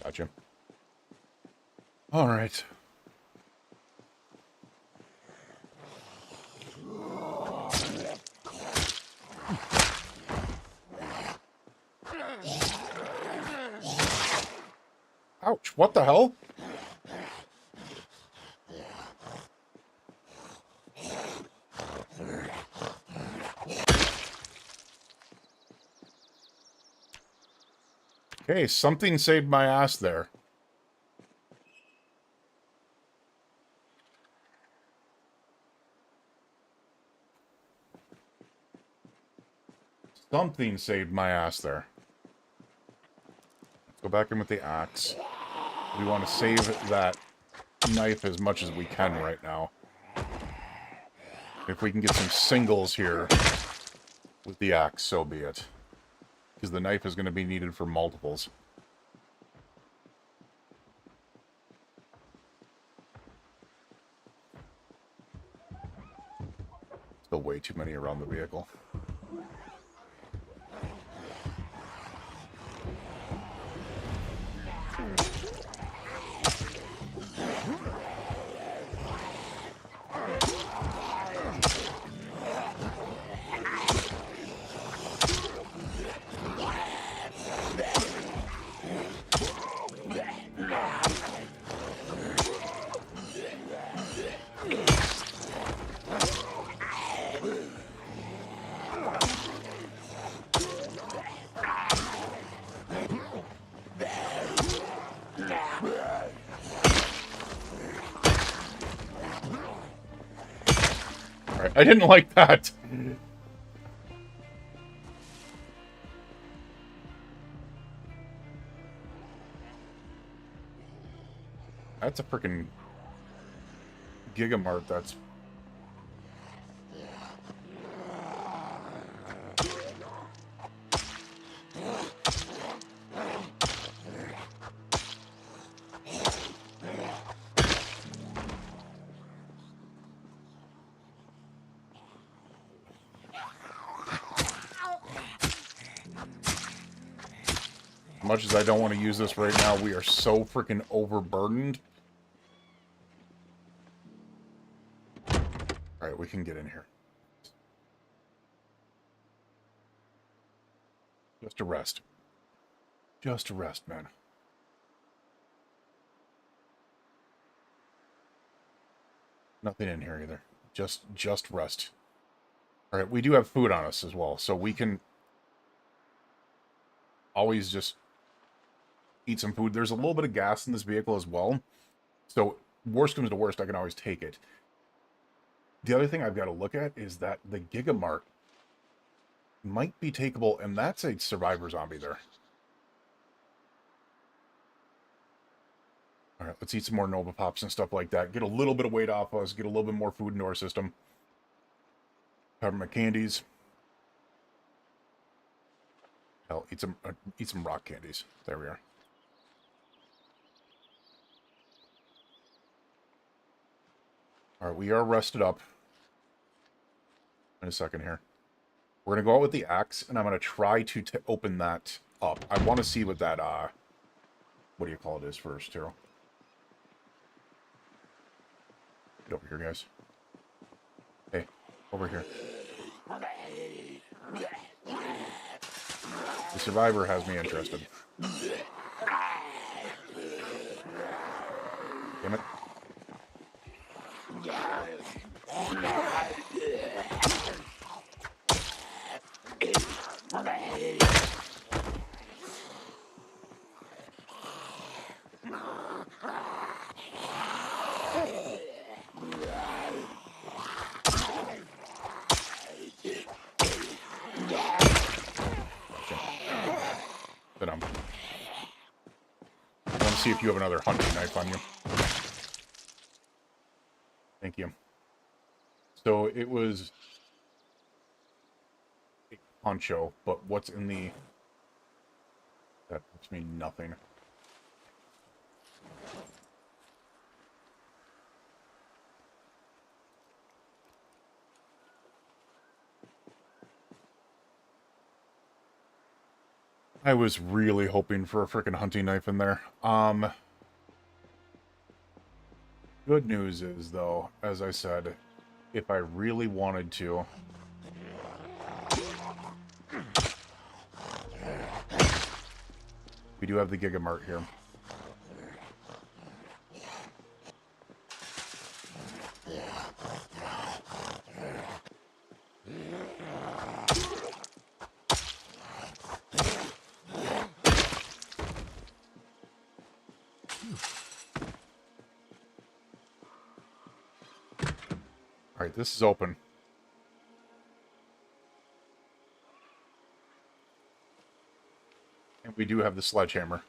Gotcha. All right. Ouch, what the hell? Okay, something saved my ass there. Something saved my ass there. Let's go back in with the axe. We want to save that knife as much as we can right now. If we can get some singles here with the axe, so be it. Because the knife is going to be needed for multiples. Still way too many around the vehicle. I didn't like that. That's a freaking Gigamart. That's... As much as I don't want to use this right now, we are so freaking overburdened. Alright, we can get in here. Just a rest. Just a rest, man. Nothing in here either. Just rest. Alright, we do have food on us as well, so we can always just eat some food. There's a little bit of gas in this vehicle as well, so worst comes to worst, I can always take it. The other thing I've got to look at is that the Gigamart might be takeable, and that's a survivor zombie there. Alright, let's eat some more Nova Pops and stuff like that. Get a little bit of weight off us, get a little bit more food into our system. Peppermint candies. Hell, eat some rock candies. There we are. Alright, we are rested up. In a second here. We're going to go out with the axe, and I'm going to try to open that up. I want to see what that, what do you call it is first, Taro. Get over here, guys. Hey, over here. The survivor has me interested. Damn it. Sit down. I want to see if you have another hunting knife on you. Thank you. So it was a poncho, but what's in the... That tells me nothing. I was really hoping for a frickin' hunting knife in there. Good news is, though, as I said, if I really wanted to... We do have the Gigamart here. Alright, this is open. And we do have the sledgehammer.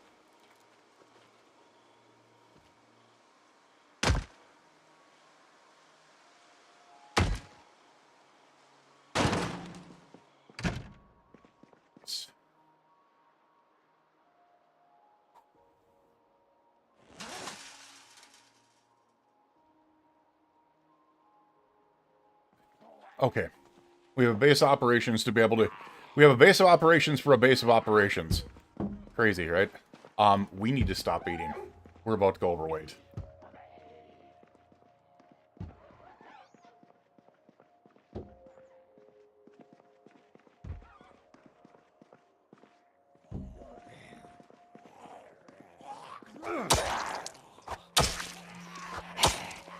Okay. We have a base of operations to be able to... We have a base of operations for a base of operations. Crazy, right? We need to stop eating. We're about to go overweight.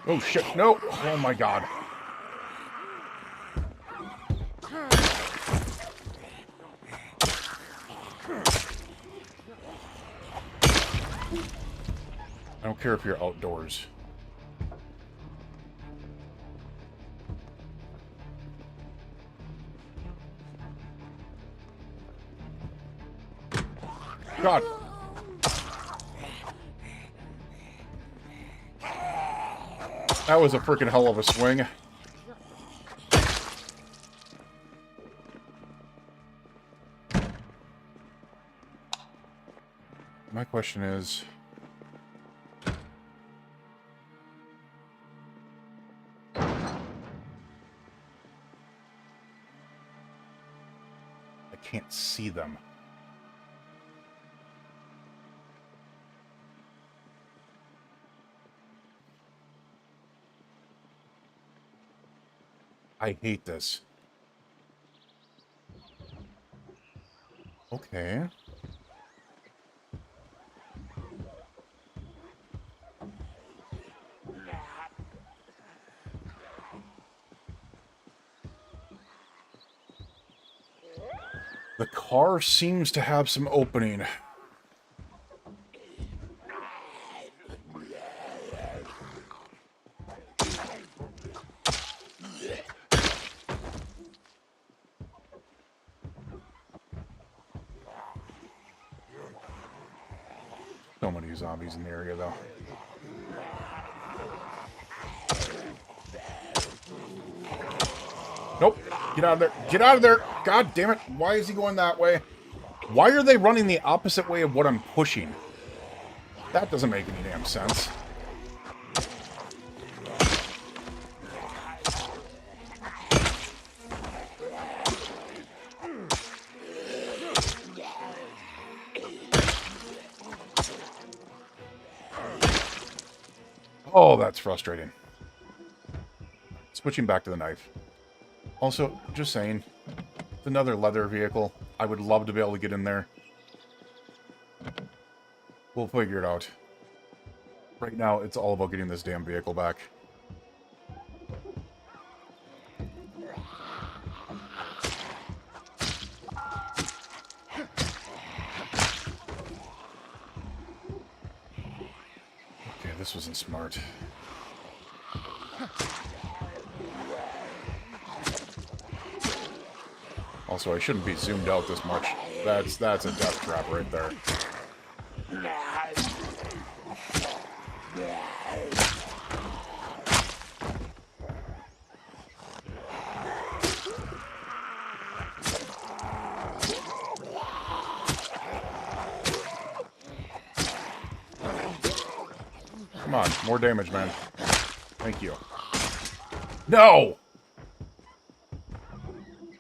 Oh shit, no! Oh my god. I don't care if you're outdoors. God. That was a freaking hell of a swing. My question is... I can't see them. I hate this. Okay. The car seems to have some opening. So many zombies in the area, though. Nope. Get out of there. Get out of there. God damn it. Why is he going that way? Why are they running the opposite way of what I'm pushing? That doesn't make any damn sense. Oh, that's frustrating. Switching back to the knife. Also, just saying, it's another leather vehicle. I would love to be able to get in there. We'll figure it out. Right now, it's all about getting this damn vehicle back. Okay, this wasn't smart. Also, I shouldn't be zoomed out this much. That's a death trap right there. Come on, more damage, man. Thank you. No!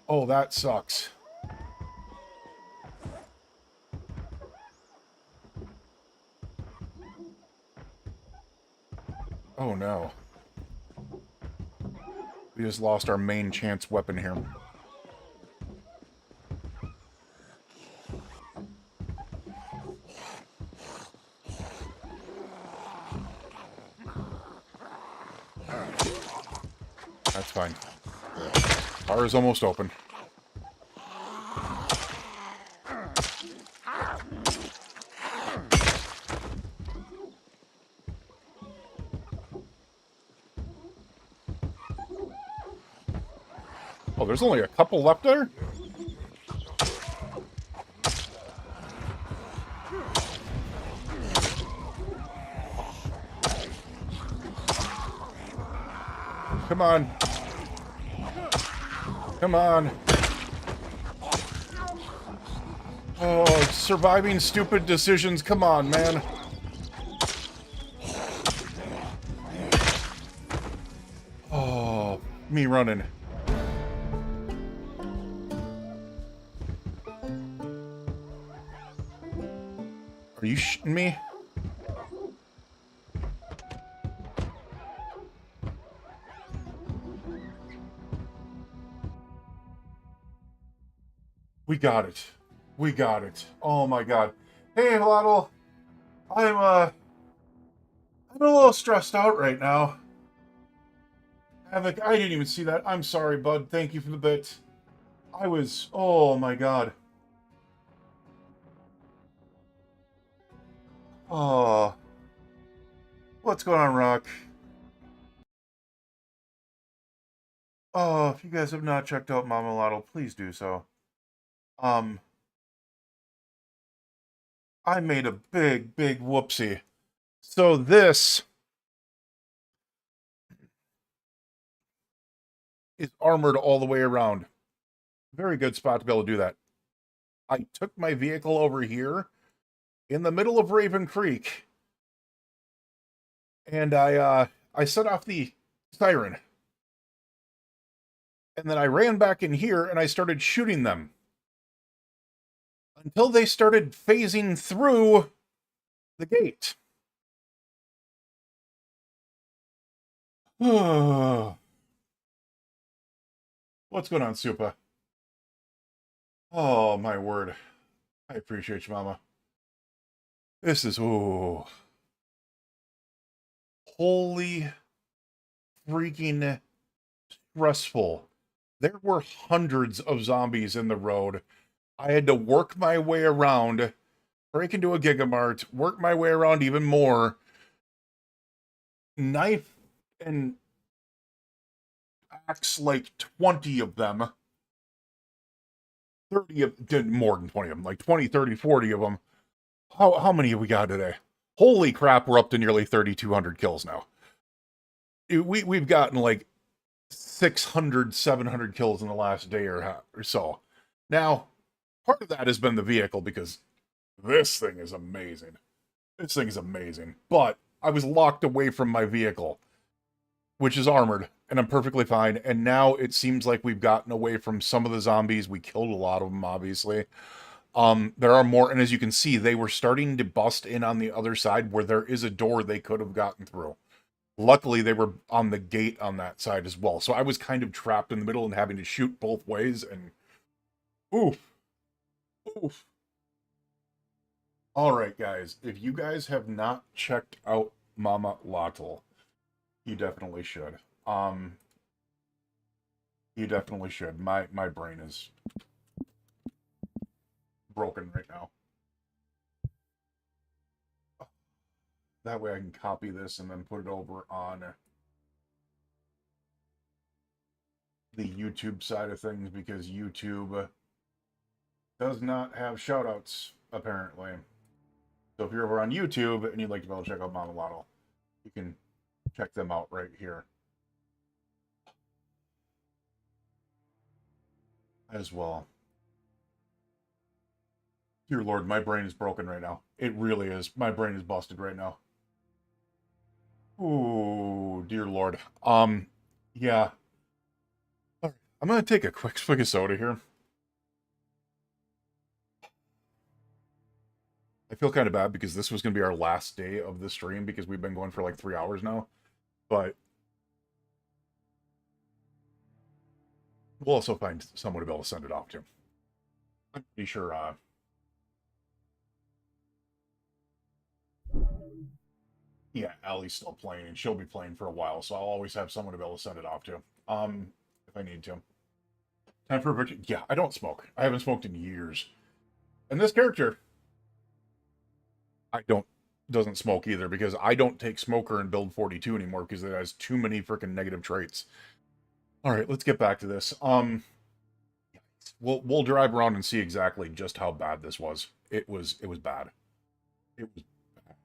Oh, that sucks. Oh, no. We just lost our main chance weapon here. That's fine. Bar is almost open. Oh, there's only a couple left there? Come on. Come on. Oh, surviving stupid decisions. Come on, man. Oh, me running. Are you shitting me? We got it. We got it. Oh my god. Hey, Vlado. I'm a little stressed out right now. Havoc, I didn't even see that. I'm sorry, bud. Thank you for the bit. Oh my god. Oh. What's going on, Rock? Oh, if you guys have not checked out Mama Lotto, please do so. I made a big, big whoopsie. So this is armored all the way around. Very good spot to be able to do that. I took my vehicle over here in the middle of Raven Creek, and I set off the siren. And then I ran back in here and I started shooting them until they started phasing through the gate. What's going on, Supa? Oh, my word. I appreciate you, Mama. This is, ooh. Holy freaking stressful. There were hundreds of zombies in the road. I had to work my way around, break into a Gigamart, work my way around even more, knife and axe like 20 of them. 30 of, did more than 20 of them, like 20, 30, 40 of them. How many have we got today? Holy crap, we're up to nearly 3,200 kills now. We've gotten like 600, 700 kills in the last day or so. Now, part of that has been the vehicle, because this thing is amazing. This thing is amazing. But I was locked away from my vehicle, which is armored, and I'm perfectly fine. And now it seems like we've gotten away from some of the zombies. We killed a lot of them, obviously. There are more, and as you can see, they were starting to bust in on the other side where there is a door they could have gotten through. Luckily, they were on the gate on that side as well. So I was kind of trapped in the middle and having to shoot both ways, and oof. Oof. Alright, guys. If you guys have not checked out Mama Lotl, you definitely should. You definitely should. My brain is broken right now. That way I can copy this and then put it over on the YouTube side of things, because YouTube does not have shoutouts, apparently. So if you're over on YouTube and you'd like to be able to check out Mama Lotl, you can check them out right here as well. Dear Lord, my brain is broken right now. It really is. My brain is busted right now. Ooh, dear Lord. Yeah. All right. I'm gonna take a quick swig of soda here. I feel kind of bad because this was gonna be our last day of the stream, because we've been going for like 3 hours now. But we'll also find someone to be able to send it off to. I'm pretty sure, yeah, Allie's still playing, and she'll be playing for a while, so I'll always have someone to be able to send it off to. If I need to. Time for a virtue. Yeah, I don't smoke. I haven't smoked in years. And this character, doesn't smoke either, because I don't take smoker in build 42 anymore, because it has too many freaking negative traits. All right, let's get back to this. We'll drive around and see exactly just how bad this was. It was bad. It was bad.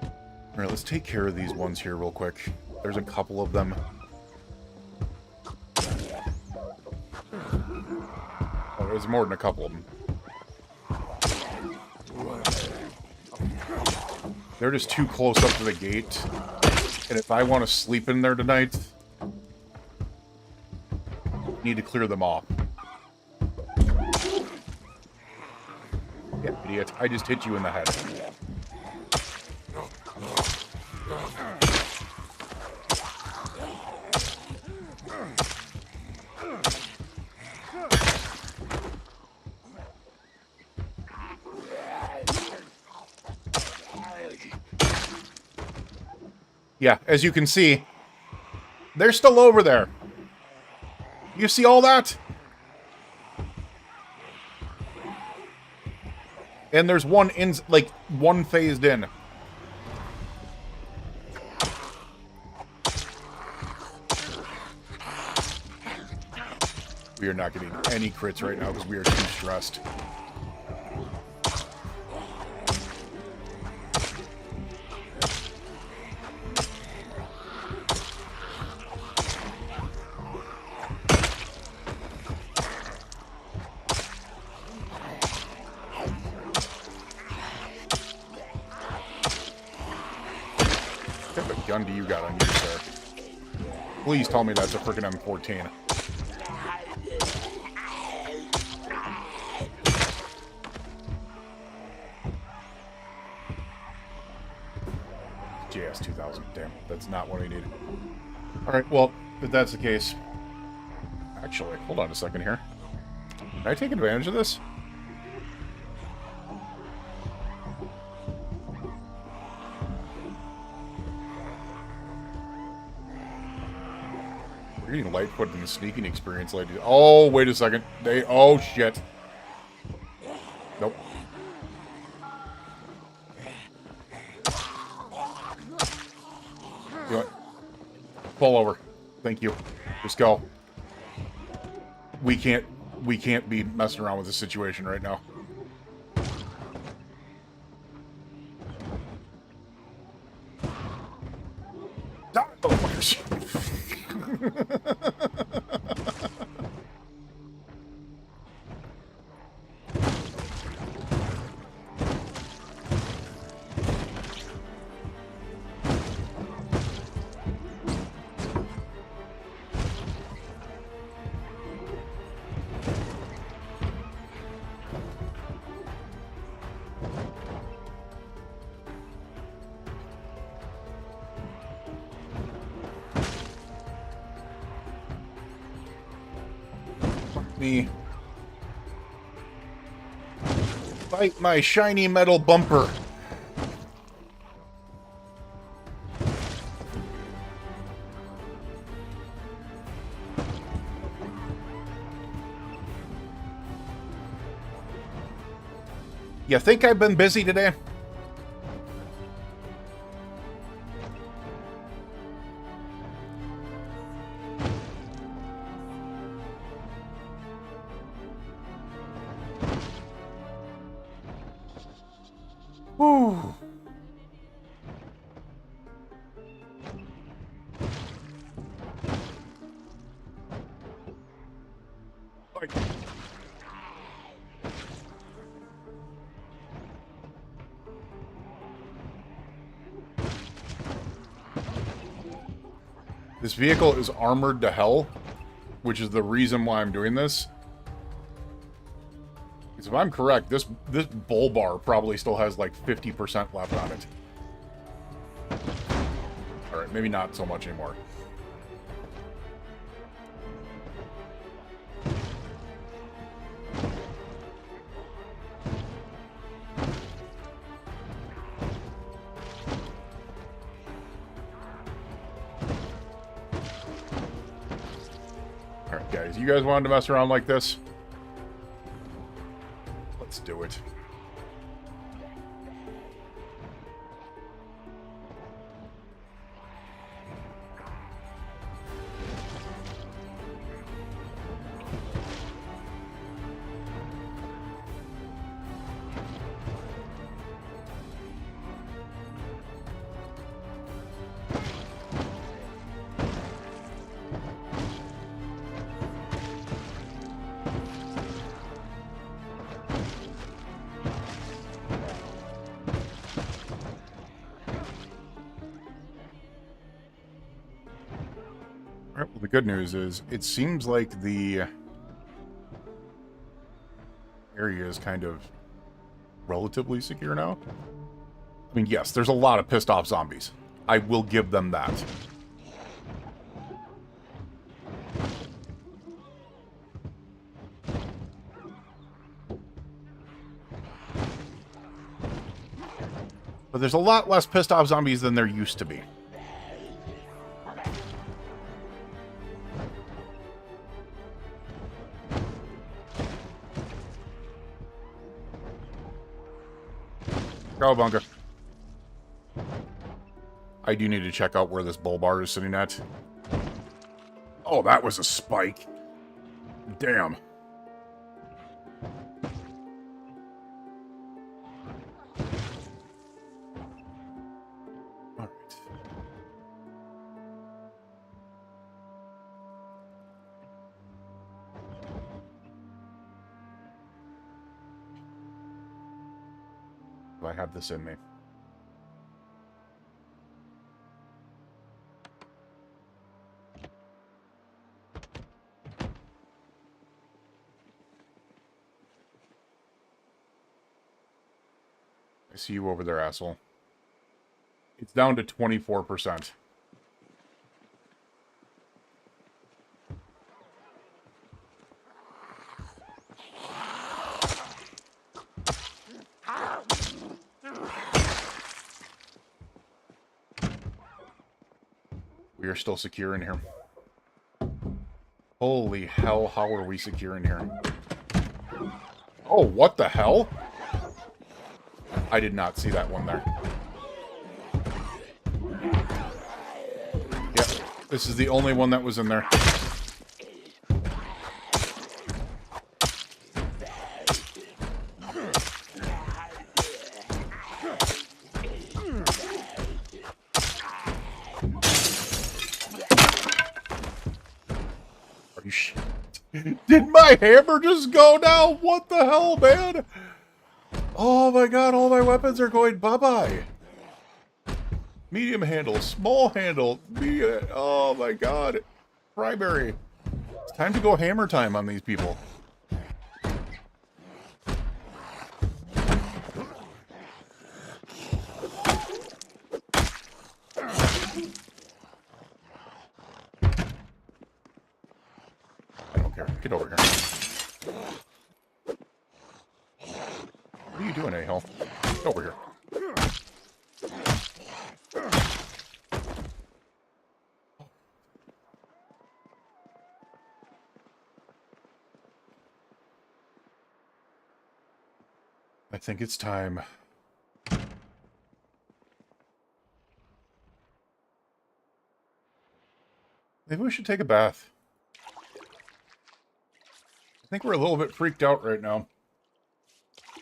All right, let's take care of these ones here real quick. There's a couple of them. Oh, there's more than a couple of them. They're just too close up to the gate. And if I want to sleep in there tonight, I need to clear them off. Yeah, idiot. I just hit you in the head. Yeah, as you can see, they're still over there. You see all that? And there's one one phased in. We are not getting any crits right now because we are too stressed. gun do you got on you, sir? Please tell me that's a freaking M14. JS 2000. Damn, that's not what I need. Alright, well, if that's the case... Actually, hold on a second here. Can I take advantage of this? We're getting Lightfoot in the sneaking experience, ladies. Oh, wait a second. Oh, shit. Nope. You know what? Pull over. Thank you. Just go. We can't be messing around with this situation right now. Die, motherfuckers. Me. Bite my shiny metal bumper. You think I've been busy today? Whew. Like... This vehicle is armored to hell, which is the reason why I'm doing this. Because if I'm correct, this bull bar probably still has like 50% left on it. Alright, maybe not so much anymore. Alright, guys, you guys wanted to mess around like this? Let's do it. Alright, well, the good news is, it seems like the area is kind of relatively secure now. I mean, yes, there's a lot of pissed off zombies. I will give them that. But there's a lot less pissed off zombies than there used to be. Go, bunker. I do need to check out where this bull bar is sitting at. Oh, that was a spike. Damn. All right. I have this in me. see you over there, asshole. It's down to 24%. We are still secure in here. Holy hell, how are we secure in here? Oh, what the hell? I did not see that one there. Yep, this is the only one that was in there. Are you shit? Did my hammer just go now? What the hell, man? Oh my god, all my weapons are going bye-bye. Medium handle, small handle, oh my god. Primary. It's time to go hammer time on these people. I don't care. Get over here. What are you doing, a-hole? Get over here. I think it's time. Maybe we should take a bath. I think we're a little bit freaked out right now.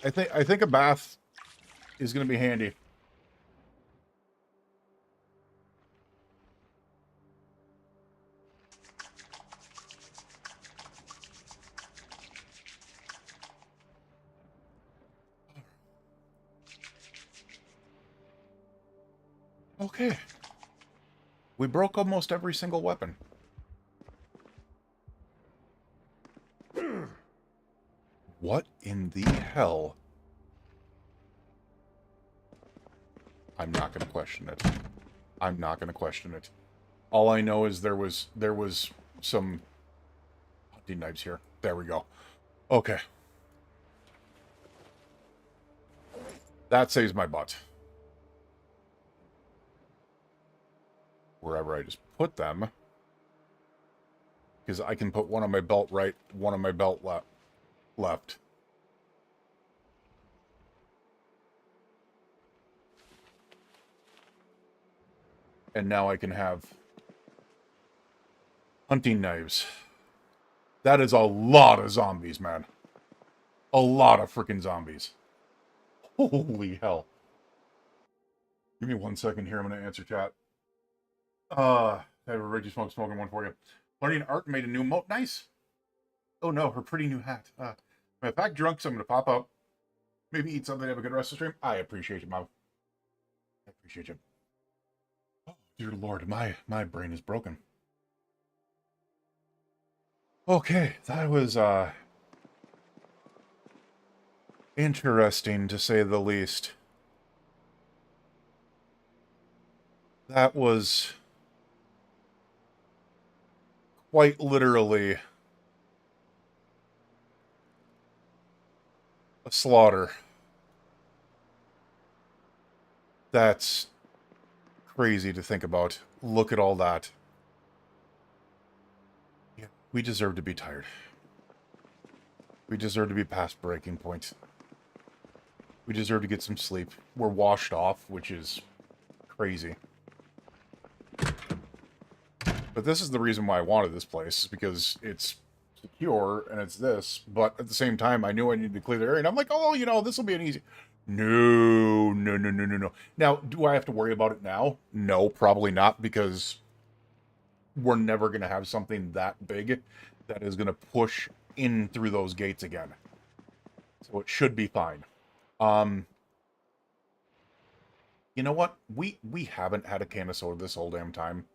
I think a bath is going to be handy. Okay. We broke almost every single weapon. What in the hell? I'm not going to question it. I'm not going to question it. All I know is there was some hunting knives here. There we go. Okay. That saves my butt. Wherever I just put them. Because I can put one on my belt right, one on my belt left. And now I can have hunting knives. That is a lot of zombies, man. A lot of freaking zombies. Holy hell. Give me 1 second here. I'm going to answer chat. I have a Reggie smoking one for you. Learning art made a new moat. Nice. Oh no, her pretty new hat. I'm a pack drunk, so I'm going to pop up. Maybe eat something, have a good rest of the stream. I appreciate you, Mom. I appreciate you. Oh, dear Lord, my brain is broken. Okay, that was, interesting, to say the least. That was quite literally a slaughter. That's crazy to think about. Look at all that. Yeah, we deserve to be tired. We deserve to be past breaking point. We deserve to get some sleep. We're washed off, which is crazy. But this is the reason why I wanted this place, because it's secure and it's this, but at the same time, I knew I needed to clear the area, and I'm like, oh, you know, this will be an easy... No. Now, do I have to worry about it now? No, probably not, because we're never going to have something that big that is going to push in through those gates again. So it should be fine. You know what? We haven't had a can of soda this whole damn time.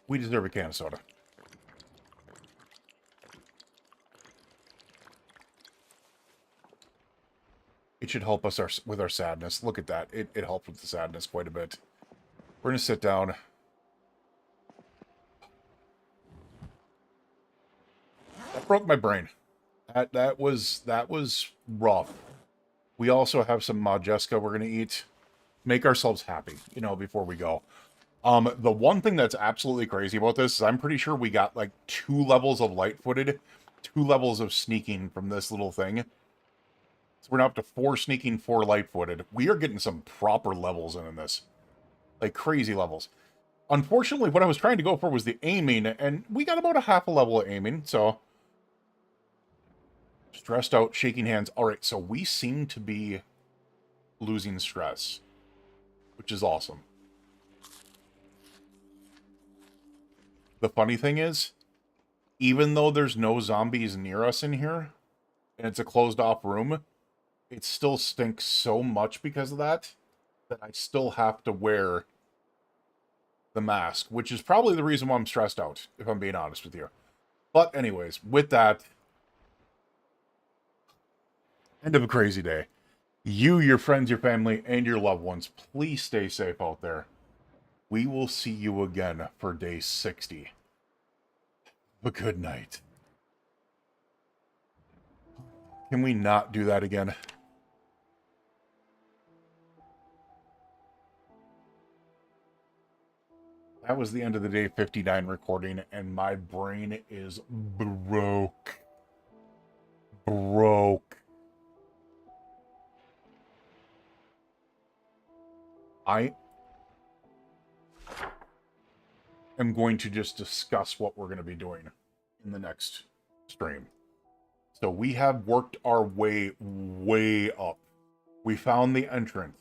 We deserve a can of soda. It should help us with our sadness. Look at that. It helped with the sadness quite a bit. We're going to sit down. That broke my brain. That was rough. We also have some Majeska we're going to eat. Make ourselves happy, you know, before we go. The one thing that's absolutely crazy about this is I'm pretty sure we got like 2 levels of light-footed, 2 levels of sneaking from this little thing. So we're now up to 4 sneaking, 4 light-footed. We are getting some proper levels in this. Like crazy levels. Unfortunately, what I was trying to go for was the aiming, and we got about a half a level of aiming, so... Stressed out, shaking hands. Alright, so we seem to be losing stress, which is awesome. The funny thing is, even though there's no zombies near us in here, and it's a closed-off room, it still stinks so much because of that I still have to wear the mask, which is probably the reason why I'm stressed out, if I'm being honest with you. But anyways, with that, end of a crazy day. You, your friends, your family, and your loved ones, please stay safe out there. We will see you again for day 60. But good night. Can we not do that again? That was the end of the day 59 recording, and my brain is broke. I am going to just discuss what we're going to be doing in the next stream. So we have worked our way up. We found the entrance.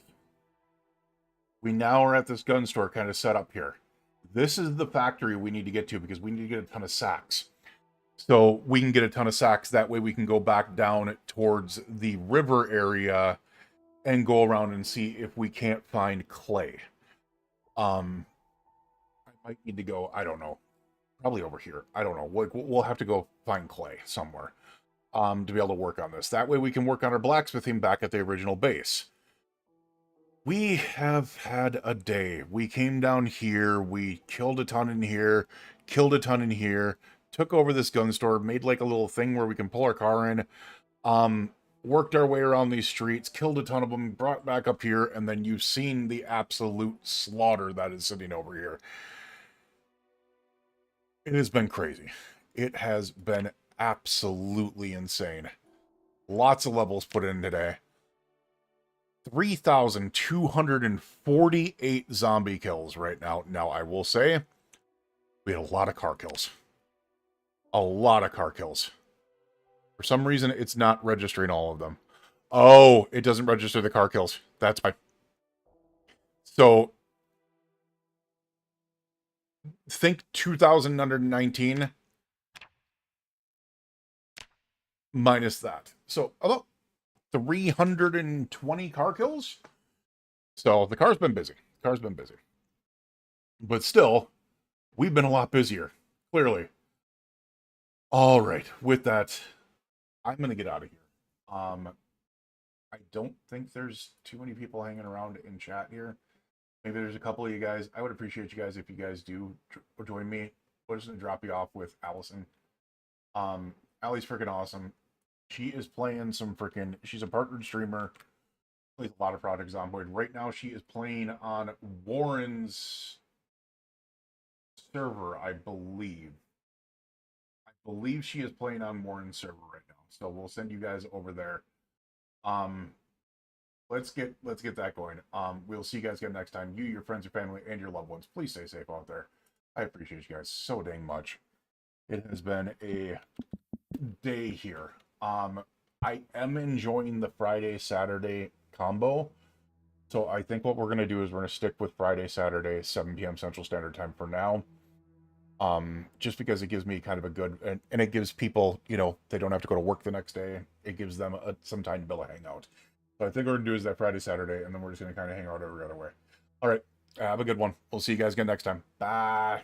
We now are at this gun store kind of set up here. This is the factory we need to get to because we need to get a ton of sacks. So we can get a ton of sacks. That way we can go back down towards the river area and go around and see if we can't find clay. I might need to go, I don't know, probably over here. I don't know. We'll have to go find clay somewhere to be able to work on this. That way we can work on our blacksmithing back at the original base. We have had a day. We came down here, we killed a ton in here, killed a ton in here, took over this gun store, made like a little thing where we can pull our car in, worked our way around these streets, killed a ton of them, brought back up here, and then you've seen the absolute slaughter that is sitting over here. It has been crazy. It has been absolutely insane. Lots of levels put in today. 3,248 zombie kills right now. Now, I will say, we had a lot of car kills. A lot of car kills. For some reason, it's not registering all of them. Oh, it doesn't register the car kills. That's why. So, think 2019 minus that. So, about 320 car kills. So the car's been busy. But still, we've been a lot busier, clearly. All right, with that, I'm going to get out of here. I don't think there's too many people hanging around in chat here. Maybe there's a couple of you guys. I would appreciate you guys if you guys do join me. We're just going to drop you off with Allison. Allie's freaking awesome. She is playing some freaking... She's a partnered streamer. Plays a lot of Project Zomboid. Right now, she is playing on Warren's server, I believe. I believe she is playing on Warren's server right now. So we'll send you guys over there. Let's get that going. We'll see you guys again next time. You, your friends, your family, and your loved ones. Please stay safe out there. I appreciate you guys so dang much. It has been a day here. I am enjoying the Friday-Saturday combo. So I think what we're going to do is we're going to stick with Friday, Saturday, 7 p.m. Central Standard Time for now. Just because it gives me kind of a good... And it gives people, you know, they don't have to go to work the next day. It gives them some time to be able to hang out. So I think what we're going to do is that Friday, Saturday, and then we're just going to kind of hang out every other way. All right. Have a good one. We'll see you guys again next time. Bye.